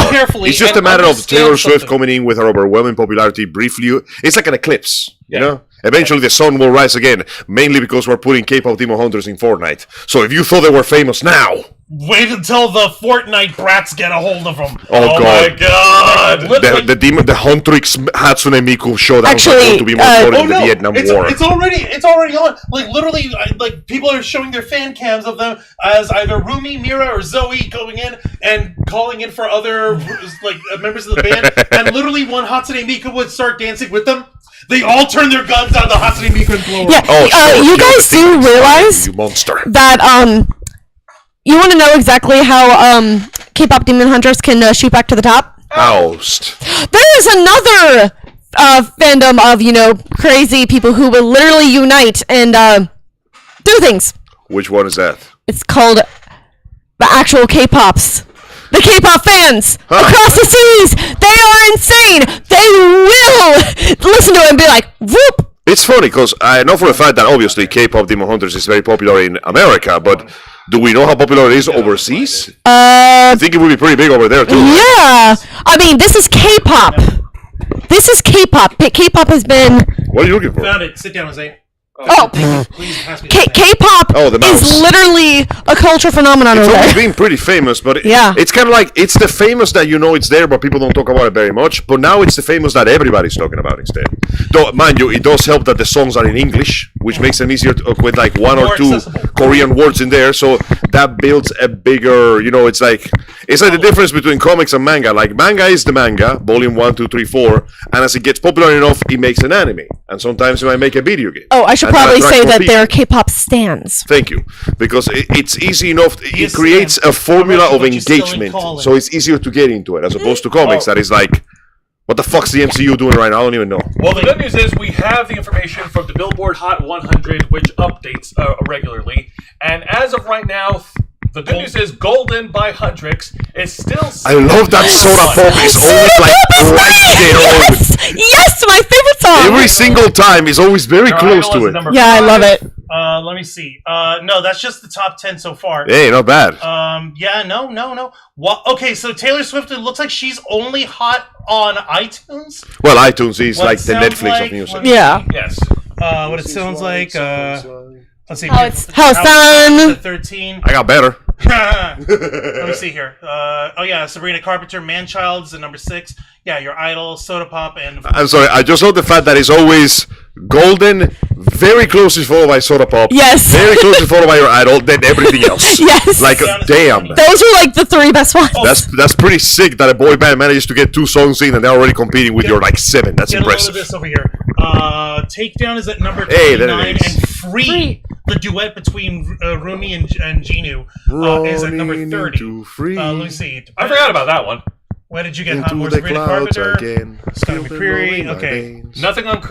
no. carefully. It's just and a matter of understand Taylor Swift something. coming in with her overwhelming popularity briefly. It's like an eclipse, Yeah. you know? Eventually the sun will rise again, mainly because we're putting K-pop Demon Hunters in Fortnite. So if you thought they were famous now, Wait until the Fortnite brats get a hold of them. oh, My god. God! The demon, the Huntrix Hatsune Miku showdown Actually, is going to be more important than the Vietnam it's, War. it's already on. Like literally, like people are showing their fan cams of them as either Rumi, Mira, or Zoe going in and calling in for other like members of the band, and literally when Hatsune Miku would start dancing with them, they all turn their guns on the Hatsune Miku and blow her. Yeah. Oh, sure, You kill guys the do thing. realize You monster. that you want to know exactly how K-pop Demon Hunters can shoot back to the top? Oust. There is another fandom of crazy people who will literally unite and do things. Which one is that? It's called the actual K-pops. The K-pop fans across the seas. They are insane. They will listen to it and be like, whoop. It's funny because I know for a fact that obviously K-pop Demon Hunters is very popular in America, but do we know how popular it is overseas? I think it would be pretty big over there too. Yeah. I mean, this is K-pop. This is K-pop. K-pop has been. What are you looking for? Found it. Sit down, Jose. Oh, Please pass me the pen. K-pop Oh, the mouse. is literally a culture phenomenon It's over always there. been pretty famous, but Yeah. it's kind of like it's the famous that you know it's there, but people don't talk about it very much. But now it's the famous that everybody's talking about instead. Though, mind you, it does help that the songs are in English, which makes them easier to, with like one or More two accessible. Korean words in there. So that builds a bigger, it's like the difference between comics and manga. Like manga is the manga, volume 1, 2, 3, 4, and as it gets popular enough, it makes an anime, and sometimes it might make a video game. Oh, I should And probably attract say more that people. they're K-pop stans. Thank you, because it's easy enough. It Yes, creates and a formula I'm of actually what you engagement, still call it. so it's easier to get into it as opposed to comics. That is like, what the fuck's the MCU doing right now? I don't even know. Well, the good news is we have the information from the Billboard Hot 100, which updates regularly. And as of right now, the good news is Golden by Huntrix is still. I love that Soda Pop is always like right there. Yes, my favorite song. Every single time is always very Your close idol to is it. number Yeah, I 5. love it. Let me see. No, that's just the top 10 so far. Hey, not bad. Yeah, no. What? Okay, so Taylor Swift, it looks like she's only hot on iTunes. Well, iTunes is What like it the sounds Netflix like, of music. let me Yeah. Yes. What it sounds like. Let's see. How it's done. 13. I got better. Let me see here. Oh yeah, Sabrina Carpenter, Manchild's at number 6. Yeah, Your Idol, Soda Pop, and I'm sorry. I just love the fact that it's always Golden, very closely followed by Soda Pop. Yes. Very closely followed by Your Idol, then everything else. Yes. Like, damn. Those are like the 3 best ones. That's pretty sick that a boy band manages to get 2 songs in and they're already competing with your like 7. That's get a load of impressive. this over here. Takedown is at number Hey, there 29, it is. and Free, the duet between Rumi and Genu, is at number 30. Let me see. I forgot about that one. Where did you get Into more the Sabrina clouds Carpenter? again. Scotty Still McCreery, in my okay. veins. Nothing on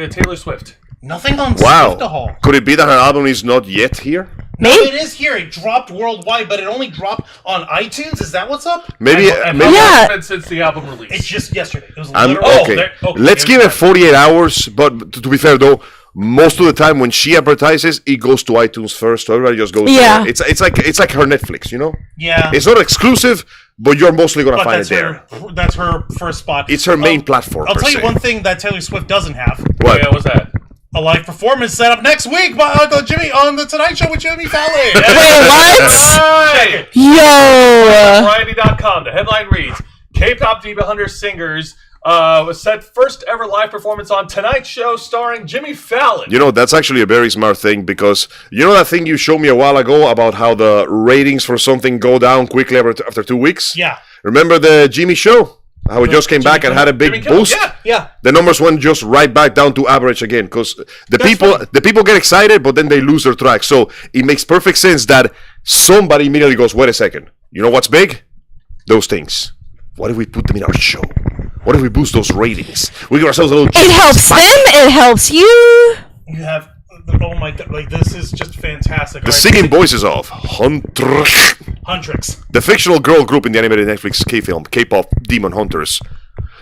Taylor Swift. Nothing on Wow. Swiftahol. Could it be that her album is not yet here? No, Maybe. it is here. It dropped worldwide, but it only dropped on iTunes. Is that what's up? Maybe. And maybe how long Yeah. has it been since the album release? It's just yesterday. It was I'm literally. okay. okay, Let's give here's it 48 hours. But to be fair though, most of the time when she advertises, it goes to iTunes first. So everybody just goes. Yeah. There. It's like her Netflix. Yeah. It's not exclusive, but you're mostly gonna But find that's it there. that's her first spot. It's her main platform. I'll per tell you se. one thing that Taylor Swift doesn't have. Oh, yeah, what's that? A live performance set up next week by Uncle Jimmy on the Tonight Show with Jimmy Fallon. Wait, what? Right. Yo. Variety.com. The headline reads: K-pop Diva Hunter singers was set first ever live performance on Tonight Show starring Jimmy Fallon. You know, that's actually a very smart thing because you know that thing you showed me a while ago about how the ratings for something go down quickly after 2 weeks? Yeah. Remember the Jimmy show? How it just came back and had a big boost? Yeah. The numbers went just right back down to average again because the people get excited, but then they lose their track. So it makes perfect sense that somebody immediately goes, wait a second. You know what's big? Those things. What if we put them in our show? What if we boost those ratings? We give ourselves a little... It helps them. It helps you. You have... Oh my god, like this is just fantastic. The singing voices of Huntrix, the fictional girl group in the animated Netflix K-film, K-pop Demon Hunters,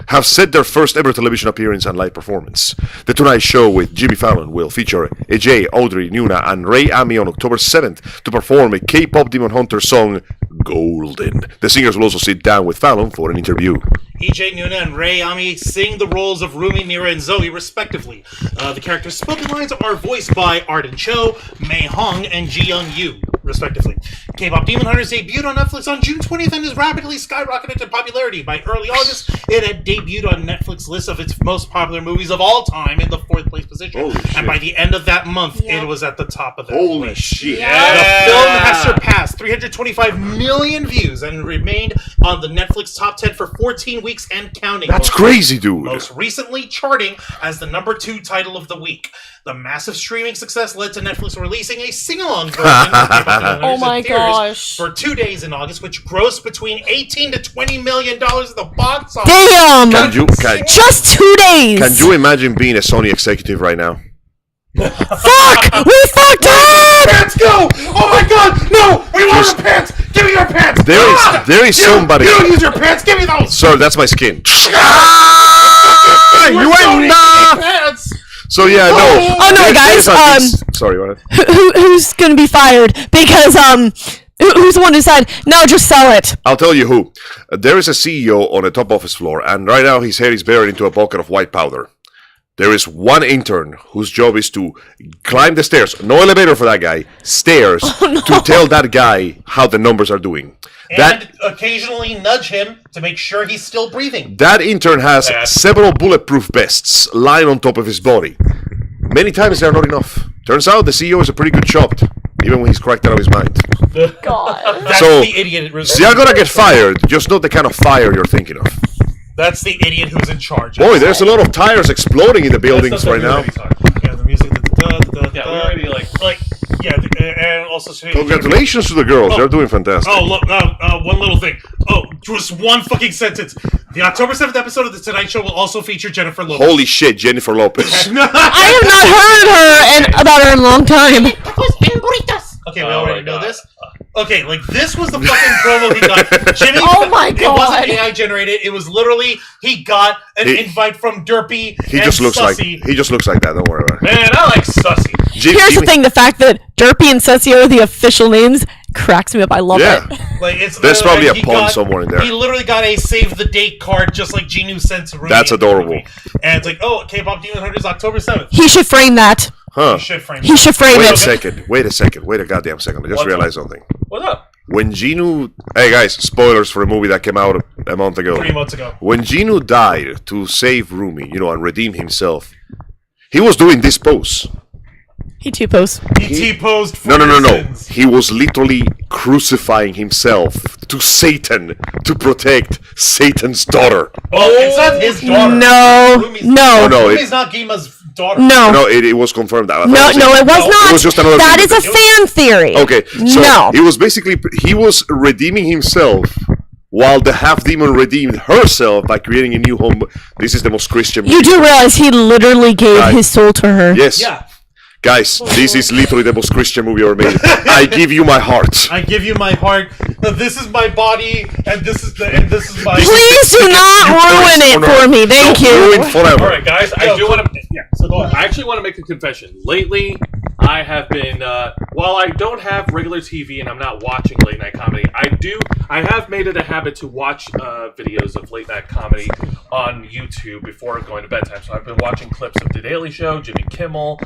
have set their first ever television appearance and live performance. The Tonight Show with Jimmy Fallon will feature AJ, Audrey, Nuna, and Ray Ami on October 7th to perform a K-pop Demon Hunter song, Golden. The singers will also sit down with Fallon for an interview. EJ, Nuna, and Ray Ami sing the roles of Rumi, Mira, and Zoe, respectively. The characters' spoken lines are voiced by Arden Cho, Mei Hong, and Ji Young Yu, respectively. K-pop Demon Hunters debuted on Netflix on June 20th and has rapidly skyrocketed in popularity. By early August, it had debuted on Netflix list of its most popular movies of all time in the 4th place position. Holy shit. And by the end of that month, it was at the top of that Holy list. shit. The film has surpassed 325 million views and remained on the Netflix top 10 for 14 weeks and counting. That's crazy, dude. Most recently charting as the number 2 title of the week. The massive streaming success led to Netflix releasing a sing-along version of K-pop Oh my in theaters gosh. for 2 days in August, which grossed between $18 to $20 million at the box office. Damn. Just 2 days. Can you imagine being a Sony executive right now? Fuck! We fucked up! Pants, go! Oh my god, no! We want our pants! Give me your pants! There is somebody... You don't use your pants! Give me those! Sir, that's my skin. You ain't pants! So yeah, no. Oh no, guys. Sorry, go ahead. Who's gonna be fired? Because who's the one who said no? Just sell it. I'll tell you who. There is a CEO on a top office floor, and right now his head is buried into a bucket of white powder. There is one intern whose job is to climb the stairs. No elevator for that guy. Stairs to tell that guy how the numbers are doing. And occasionally nudge him to make sure he's still breathing. That intern has several bulletproof vests lying on top of his body. Many times they are not enough. Turns out the CEO is a pretty good shot, even when he's cracked out of his mind. God. That's So, the idiot. So you're gonna get fired, just not the kind of fire you're thinking of. That's the idiot who's in charge. Boy, there's a lot of tires exploding in the buildings right now. Yeah, the music. Yeah, we already and also. Congratulations to the girls, they're doing fantastic. Oh, look, one little thing. Oh, just one fucking sentence. The October 7th episode of The Tonight Show will also feature Jennifer Lopez. Holy shit, Jennifer Lopez. I have not heard about her in a long time. Okay, we already know this. Okay, like this was the fucking promo he got. Jimmy, Oh my It wasn't God. AI generated. It was literally he got an invite from Derpy. He and just looks Sussy. like that, don't worry about it. Man, I like Sussy. Here's the thing: the fact that Derpy and Sussy are the official names cracks me up. I love Yeah. it. Like it's There's probably a he pun got- somewhere in there. He literally got a save the date card, just like Genu sent to Ruby. That's adorable. And it's like, oh, K-pop Demon Hunters October 7th. He should frame that. Huh. You should frame He should frame Wait a it. second. Wait a goddamn second. I just realized something. What's up? When Genu... Hey guys, spoilers for a movie that came out a month ago. 3 months ago. When Genu died to save Rumi, and redeem himself, he was doing this pose. He T-posed. He T-posed for No. his sins. He was literally crucifying himself to Satan to protect Satan's daughter. Oh, it's not his daughter. No, Rumi's- no, no, Rumi's not Gima's daughter. no, No, it was confirmed. no, it was not. It was just another That thing is a fan theory. Okay, so No. he was redeeming himself while the half demon redeemed herself by creating a new home. This is the most Christian movie. You do realize he literally gave Right. his soul to her. Yes. Yeah. Guys, this is literally the most Christian movie ever made. I give you my heart. I give you my heart. This is my body, and this is my. Please do not ruin it for me. Thank Ruin you. forever. All right, guys, I do want to. Yeah. So go ahead. I actually want to make a confession. Lately, I have been, while I don't have regular TV and I'm not watching late night comedy, I have made it a habit to watch videos of late night comedy on YouTube before going to bedtime. So I've been watching clips of The Daily Show, Jimmy Kimmel,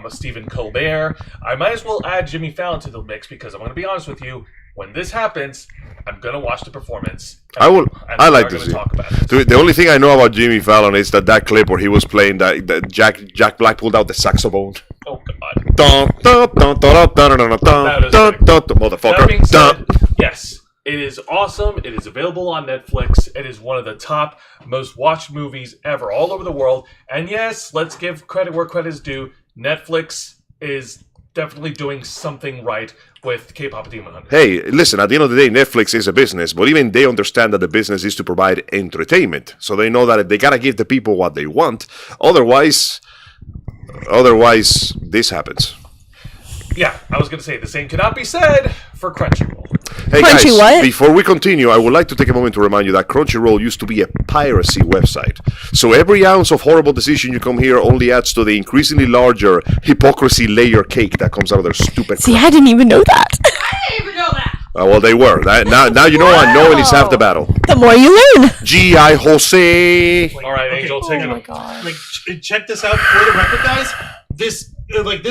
Stephen Colbert. I might as well add Jimmy Fallon to the mix because I'm going to be honest with you, when this happens, I'm gonna watch the performance. I will. And I we like are to gonna see. talk about it. The only thing I know about Jimmy Fallon is that clip where he was playing that Jack Black pulled out the saxophone. Oh god. Dun, dun, dun, dun, dun, dun, dun, dun, dun, dun, motherfucker. That being said, Dun. yes, it is awesome. It is available on Netflix. It is one of the top, most watched movies ever, all over the world. And yes, let's give credit where credit is due. Netflix is definitely doing something right with K-pop Demon Hunter. Hey, listen, at the end of the day, Netflix is a business, but even they understand that the business is to provide entertainment. So they know that they gotta give the people what they want. Otherwise, this happens. Yeah, I was gonna say the same cannot be said for Crunchyroll. Hey Crunchy guys, what? before we continue, I would like to take a moment to remind you that Crunchyroll used to be a piracy website. So every ounce of horrible decision you come here only adds to the increasingly larger hypocrisy layer cake that comes out of their stupid See, I didn't even know that. well, they were. Now you know what? Knowing is half the battle. The more you learn. G.I. Jose. All right, Angel, take it. Oh my god. Like, check this out for the record, guys. This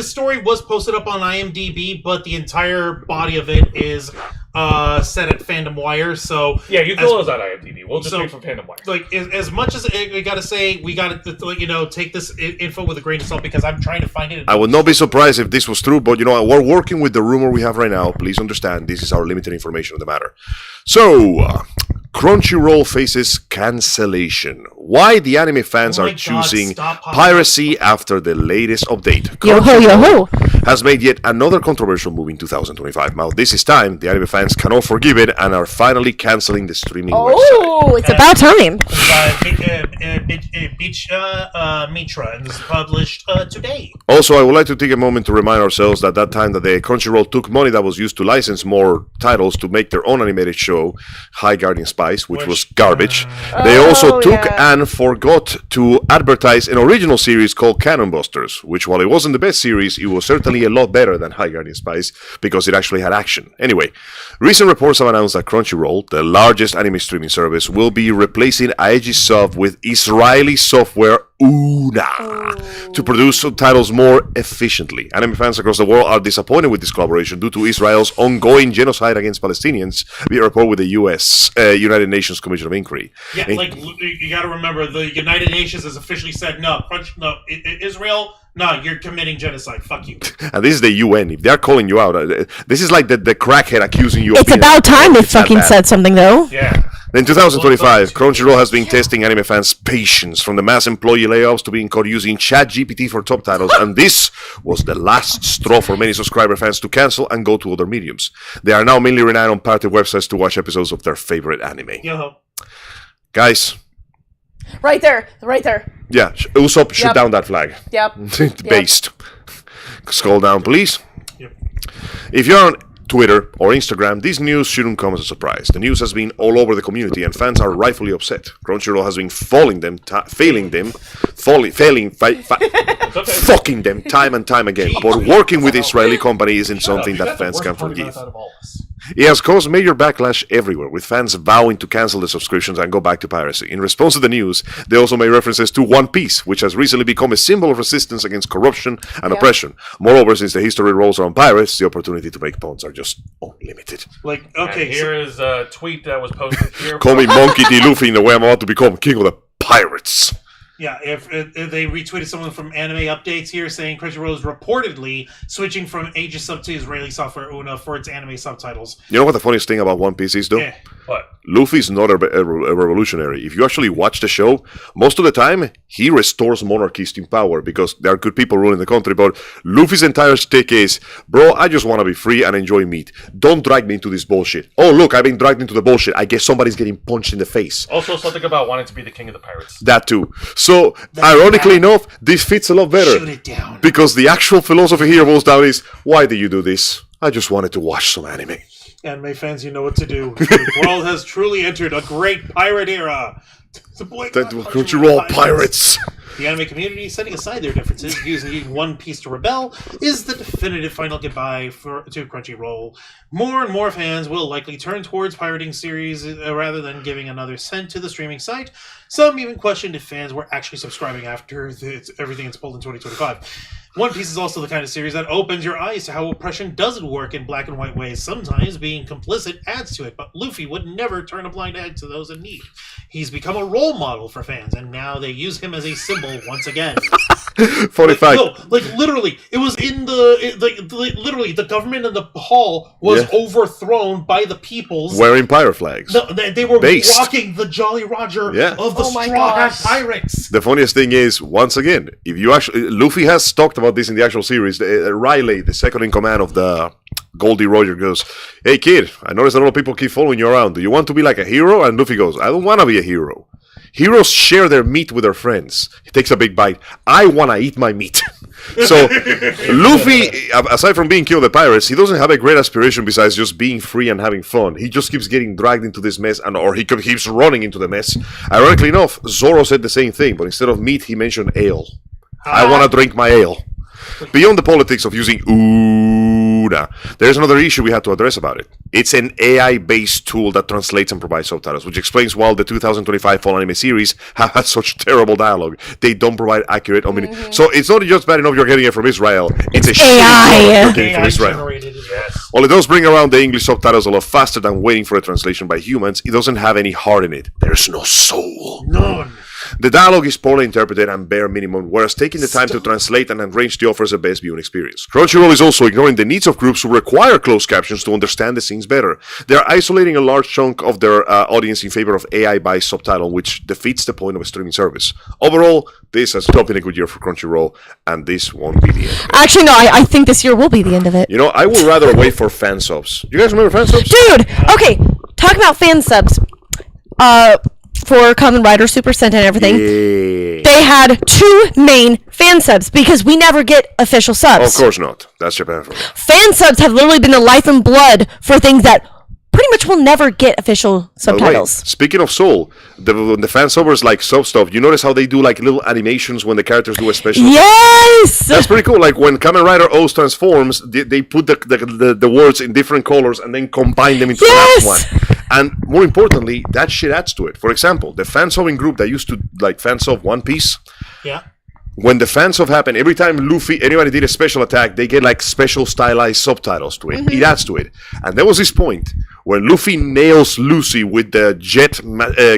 story was posted up on IMDb, but the entire body of it is set at Fandom Wire. So Yeah, you can go those on IMDb. We'll just So- wait for Fandom Wire. like as much as we gotta say, we gotta take this info with a grain of salt because I'm trying to find it. I would not be surprised if this was true, but you know, we're working with the rumor we have right now. Please understand, this is our limited information on the matter. So, Crunchyroll faces cancellation. Why the anime fans Oh my are God, choosing stop popping piracy after the latest update. Yo ho, yo ho. Has made yet another controversial move in 2025. Now, this is time the anime fans cannot forgive it and are finally canceling the streaming website. Oh, it's about time. Beach Mitra, and this is published today. Also, I would like to take a moment to remind ourselves that time that the Crunchyroll took money that was used to license more titles to make their own animated show, High Guardian Spice, which was garbage. They also took and forgot to advertise an original series called Cannon Busters, which, while it wasn't the best series, it was certainly a lot better than High Guardian Spice because it actually had action. Anyway, recent reports have announced that Crunchyroll, the largest anime streaming service, will be replacing Aegisub with Israeli software Una to produce subtitles more efficiently. Anime fans across the world are disappointed with this collaboration due to Israel's ongoing genocide against Palestinians, via report with the United Nations Commission of Inquiry. Yeah, like you got to remember, the United Nations has officially said no. Israel, no, you're committing genocide. Fuck you. And this is the UN. If they're calling you out, this is like the crackhead accusing you. It's of being about time they it's that fucking bad. said something, though. Yeah. In 2025, Crunchyroll has been testing anime fans' patience from the mass employee layoffs to being caught using ChatGPT for subtitles, and this was the last straw for many subscriber fans to cancel and go to other mediums. They are now mainly relying on pirated websites to watch episodes of their favorite anime. Yo. Guys, Right there. Right there. yeah, Usopp, shoot Yep. down that flag. Yep. Based. Scroll down, please. Yep. If you're on Twitter or Instagram, this news shouldn't come as a surprise. The news has been all over the community, and fans are rightfully upset. Crunchyroll has been fucking them time and time again. But working with Israeli company isn't something that fans can forgive. It has caused major backlash everywhere, with fans vowing to cancel the subscriptions and go back to piracy. In response to the news, they also made references to One Piece, which has recently become a symbol of resistance against corruption and oppression. Moreover, since the history rolls around pirates, the opportunity to make puns are just unlimited. Like, Okay, okay, here is a tweet that was posted here. Call me Monkey D. Luffy in the way I'm about to become king of the pirates. yeah, if they retweeted someone from Anime Updates here saying Crunchyroll is reportedly switching from Aegisub to Israeli software Una for its anime subtitles. You know what the funniest thing about One Piece is, though? Yeah. What? Luffy's not a revolutionary. If you actually watch the show, most of the time, he restores monarchists in power because there are good people ruling the country. But Luffy's entire stick is, bro, I just want to be free and enjoy meat. Don't drag me into this bullshit. Oh, look, I've been dragged into the bullshit. I guess somebody's getting punched in the face. Also, something about wanting to be the king of the pirates. That too. So, ironically enough, this fits a lot better. Shoot it down. Because the actual philosophy here boils down is, why do you do this? I just wanted to watch some anime. Anime fans, you know what to do. The world has truly entered a great pirate era. Crunchyroll pirates. The anime community, setting aside their differences, using One Piece to rebel, is the definitive final goodbye to Crunchyroll. More and more fans will likely turn towards pirating series rather than giving another cent to the streaming site. Some even questioned if fans were actually subscribing after everything is pulled in 2025. One Piece is also the kind of series that opens your eyes to how oppression doesn't work in black and white ways. Sometimes being complicit adds to it, but Luffy would never turn a blind eye to those in need. He's become a role model for fans, and now they use him as a symbol once again. 45. No, literally, it was in literally the government of the hall was overthrown by the peoples Wearing pirate flags. No, they were Based. walking the Jolly Roger of the my Straw Hat gosh. Pirates. The funniest thing is, once again, if you actually, Luffy has talked about this in the actual series. Riley, the second in command of the Goldie Roger, goes, "Hey kid, I noticed a lot of people keep following you around. Do you want to be like a hero?" And Luffy goes, "I don't want to be a hero. Heroes share their meat with their friends." He takes a big bite. "I want to eat my meat." So, Luffy, aside from being killed by pirates, he doesn't have a great aspiration besides just being free and having fun. He just keeps getting dragged into this mess, or he keeps running into the mess. Ironically enough, Zoro said the same thing, but instead of meat, he mentioned ale. I want to drink my ale. Beyond the politics of using Una, there's another issue we have to address about it. It's an AI-based tool that translates and provides subtitles, which explains why the 2025 fall anime series have had such terrible dialogue. They don't provide accurate. So it's not just bad enough you're getting it from Israel. It's a AI. you're getting from Israel. Generated as well. While it does bring around the English subtitles a lot faster than waiting for a translation by humans, it doesn't have any heart in it. There's no soul. None. The dialogue is poorly interpreted and bare minimum, whereas taking the time to translate and arrange the offers the best viewing experience. Crunchyroll is also ignoring the needs of groups who require closed captions to understand the scenes better. They are isolating a large chunk of their audience in favor of AI-based subtitle, which defeats the point of a streaming service. Overall, this has not been a good year for Crunchyroll, and this won't be the end of it. Actually, no, I think this year will be the end of it. You know, I would rather wait for fan subs. You guys remember fan subs? Dude, okay, talk about fan subs. For Kamen Rider, Super Sentai, and everything, Yeah. they had 2 main fan subs because we never get official subs. Of course not. That's Japan for me. Fan subs have literally been the life and blood for things that pretty much will never get official By the way, subtitles. speaking of Soul, the fan subbers like sub stuff. You notice how they do like little animations when the characters do a special. Yes! That's pretty cool. Like when Kamen Rider O's transforms, they put the words in different colors and then combine them into Yes! the last one. And more importantly, that shit adds to it. For example, the fan subbing group that used to like fan sub One Piece. Yeah. When the fan sub happened, every time anybody did a special attack, they get like special stylized subtitles to it. It adds to it. And there was this point where Luffy nails Lucy with the jet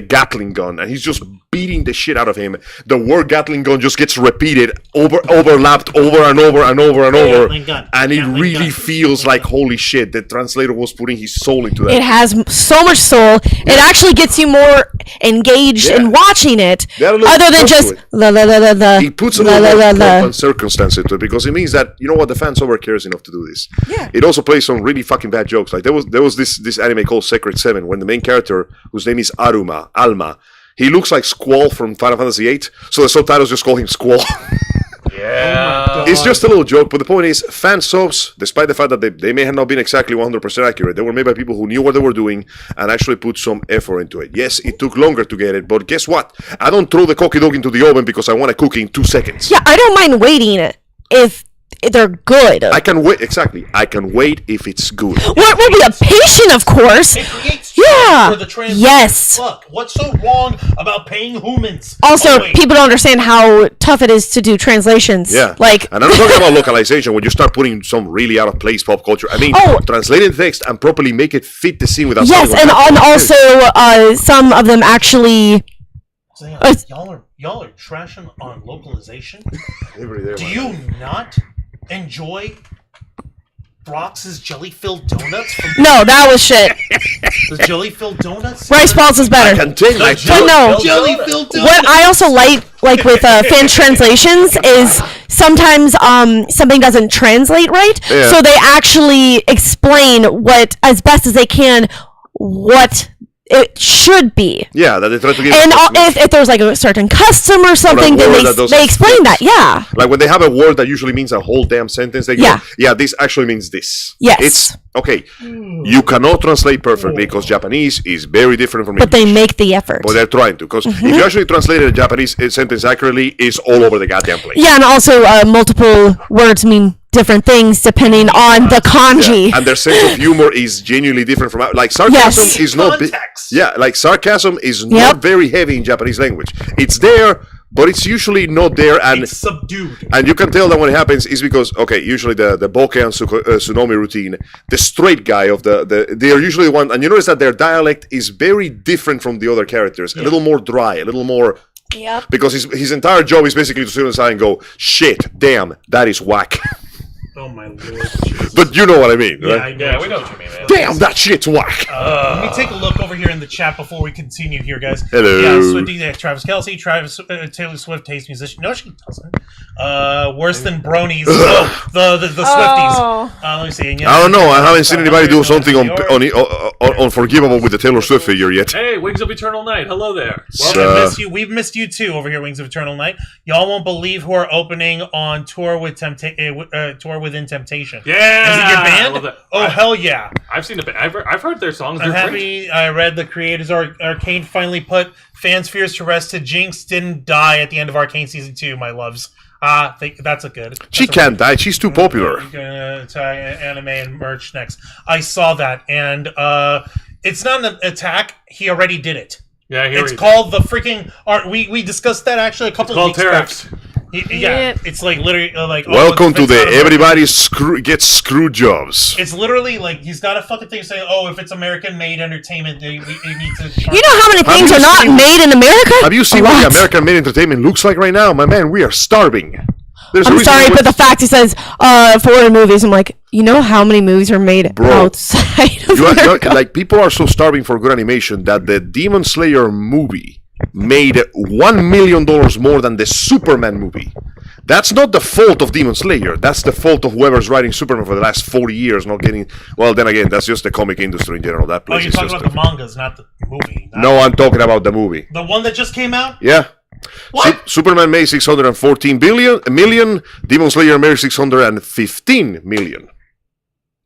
Gatling gun, and he's just beating the shit out of him. The word Gatling gun just gets repeated, overlapped over and over and over and over, Gatling gun. and it Gatling really gun. feels like holy shit. The translator was putting his soul into that. It has so much soul. It actually gets you more engaged in watching it, They add a little other than touch to just it. la la la la la. He puts a la, little la, more la, la. pomp and circumstance into it because it means that you know what, the fan subber cares enough to do this. Yeah. It also plays some really fucking bad jokes. Like there was this anime called Sacred 7 when the main character, whose name is Alma, he looks like Squall from Final Fantasy VIII, so the subtitles just call him Squall. Yeah. It's just a little joke, but the point is, fan subs, despite the fact that they may have not been exactly 100% accurate, they were made by people who knew what they were doing and actually put some effort into it. Yes, it took longer to get it, but guess what? I don't throw the cocky dog into the oven because I want to cook it in 2 seconds. Yeah, I don't mind waiting if they're good. I can wait, exactly. I can wait if it's good. We'll be a patient, of course. It creates Yeah. for the translation. Yes. Fuck. What's so wrong about paying humans? Also, Oh, wait. people don't understand how tough it is to do translations. Yeah. Like, and I'm not talking about localization when you start putting some really out of place pop culture. I mean, Oh. translating the text and properly make it fit the scene without yes, sounding and like also some of them actually. So, yeah, Uh, y'all are trashing on localization. Every day, Do man. you not enjoy Brox's jelly-filled donuts? From No, that was shit. the jelly-filled donuts? Rice balls is I better. can tell you, like, But no. Jelly-filled donuts. What I also like with fan translations is sometimes something doesn't translate right, Yeah. so they actually explain what as best as they can what it should be. yeah, that they try to give. And if there's like a certain custom or something, then word that doesn't they explain fit. that. Yeah. Like when they have a word that usually means a whole damn sentence, they go, Yeah. yeah, this actually means this. Yes. It's Okay, you cannot translate perfectly because Japanese is very different from But English. they make the effort. But they're trying to, because if you actually translated a Japanese sentence accurately, it's all over the goddamn place. Yeah, and also multiple words mean different things depending on the kanji. And their sense of humor is genuinely different from like sarcasm Yes. is not like sarcasm is not very heavy in Japanese language. It's there, but it's usually not there, and It's subdued. and you can tell that when it happens is because usually the Bokeh and Tsunomi routine, the straight guy of they are usually the one, and you notice that their dialect is very different from the other characters, a little more dry, a little more. Yep. Because his entire job is basically to sit on the side and go, shit, damn, that is whack. Oh my lord. Jesus. But you know what I mean, Yeah, right? I know. Yeah, we know what you mean, man. Damn, that shit's whack. Let me take a look over here in the chat before we continue here, guys. Hello. Yeah, Swifty, Travis Kelce, Taylor Swift, taste musician. No, she doesn't. Worse than bronies. Oh, the Swifties. Oh. Let me see. I don't know. I haven't seen anybody do something unforgivable with the Taylor Swift figure yet. Hey, Wings of Eternal Night. Hello there. Well, I miss you. We've missed you too over here, Wings of Eternal Night. Y'all won't believe who are opening on tour with Tour Within Temptation. Yeah. Does it get I banned? love that. Oh, hell yeah. I've seen it. I've heard their songs. I'm They're great. happy I read the creators Arcane finally put fans' fears to rest. Jinx didn't die at the end of Arcane Season 2, my loves. That's a good. She can't die. She's too popular. You're gonna tie anime and merch next. I saw that, and it's not an attack. He already did it. Yeah, here It's called the freaking art. We discussed that actually a couple of weeks tariffs. back. Yeah, it's like literally like. Welcome to it's the not American. everybody gets screw jobs. It's literally like he's got a fucking thing saying, "Oh, if it's American-made entertainment, they need to." You know how many things you are not seen- made in America? Have you seen A what the lot. American-made entertainment looks like right now? My man, we are starving. There's a I'm reason sorry, we but the fact it says foreign movies, I'm like, you know how many movies are made Bro, outside of you America? like people are so starving for good animation that the Demon Slayer movie made $1 million more than the Superman movie. That's not the fault of Demon Slayer. That's the fault of whoever's writing Superman for the last 40 years, not getting. Well, then again, that's just the comic industry in general. That Oh, place you're is talking just. about the mangas, not the movie. No, I'm talking about the movie. The one that just came out. Yeah. What? Superman made 614 million. Demon Slayer made 615 million.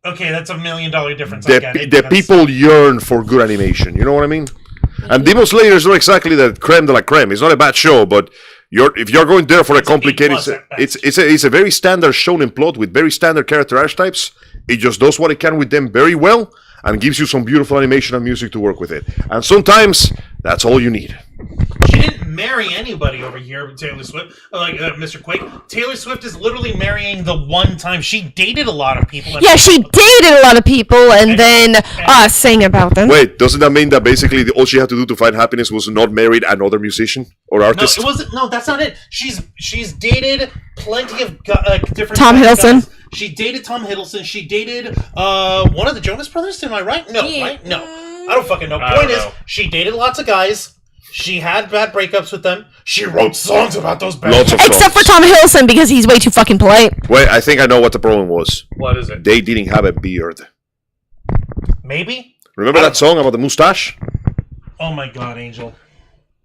Okay, that's $1 million difference. I get it. The That's- people yearn for good animation. You know what I mean? And Demon Slayer is not exactly the creme de la creme. It's not a bad show, but if you're going there for a It's a B complicated, plus at best. it's a very standard shonen plot with very standard character archetypes. It just does what it can with them very well and gives you some beautiful animation and music to work with it. And sometimes that's all you need. She didn't marry anybody over here, Taylor Swift. Like Mr. Quake. Taylor Swift is literally marrying the one time she dated a lot of people. Yeah, she dated a lot of people and then sang about them. Wait, doesn't that mean that basically all she had to do to find happiness was not marry another musician or No, artist? it wasn't. No, that's not it. She's dated plenty of different. Tom guys. Hiddleston? She dated Tom Hiddleston. She dated one of the Jonas Brothers. Am I right? No, Yeah. right? No, I don't fucking know. I Point don't is, know. she dated lots of guys. She had bad breakups with them. She wrote songs about those bad. Lots of Except for songs. Tom Hiddleston because he's way too fucking polite. Wait, I think I know what the problem was. What is it? They didn't have a beard. Maybe. Remember that song about the mustache? Oh my God, Angel.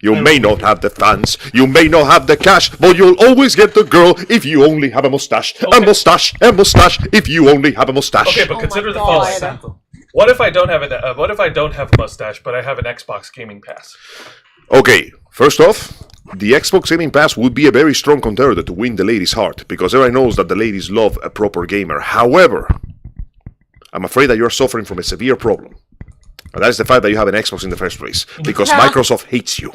You may not have the fans, you may not have the cash, but you'll always get the girl if you only have a mustache. A Okay. mustache, a mustache, if you only have a mustache. Okay, but consider the God. following. What if I don't have what if I don't have a mustache, but I have an Xbox Gaming Pass? Okay, first off, the Xbox Gaming Pass would be a very strong contender to win the ladies' heart, because everyone knows that the ladies love a proper gamer. However, I'm afraid that you're suffering from a severe problem. And that is the fact that you have an Xbox in the first place, because Microsoft hates you.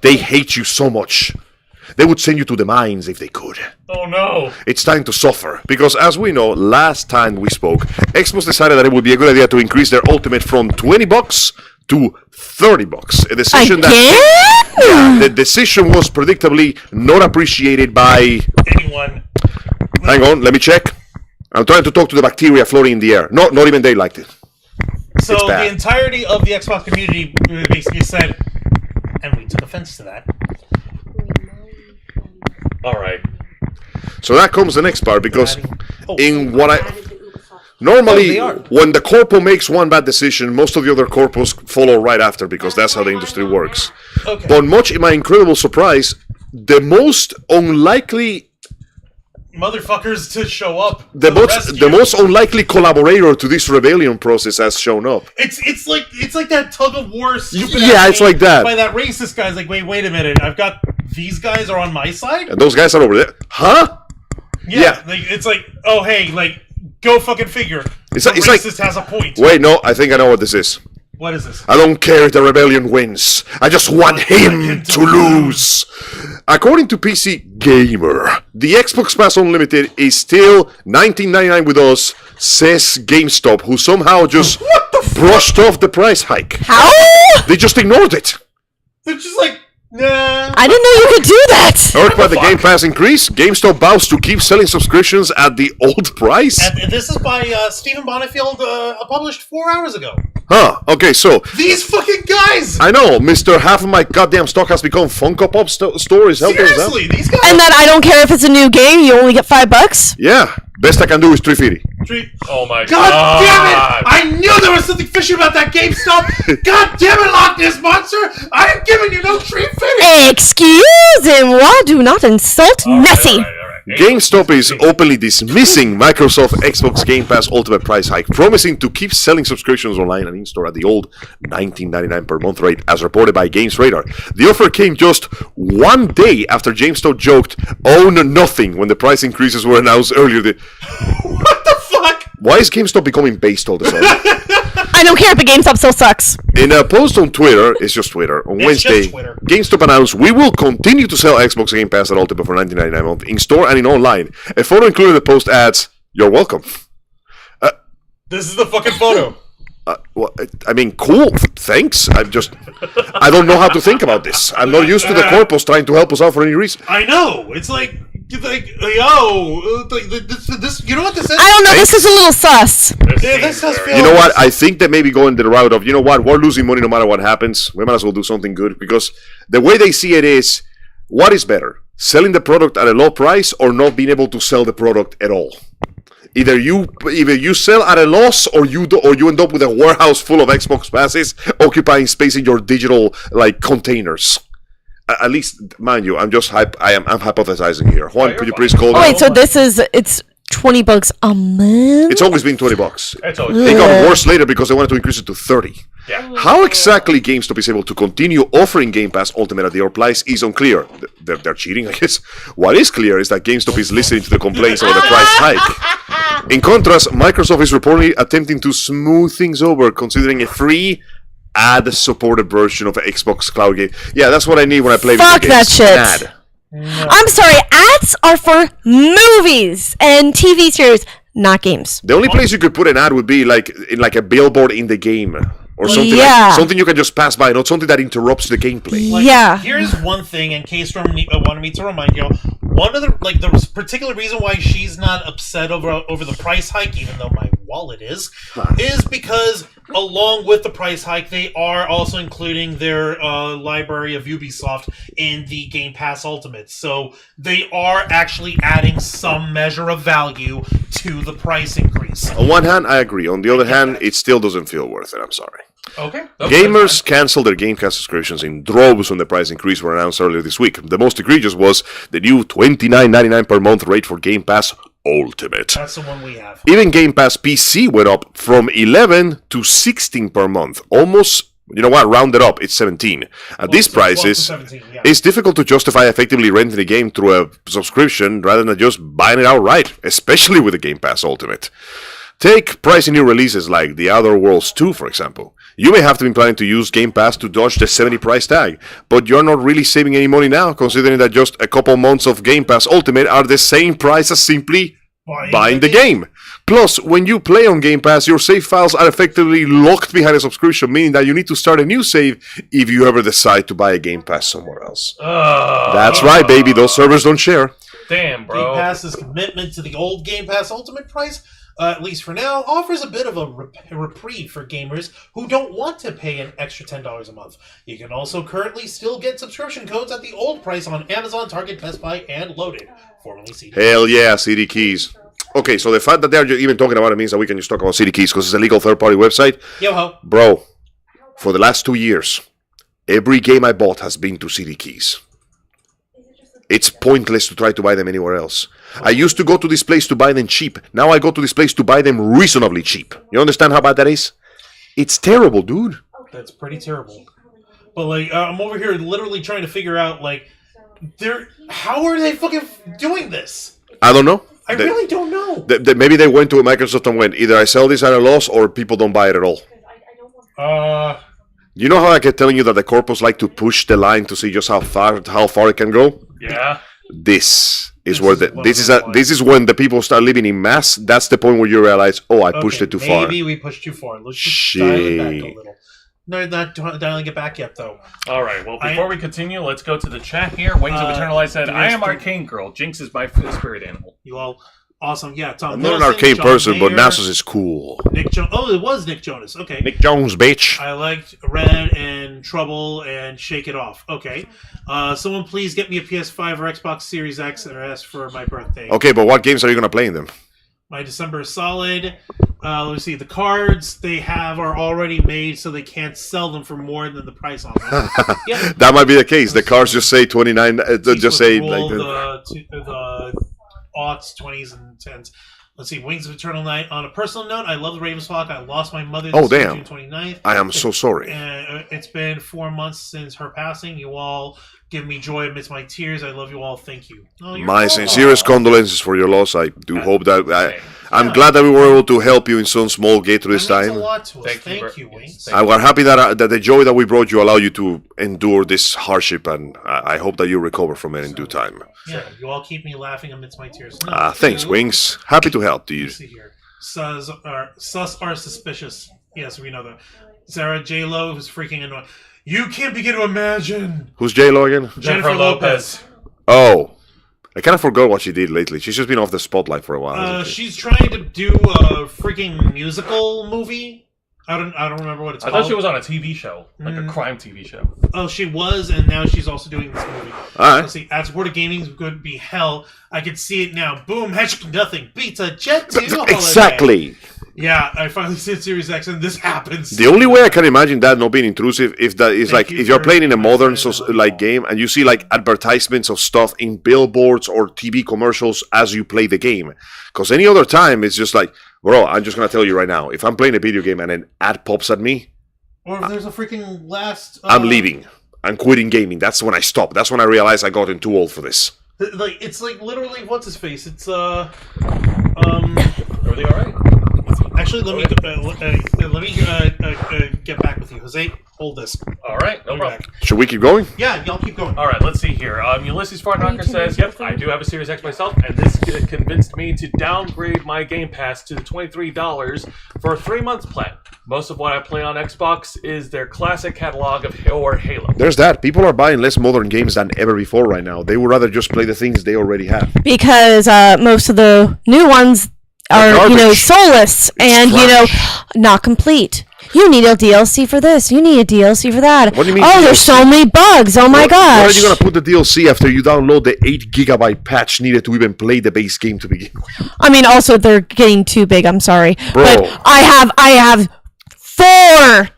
They hate you so much. They would send you to the mines if they could. Oh no. It's time to suffer, because as we know, last time we spoke, Xbox decided that it would be a good idea to increase their Ultimate from $20 to $30. A decision Again? the decision was predictably not appreciated by. Anyone. Hang on, let me check. I'm trying to talk to the bacteria floating in the air. No, not even they liked it. So It's bad. the entirety of the Xbox community basically said, and we took offense to that. All right. So that comes the next part, because Oh. in what I Oh, normally they are. when the corpo makes one bad decision, most of the other corpos follow right after, because that's how the industry works. Okay. But much in my incredible surprise, the most unlikely motherfuckers to show up. The most unlikely collaborator to this rebellion process has shown up. It's like that tug of war stupid. Yeah, it's like that. By that racist guy's like, wait a minute, I've got these guys are on my side. And those guys are over there, huh? Yeah. Like, it's like, oh hey, like go fucking figure. It's the like racist has a point. Wait, no, I think I know what this is. What is this? I don't care if the rebellion wins. I just want him to lose. According to PC Gamer, the Xbox Pass Unlimited is still $19.99 with us, says GameStop, who somehow just brushed off the price hike. How? They just ignored it. They're just like, nah. I didn't know you could do that. Irked by the Game Pass increase, GameStop vows to keep selling subscriptions at the old price. And this is by Stephen Bonifield, published 4 hours ago. Huh, okay, so... These fucking guys! I know, Mr. Half of my goddamn stock has become Funko Pop stories. Seriously, these guys... And then I don't care if it's a new game, you only get $5. Yeah, best I can do is $350. Oh my God damn it! I knew there was something fishy about that GameStop! God damn it, Loch Ness Monster! I am giving you no $350! Excusez-moi, do not insult Nessie. All right. GameStop is openly dismissing Microsoft Xbox Game Pass Ultimate price hike, promising to keep selling subscriptions online and in-store at the old $19.99 per month rate, as reported by Games Radar. The offer came just 1 day after GameStop joked, "Own nothing," when the price increases were announced earlier. What the fuck? Why is GameStop becoming based all of a sudden? I don't care, but GameStop still sucks. In a post on Twitter, it's just Twitter, on It's Wednesday, just Twitter. GameStop announced, "We will continue to sell Xbox Game Pass at Ultimate for $19.99 a month, in-store and in online." A photo included in the post adds, "You're welcome." This is the fucking photo. Well, I mean, cool, thanks. I don't know how to think about this. I'm not used to the corpus trying to help us out for any reason. I know. It's like this. You know what this is? I don't know, this is a little sus. Yeah, this has You know what? I think they may be going the route of, you know what? We're losing money no matter what happens. We might as well do something good, because the way they see it is, what is better? Selling the product at a low price or not being able to sell the product at all? Either you sell at a loss, or you end up with a warehouse full of Xbox passes occupying space in your digital containers. At least, mind you, I'm hypothesizing here. Juan, could you please call? Oh wait, so it's $20 a month? It's always been $20. It's always It got worse later because they wanted to increase it to $30. Yeah. How exactly GameStop is able to continue offering Game Pass Ultimate at the old price is unclear. They're cheating, I guess. What is clear is that GameStop is listening to the complaints over the price hike. In contrast, Microsoft is reportedly attempting to smooth things over, considering a free ad-supported version of Xbox Cloud game. Yeah, that's what I need when I play Fuck video games. that shit. Ad. I'm sorry, ads are for movies and TV series, not games. The only place you could put an ad would be in a billboard in the game. Or something something you can just pass by, not something that interrupts the gameplay. Yeah. Here's one thing, in case wanted me to remind you. One of the particular reason why she's not upset over the price hike, even though my wallet is because along with the price hike, they are also including their library of Ubisoft in the Game Pass Ultimate. So they are actually adding some measure of value to the price increase. On one hand, I agree. On the other hand, it still doesn't feel worth it. I'm sorry. Okay. Gamers canceled their Game Pass subscriptions in droves when the price increase were announced earlier this week. The most egregious was the new $29.99 per month rate for Game Pass Ultimate. That's the one we have. Even Game Pass PC went up from $11 to $16 per month. Almost, you know what, rounded up, it's $17. At these prices, 17, yeah. it's difficult to justify effectively renting a game through a subscription rather than just buying it outright, especially with the Game Pass Ultimate. Take pricey new releases like The Outer Worlds 2, for example. You may have to be planning to use Game Pass to dodge the $70 price tag, but you're not really saving any money now, considering that just a couple months of Game Pass Ultimate are the same price as simply buying the game. Plus, when you play on Game Pass, your save files are effectively locked behind a subscription, meaning that you need to start a new save if you ever decide to buy a Game Pass somewhere else. That's right, baby. Those servers don't share. Damn, bro. Game Pass's commitment to the old Game Pass Ultimate price, at least for now, offers a bit of a reprieve for gamers who don't want to pay an extra $10 a month. You can also currently still get subscription codes at the old price on Amazon, Target, Best Buy, and Loaded, formerly CD. Hell yeah, CD Keys. Okay, so the fact that they're even talking about it means that we can just talk about CD Keys because it's a legal third-party website. Yo-ho. Bro, for the last 2 years, every game I bought has been to CD Keys. It's pointless to try to buy them anywhere else. I used to go to this place to buy them cheap. Now I go to this place to buy them reasonably cheap. You understand how bad that is? It's terrible, dude. That's pretty terrible. But like, I'm over here literally trying to figure out like, how are they fucking doing this? I don't know. I really don't know. Maybe they went to Microsoft and went, either I sell this at a loss or people don't buy it at all. You know how I kept telling you that the corpos like to push the line to see just how far it can go? Yeah. This is when the people start living in mass. That's the point where you realize, I pushed it too far. Maybe we pushed too far. Let's just dial it back a little. No, not dialing it back yet, though. All right. Well, before we continue, let's go to the chat here. Wings of Eternal Light said, "I am Arcane Girl. Jinx is my spirit animal." You all awesome. Yeah, Tom. I'm not an arcane person, but Nasus is cool. Nick Jonas. Oh, it was Nick Jonas. Okay. Nick Jones, bitch. I liked Red and Trouble and Shake It Off. Okay. Someone please get me a PS5 or Xbox Series X and ask for my birthday. Okay, but what games are you going to play in them? My December is solid. Let's see. The cards they have are already made, so they can't sell them for more than the price on them. Yeah. That might be the case. The cards just say 29. Just say like the aughts, 20s, and 10s. Let's see. Wings of Eternal Night. On a personal note, I love the Ravensflock. I lost my mother this June 29th. I am so sorry. It's been 4 months since her passing. You all give me joy amidst my tears. I love you all. Thank you. My sincerest condolences for your loss. I do hope that I'm glad that we were able to help you in some small gate through this time. That means a lot to us. Thank you, Wings. I'm happy that the joy that we brought you allow you to endure this hardship, and I hope that you recover from it in due time. Yeah, you all keep me laughing amidst my tears. Thanks, Wings. Happy to help, dude. Let's see here. Sus are suspicious. Yes, we know that. Sarah J. Lo is freaking annoying. You can't begin to imagine. Who's J-Lo again? Jennifer Lopez. Oh. I kind of forgot what she did lately. She's just been off the spotlight for a while. She's trying to do a freaking musical movie. I don't remember what it's called. I thought she was on a TV show, like a crime TV show. Oh, she was, and now she's also doing this movie. All right. Let's see. As Word of Gaming's going to be hell, I can see it now. Boom, hatch nothing beats a Jet 2 Exactly. Yeah, I finally see Series X, and this happens. The only way I can imagine that not being intrusive if that is like if you're playing in a modern game and you see like advertisements of stuff in billboards or TV commercials as you play the game. Because any other time it's just like, bro, I'm just gonna tell you right now, if I'm playing a video game and an ad pops at me, or if there's a freaking last, I'm leaving. I'm quitting gaming. That's when I stop. That's when I realize I gotten too old for this. Like it's like literally what's his face? It's Everything all right? Actually, let me get back with you, Jose. Hold this. All right, no problem. Should we keep going? Yeah, y'all keep going. All right, let's see here. Ulysses Fartknocker says, "Yep, I do have a Series X myself, and this convinced me to downgrade my Game Pass to the $23 for a 3-month plan. Most of what I play on Xbox is their classic catalog of Halo. There's that. People are buying less modern games than ever before right now. They would rather just play the things they already have. Because most of the new ones are, soulless and, not complete. You need a DLC for this. You need a DLC for that. What do you mean? Oh, there's so many bugs. Oh my gosh. Where are you going to put the DLC after you download the 8 gigabyte patch needed to even play the base game to begin with? I mean, also they're getting too big. I'm sorry, bro. But I have 4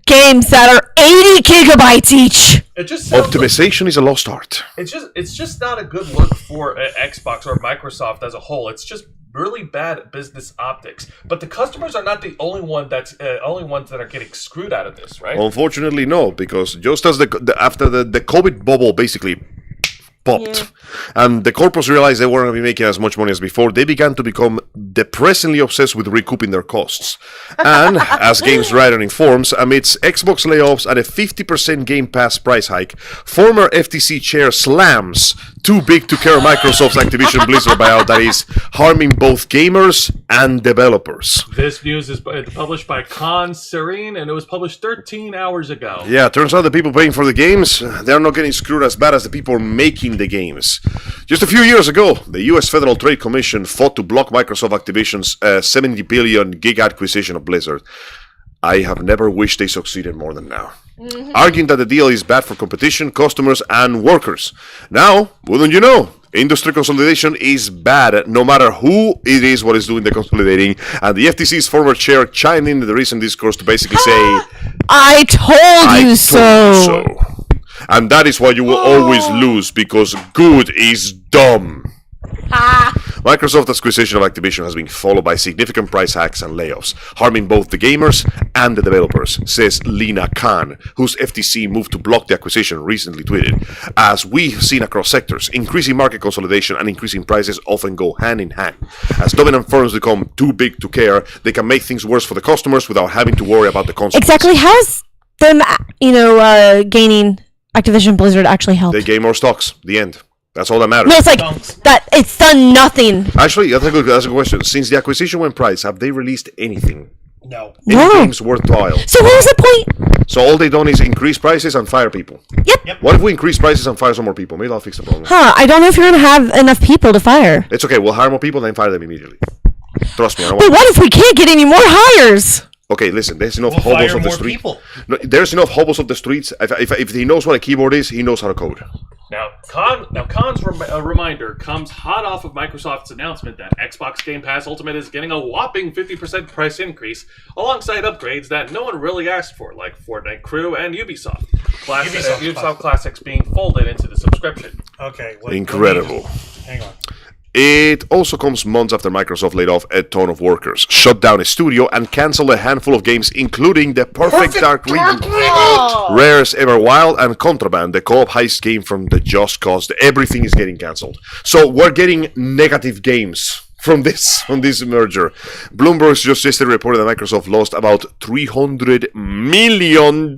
games that are 80 gigabytes each. It just optimization is a lost art. It's just not a good look for Xbox or Microsoft as a whole. It's just really bad business optics. But the customers are not the only ones that are getting screwed out of this, right? Unfortunately, no, because just as after the COVID bubble basically popped, and the corporates realized they weren't going to be making as much money as before, they began to become depressingly obsessed with recouping their costs. And, as Games Writer informs, amidst Xbox layoffs and a 50% Game Pass price hike, former FTC chair slams too big to care Microsoft's Activision Blizzard buyout that is harming both gamers and developers. This news is published by Con Serene, and it was published 13 hours ago. Yeah, turns out the people paying for the games, they're not getting screwed as bad as the people making the games. Just a few years ago, the U.S. Federal Trade Commission fought to block Microsoft Activision's $70 billion gig acquisition of Blizzard. I have never wished they succeeded more than now. Arguing that the deal is bad for competition, customers, and workers. Now, wouldn't you know, industry consolidation is bad, no matter who it is what is doing the consolidating. And the FTC's former chair chimed in the recent discourse to basically say, I told you so. And that is why you will always lose, because good is dumb. Microsoft's acquisition of Activision has been followed by significant price hikes and layoffs, harming both the gamers and the developers, says Lena Khan, whose FTC moved to block the acquisition recently tweeted. As we've seen across sectors, increasing market consolidation and increasing prices often go hand in hand. As dominant firms become too big to care, they can make things worse for the customers without having to worry about the consequences. Exactly. How is them, gaining Activision Blizzard actually helped? They gain more stocks. The end. That's all that matters. No, it's like that. It's done nothing. Actually, that's a good question. Since the acquisition went price, have they released anything? No. Any games worthwhile? So what was the point? So all they done is increase prices and fire people. Yep. What if we increase prices and fire some more people? Maybe that'll fix the problem. I don't know if you're gonna have enough people to fire. It's okay. We'll hire more people, then fire them immediately. Trust me. I don't But want. what if we can't get any more hires? Okay, listen. There's enough We'll hobos fire of the more street. people. No, there's enough hobos of the streets. If he knows what a keyboard is, he knows how to code. Now, Khan's reminder comes hot off of Microsoft's announcement that Xbox Game Pass Ultimate is getting a whopping 50% price increase, alongside upgrades that no one really asked for, like Fortnite Crew and Ubisoft. Ubisoft Classics being folded into the subscription. Okay. Incredible. Hang on. It also comes months after Microsoft laid off a ton of workers, shut down a studio, and canceled a handful of games, including the Perfect Dark reboot, Rare's Everwild, and Contraband, the co-op heist game from the Just Cause. Everything is getting cancelled. So we're getting negative games from this merger. Bloomberg just yesterday reported that Microsoft lost about $300 million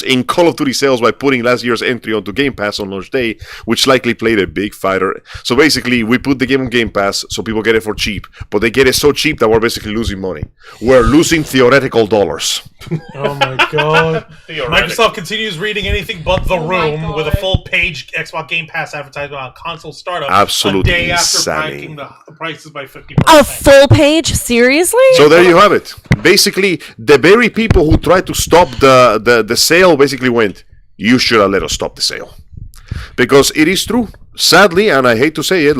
in Call of Duty sales by putting last year's entry onto Game Pass on launch day, which likely played a big factor. So basically, we put the game on Game Pass so people get it for cheap, but they get it so cheap that we're basically losing money. We're losing theoretical dollars. Oh my god. Theoretic. Microsoft continues reading anything but The my Room God. with a full page Xbox Game Pass advertisement on console startup Absolute a day after insanity. hiking the prices by 50%. A full page? Seriously? So there you have it. Basically, the very people who tried to stop the sale basically went, you should have let us stop the sale. Because it is true. Sadly, and I hate to say it,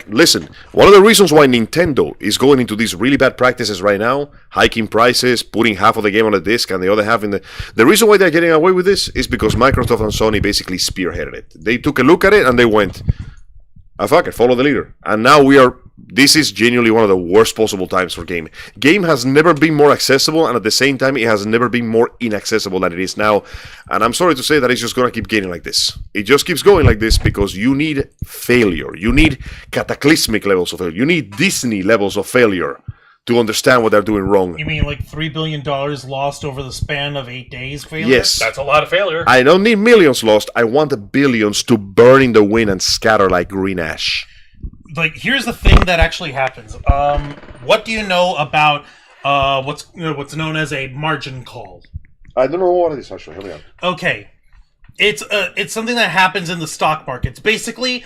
listen, one of the reasons why Nintendo is going into these really bad practices right now, hiking prices, putting half of the game on a disc and the other half in the reason why they're getting away with this is because Microsoft and Sony basically spearheaded it. They took a look at it and they went, fuck it, follow the leader. And now this is genuinely one of the worst possible times for game. Game has never been more accessible, and at the same time, it has never been more inaccessible than it is now. And I'm sorry to say that it's just going to keep getting like this. It just keeps going like this because you need failure. You need cataclysmic levels of failure. You need Disney levels of failure to understand what they're doing wrong. You mean like $3 billion lost over the span of 8 days? Failure? Yes. That's a lot of failure. I don't need millions lost. I want the billions to burn in the wind and scatter like green ash. Like, here's the thing that actually happens. What do you know about what's known as a margin call? I don't know what it is, actually. Help me out. Okay, it's something that happens in the stock markets. Basically,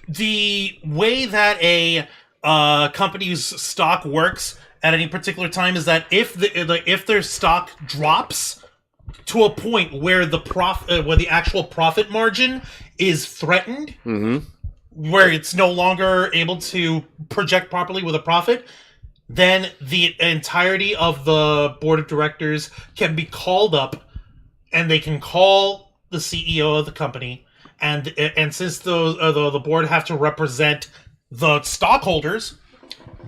the way that a company's stock works at any particular time is that if their stock drops to a point where the actual profit margin is threatened, where it's no longer able to project properly with a profit, then the entirety of the board of directors can be called up, and they can call the CEO of the company, and since the board have to represent the stockholders,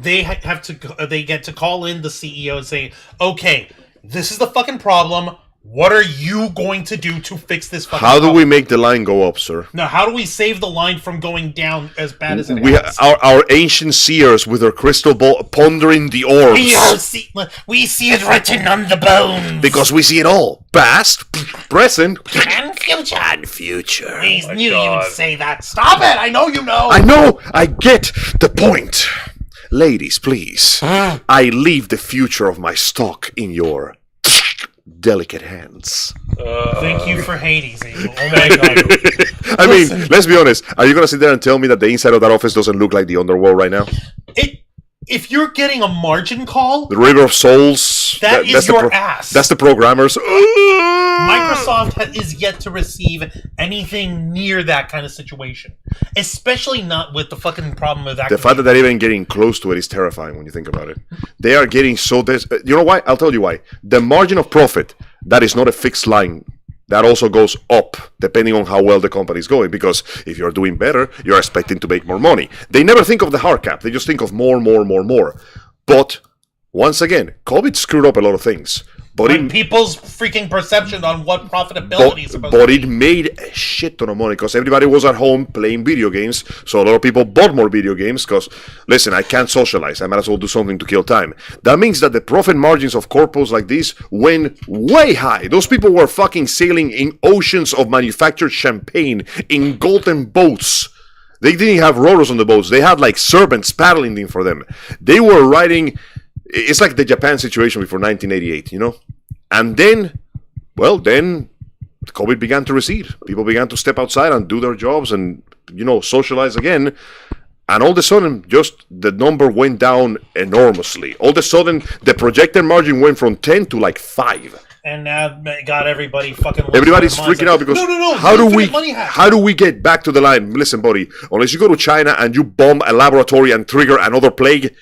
they get to call in the CEO and say, okay, this is the fucking problem. What are you going to do to fix this fucking How do problem? we make the line go up, sir? Now, how do we save the line from going down as bad as it We has? our ancient seers with their crystal ball pondering the orbs. We see it written on the bones. Because we see it all. Past, present, And future. and future. We knew you God. would say that. Stop it! I know you know. I know, I get the point. Ladies, please. I leave the future of my stock in your delicate hands. Thank you for Hades, Angel. Oh my god. I mean, let's be honest. Are you going to sit there and tell me that the inside of that office doesn't look like the underworld right now? If you're getting a margin call, The River of Souls. That is that's your ass. That's the programmers. Microsoft is yet to receive anything near that kind of situation. Especially not with the fucking problem with Activision. The fact that they're even getting close to it is terrifying when you think about it. They are getting so... You know why? I'll tell you why. The margin of profit, that is not a fixed line. that also goes up depending on how well the company is going. Because if you're doing better, you're expecting to make more money. They never think of the hard cap. They just think of more. But once again, COVID screwed up a lot of things. But people's freaking perception on what profitability is supposed to but be. it made a shit ton of money because everybody was at home playing video games. So a lot of people bought more video games because, listen, I can't socialize. I might as well do something to kill time. That means that the profit margins of corpos like this went way high. Those people were fucking sailing in oceans of manufactured champagne in golden boats. They didn't have rowers on the boats. They had like servants paddling in for them. They were riding... It's like the Japan situation before 1988, you know? And then COVID began to recede. People began to step outside and do their jobs and, socialize again. And all of a sudden, just the number went down enormously. All of a sudden, the projected margin went from 10 to like 5. And now got everybody fucking... Everybody's freaking out because No. How do we get back to the line? Listen, buddy, unless you go to China and you bomb a laboratory and trigger another plague...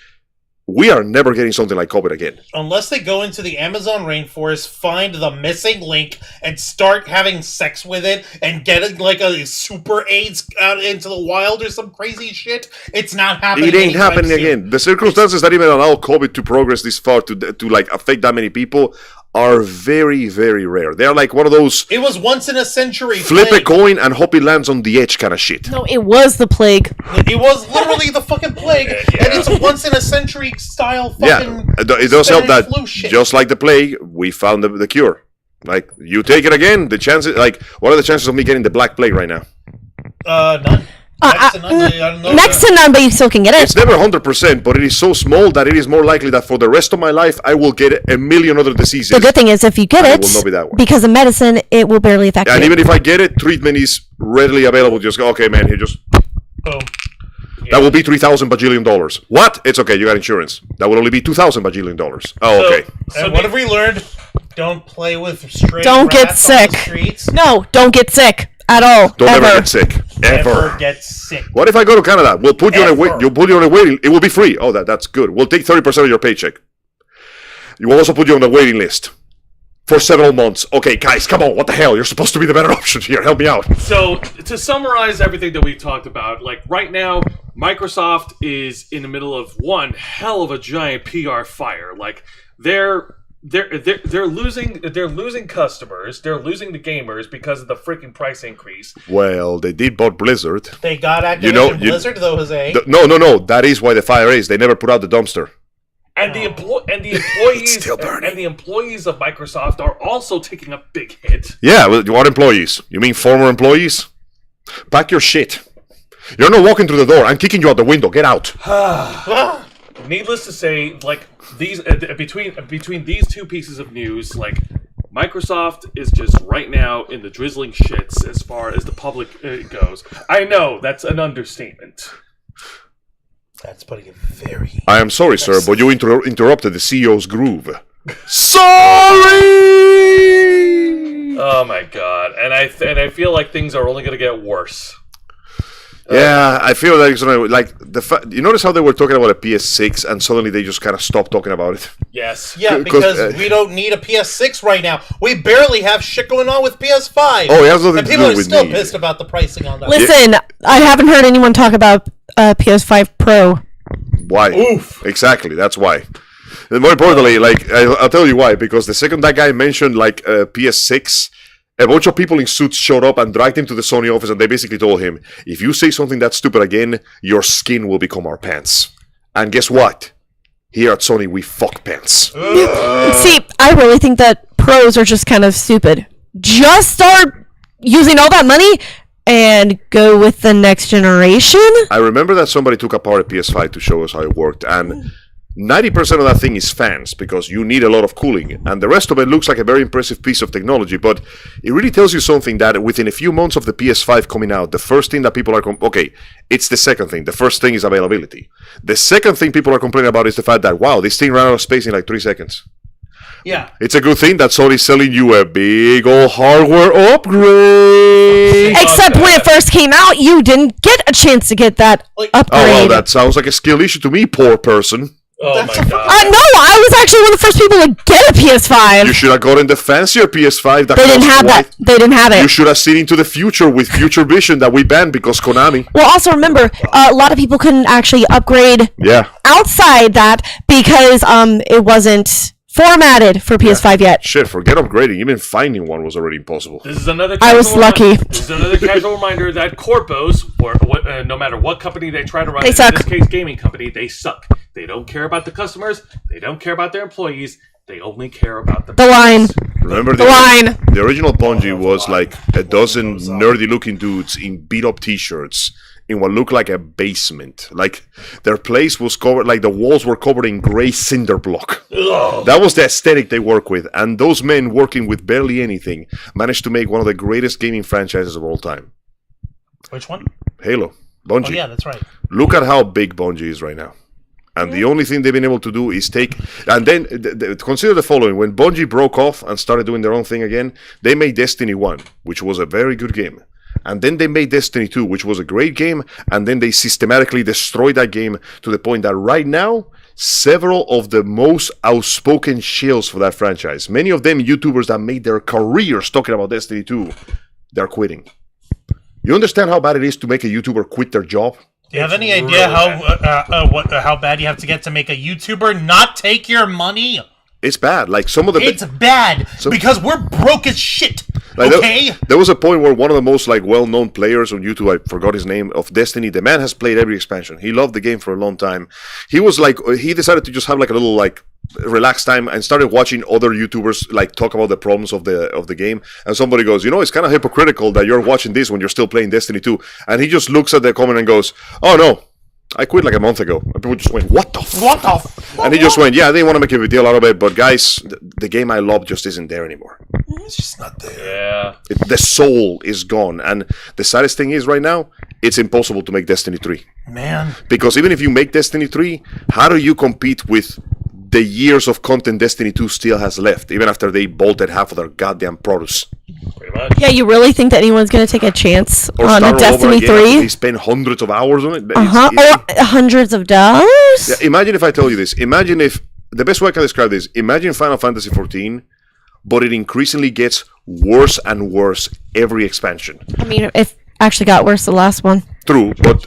We are never getting something like COVID again. Unless they go into the Amazon rainforest, find the missing link, and start having sex with it, and get it like a super AIDS out into the wild or some crazy shit, it's not happening. It ain't happening again. The circumstances that even allow COVID to progress this far to like affect that many people are very, very rare. They are like one of those... It was once in a century flip plague. a coin and hope it lands on the edge kind of shit. No, it was the plague. It was literally the fucking plague, and it's a once in a century style fucking... Yeah, it does help that, flu shit. just like the plague, we found the cure. Like, you take it again, the chances... Like, what are the chances of me getting the Black Plague right now? None. Next to none. I don't know Next to none, but you still can get it. It's never 100%, but it is so small that it is more likely that for the rest of my life, I will get a million other diseases. The good thing is, if you get And it, it will not be that one. because of medicine, it will barely affect And you. even if I get it, treatment is readily available. Just go, okay, man, here, just... Boom. That will be $3,000 bajillion. What? It's okay, you got insurance. That will only be $2,000 bajillion. Oh, okay. And what have we learned? Don't play with stray Don't get rats on the sick. streets. No, don't get sick at all. Don't ever. ever get sick. Never Ever. get sick. What if I go to Canada? We'll put you on a Ever. wait. You'll put you on a waiting. It will be free. Oh, that's good. We'll take 30% of your paycheck. You will also put you on the waiting list for several months. Okay, guys, come on. What the hell? You're supposed to be the better option here. Help me out. So, to summarize everything that we've talked about, like right now, Microsoft is in the middle of one hell of a giant PR fire. Like they're losing customers, they're losing the gamers because of the freaking price increase. Well, they did bought Blizzard. They got Activision Blizzard, though, Jose. No. That is why the fire is. They never put out the dumpster. And the employees still burning. and the employees of Microsoft are also taking a big hit. Yeah, well, what employees? You mean former employees? Pack your shit. You're not walking through the door. I'm kicking you out the window. Get out. Needless to say, like these between these two pieces of news, like Microsoft is just right now in the drizzling shits as far as the public goes. I know that's an understatement. That's putting it very... I am sorry, sir, but you interrupted the CEO's groove. Sorry! Oh my god! And I feel like things are only going to get worse. Yeah, I feel like it's like you notice how they were talking about a PS6 and suddenly they just kind of stopped talking about it. Yes. Yeah, because we don't need a PS6 right now. We barely have shit going on with PS5. Oh, it has nothing and to people do are with still me. pissed about the pricing on that. Listen, I haven't heard anyone talk about PS5 Pro. Why? Oof. Exactly, that's why. And more importantly, like I'll tell you why. Because the second that guy mentioned like PS6, a bunch of people in suits showed up and dragged him to the Sony office, and they basically told him, "If you say something that stupid again, your skin will become our pants." And guess what? Here at Sony, we fuck pants. See, I really think that pros are just kind of stupid. Just start using all that money and go with the next generation. I remember that somebody took apart a PS5 to show us how it worked, and 90% of that thing is fans because you need a lot of cooling, and the rest of it looks like a very impressive piece of technology, but it really tells you something that within a few months of the PS5 coming out, the first thing that people are okay, it's the second thing. The first thing is availability. The second thing people are complaining about is the fact that, wow, this thing ran out of space in like 3 seconds. Yeah. It's a good thing that Sony's selling you a big old hardware upgrade. Except when it first came out, you didn't get a chance to get that Like- upgrade. Oh, well, that sounds like a skill issue to me, poor person. Oh my god. No, I was actually one of the first people to get a PS5. You should have gotten the fancier PS5. That They didn't cost have that. They didn't have You it. should have seen into the future with Future Vision that we banned because Konami. Well, also remember, a lot of people couldn't actually upgrade Yeah. outside that because it wasn't formatted for PS5 yet. Shit, forget upgrading. Even finding one was already impossible. This is another. I was casual lucky. This is another casual reminder that corpos, or no matter what company they try to run, They in suck. this case, gaming company, they suck. They don't care about the customers. They don't care about their employees. They only care about the line. Remember The line. The original Bungie was like a dozen nerdy-looking dudes in beat-up T-shirts in what looked like a basement. Like their place was covered, like the walls were covered in gray cinder block. Ugh. That was the aesthetic they work with, and those men working with barely anything managed to make one of the greatest gaming franchises of all time. Which one? Halo, Bungie. Oh yeah, that's right. Look at how big Bungie is right now. And the only thing they've been able to do is take... And then, consider the following. When Bungie broke off and started doing their own thing again, they made Destiny 1, which was a very good game. And then they made Destiny 2, which was a great game. And then they systematically destroyed that game to the point that right now, several of the most outspoken shills for that franchise, many of them YouTubers that made their careers talking about Destiny 2, they're quitting. You understand how bad it is to make a YouTuber quit their job? Do you have any It's idea really how bad you have to get to make a YouTuber not take your money? It's bad. Like some of the... It's bad So- because we're broke as shit. Like, Okay? there was a point where one of the most like well-known players on YouTube, I forgot his name, of Destiny, the man has played every expansion. He loved the game for a long time. He was like, he decided to just have like a little like relaxed time and started watching other YouTubers like talk about the problems of the game. And somebody goes, you know, it's kind of hypocritical that you're watching this when you're still playing Destiny 2. And he just looks at the comment and goes, oh no, I quit like a month ago. And people just went, what the What the f- And he just went, yeah, I didn't want to make a big deal out of it, but guys, the game I love just isn't there anymore. It's just not there. Yeah. The soul is gone. And the saddest thing is right now, it's impossible to make Destiny 3. Man. Because even if you make Destiny 3, how do you compete with the years of content Destiny 2 still has left, even after they bolted half of their goddamn products? Pretty much. Yeah, you really think that anyone's going to take a chance Or on start a all over Destiny again after 3? They spend hundreds of hours on it. Or hundreds of dollars? Yeah, imagine if I tell you this. Imagine if, the best way I can describe this, imagine Final Fantasy 14, but it increasingly gets worse and worse every expansion. I mean, it actually got worse the last one. True, but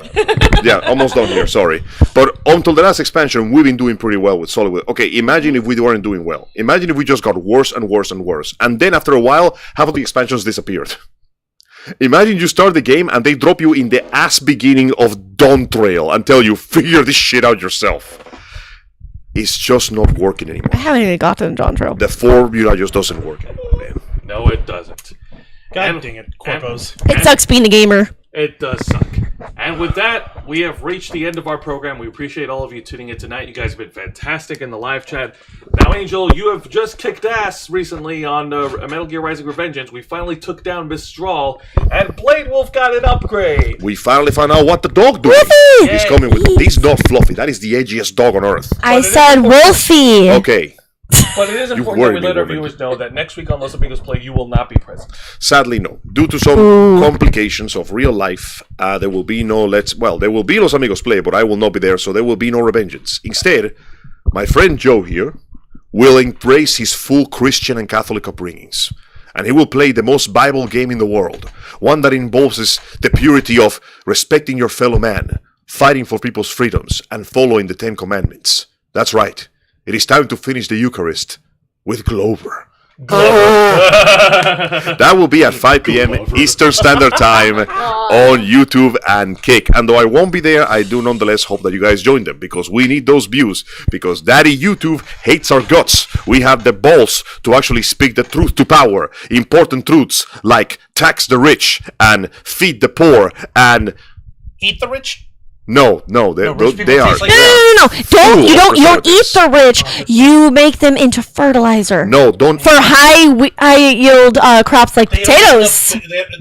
yeah, almost done here, sorry. But until the last expansion, we've been doing pretty well with Solid. Okay, imagine if we weren't doing well. Imagine if we just got worse and worse and worse. And then after a while, half of the expansions disappeared. Imagine you start the game and they drop you in the ass beginning of Dawn Trail and tell you, figure this shit out yourself. It's just not working I anymore. haven't even gotten John Trail. The formula just doesn't work anymore, man. No, it doesn't. God And- dang it, Corpos. It sucks being a gamer. It does suck. And with that, we have reached the end of our program. We appreciate all of you tuning in tonight. You guys have been fantastic in the live chat. Now, Angel, you have just kicked ass recently on Metal Gear Rising Revengeance. We finally took down Mistral, and Blade Wolf got an upgrade. We finally found out what the dog doing. Wolfie! He's coming with... He's not Fluffy. That is the edgiest dog on earth. I it is said important. Wolfie. Okay. But it is important that worry we me, let our woman. viewers know that next week on Los Amigos Play, you will not be present. Sadly, no. Due to some complications of real life, there will be no there will be Los Amigos Play, but I will not be there, so there will be no Revengeance. Instead, my friend Joe here will embrace his full Christian and Catholic upbringings. And he will play the most Bible game in the world. One that involves the purity of respecting your fellow man, fighting for people's freedoms, and following the Ten Commandments. That's right. It is time to finish the Eucharist with Glover. That will be at 5 p.m. Eastern Standard Time on YouTube and Kick. And though I won't be there, I do nonetheless hope that you guys join them because we need those views. Because Daddy YouTube hates our guts. We have the balls to actually speak the truth to power. Important truths like tax the rich and feed the poor and... Eat the rich? No, rich people they are... taste like No. Don't you don't eat preservatives. the rich. You make them into fertilizer. No, don't... For high yield crops like They don't- potatoes.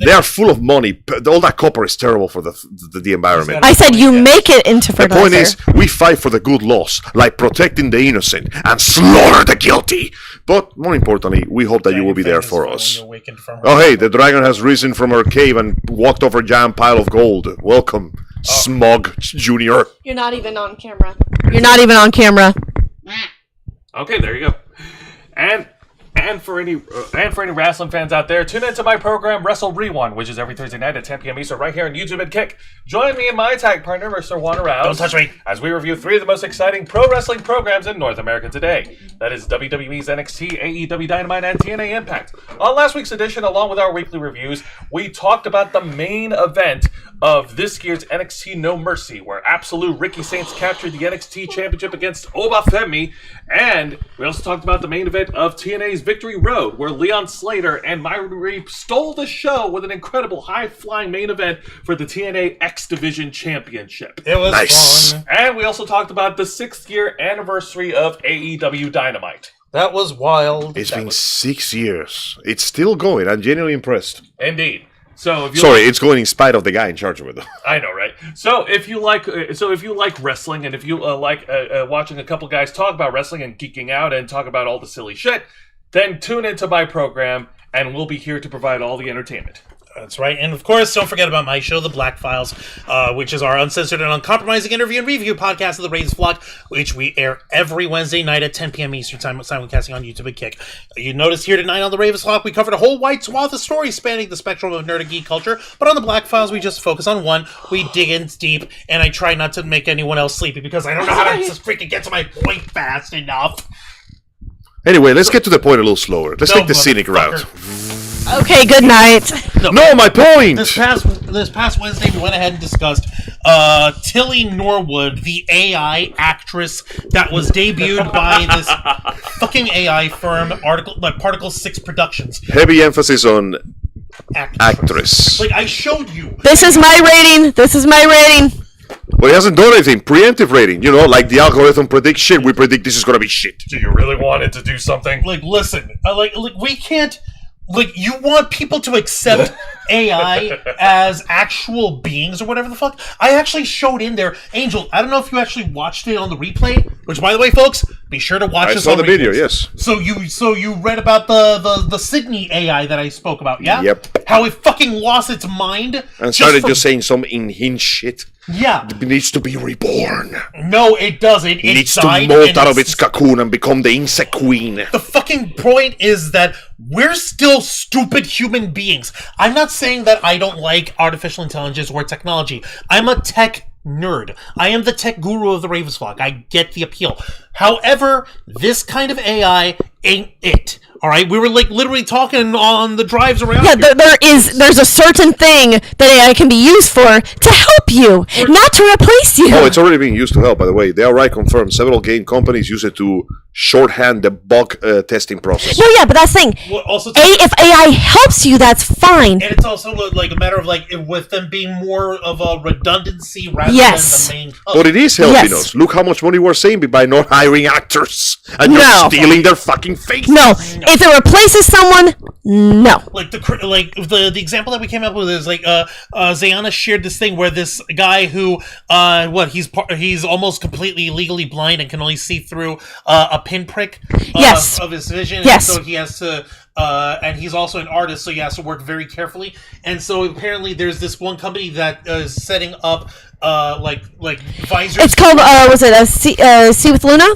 They are full of money. All that copper is terrible for the environment. I said you make it into The fertilizer. point is, we fight for the good laws, like protecting the innocent and slaughter the guilty. But more importantly, we hope that you will be there for us. Awakened from her Oh hey, the dragon has risen from her cave and walked over a giant pile of gold. Welcome. Smog Junior. You're not even on camera. You're not even on camera. Okay, there you go. And for any wrestling fans out there, tune into my program Wrestle Rewind, which is every Thursday night at 10 p.m. Eastern, right here on YouTube and Kick. Join me and my tag partner, Mr. Juan Rouse. Don't touch me. As we review 3 of the most exciting pro wrestling programs in North America today. That is WWE's NXT, AEW Dynamite, and TNA Impact. On last week's edition, along with our weekly reviews, we talked about the main event of this year's NXT No Mercy, where Absolute Ricky Saints captured the NXT Championship against Obafemi, and we also talked about the main event of TNA's Victory Road, where Leon Slater and Myron Reed stole the show with an incredible high-flying main event for the TNA X Division Championship. It was Nice. fun. And we also talked about the 6th year anniversary of AEW Dynamite. That was wild. It's been 6 years. It's still going. I'm genuinely impressed. Indeed. So if you Sorry, it's going in spite of the guy in charge of it, though. I know, right? So if you like wrestling, and if you like watching a couple guys talk about wrestling and geeking out and talk about all the silly shit, then tune into my program, and we'll be here to provide all the entertainment. That's right. And of course, don't forget about my show, The Black Files, which is our uncensored and uncompromising interview and review podcast of the Ravens Flock, which we air every Wednesday night at 10 p.m. Eastern Time, simulcasting on YouTube and Kick. You noticed here tonight on the Ravens Flock, we covered a whole wide swath of stories spanning the spectrum of nerd and geek culture, but on the Black Files, we just focus on one. We dig in deep, and I try not to make anyone else sleepy because I don't know how to just freaking get to my point fast enough. Anyway, let's get to the point a little slower. Let's No, take the scenic route. Okay, good night. No, my point! This past Wednesday, we went ahead and discussed Tilly Norwood, the AI actress that was debuted by this fucking AI firm, Particle 6 Productions. Heavy emphasis on actress. Like, I showed you. This is my rating. This is my rating. Well, he hasn't done anything. Preemptive rating. You know, like the algorithm predicts shit, we predict this is gonna be shit. Do you really want it to do something? Like, listen, like we can't. Like, you want people to accept AI as actual beings or whatever the fuck? I actually showed in there, Angel. I don't know if you actually watched it on the replay. Which, by the way, folks, be sure to watch I this saw on the video, replays. yes. So you read about the Sydney AI that I spoke about, yeah? Yep. How it fucking lost its mind And started from- just saying some unhinged shit. yeah. It needs to be reborn. No, it doesn't. It needs to died molt and out of its cocoon and become the insect queen. The fucking point is that we're still stupid human beings. I'm not saying that I don't like artificial intelligence or technology. I'm a tech nerd. I am the tech guru of the Ravens Flock. I get the appeal. However, this kind of AI ain't it. All right, we were like literally talking on the drives around. Yeah, here. there's a certain thing that AI can be used for to help you, not to replace you. Oh, it's already being used to help, by the way. They outright confirmed several game companies use it to shorthand the bug testing process. No, yeah, but that's the thing. Well, also, If AI helps you, that's fine. and it's also like a matter of like with them being more of a redundancy rather Yes. than the main. But it is helping Yes. us. Look how much money we're saving by not hiring actors. And you're No. stealing their fucking face. No, if it replaces someone, no. Like the example that we came up with is like Zayana shared this thing where this guy who he's almost completely legally blind and can only see through a pinprick Yes. of his vision. Yes. And so he has to and he's also an artist, so he has to work very carefully. And so apparently there's this one company that is setting up like visors. It's called See with Luna,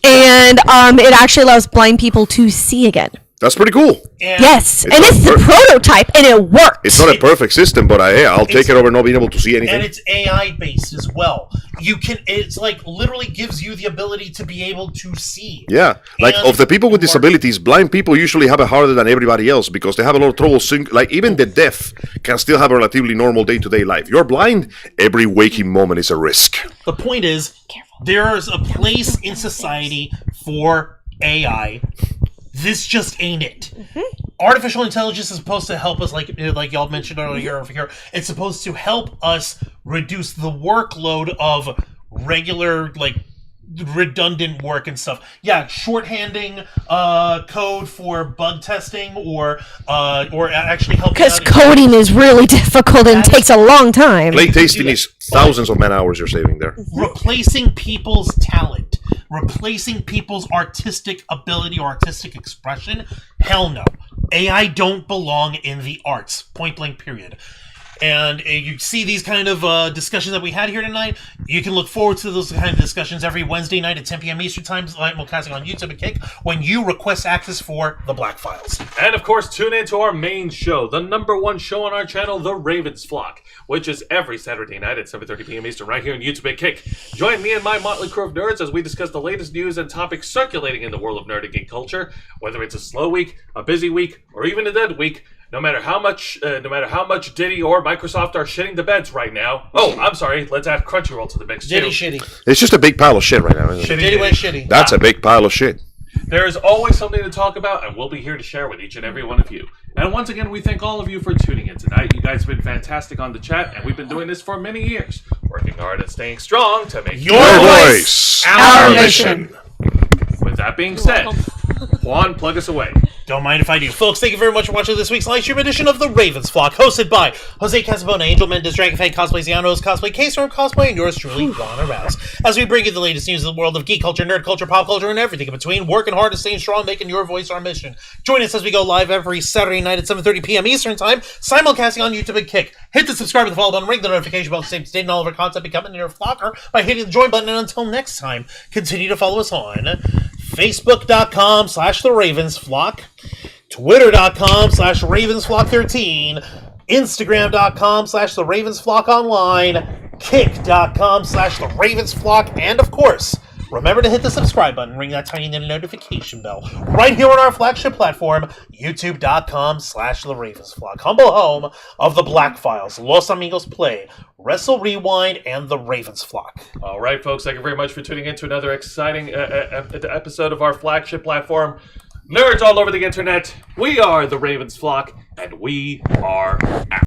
and it actually allows blind people to see again. That's pretty cool. and Yes, It's and not it's the prototype, and it works. It's not a perfect system, but I'll take it over not being able to see And anything. it's AI based as well. It's like literally gives you the ability to be able to see. Yeah, like And of the people with disabilities, blind people usually have it harder than everybody else because they have a lot of trouble. Like even the deaf can still have a relatively normal day-to-day life. You're blind, every waking moment is a risk. The point is, there's a place in society for AI. This just ain't it. Artificial intelligence is supposed to help us, like y'all mentioned earlier over here. It's supposed to help us reduce the workload of regular, like, redundant work and stuff. Yeah, shorthanding code for bug testing or actually helping Because out- coding is really difficult and takes a long time. Play tasting is thousands of man hours you're saving there. replacing people's talent, replacing people's artistic ability or artistic expression. Hell no. AI don't belong in the arts. Point blank period. and you see these kind of discussions that we had here tonight. You can look forward to those kind of discussions every Wednesday night at 10 p.m. Eastern Time, simulcasting on YouTube and Kick, when you request access for the Black Files. And of course, tune in to our main show, the #1 show on our channel, The Ravens Flock, which is every Saturday night at 7:30 p.m. Eastern, right here on YouTube and Kick. Join me and my motley crew of nerds as we discuss the latest news and topics circulating in the world of nerd and geek culture. Whether it's a slow week, a busy week, or even a dead week, no matter how much Diddy or Microsoft are shitting the beds right now. Oh, I'm sorry. Let's add Crunchyroll to the mix too. Diddy shitty. It's just a big pile of shit right now, isn't it? Diddy went shitty. That's a big pile of shit. There is always something to talk about, and we'll be here to share with each and every one of you. And once again, we thank all of you for tuning in tonight. You guys have been fantastic on the chat, and we've been doing this for many years, working hard and staying strong to make Your voice, our mission. With that being said, Juan, plug us away. Don't mind if I do. Folks, thank you very much for watching this week's live stream edition of The Ravens Flock, hosted by Jose Casabona, Angel Mendez, Dragonfang Cosplays, Zianos Cosplay, K-Storm Cosplay, and yours truly, Ron Arouse. As we bring you the latest news of the world of geek culture, nerd culture, pop culture, and everything in between, working hard and staying strong, making your voice our mission. Join us as we go live every Saturday night at 7:30 p.m. Eastern Time, simulcasting on YouTube and Kick. Hit the subscribe and the follow button, ring the notification bell to stay up to date on all of our content, becoming your flocker by hitting the join button, and until next time, continue to follow us on Facebook.com/TheRavensFlock, Twitter.com/RavensFlock13, Instagram.com/TheRavensFlockOnline, Kick.com/TheRavensFlock, and of course, remember to hit the subscribe button, ring that tiny notification bell, right here on our flagship platform, YouTube.com/TheRavensFlock, humble home of the Black Files, Los Amigos Play, Wrestle Rewind, and the Ravens Flock. All right, folks, thank you very much for tuning in to another exciting episode of our flagship platform. Nerds all over the internet, we are the Ravens Flock, and we are out.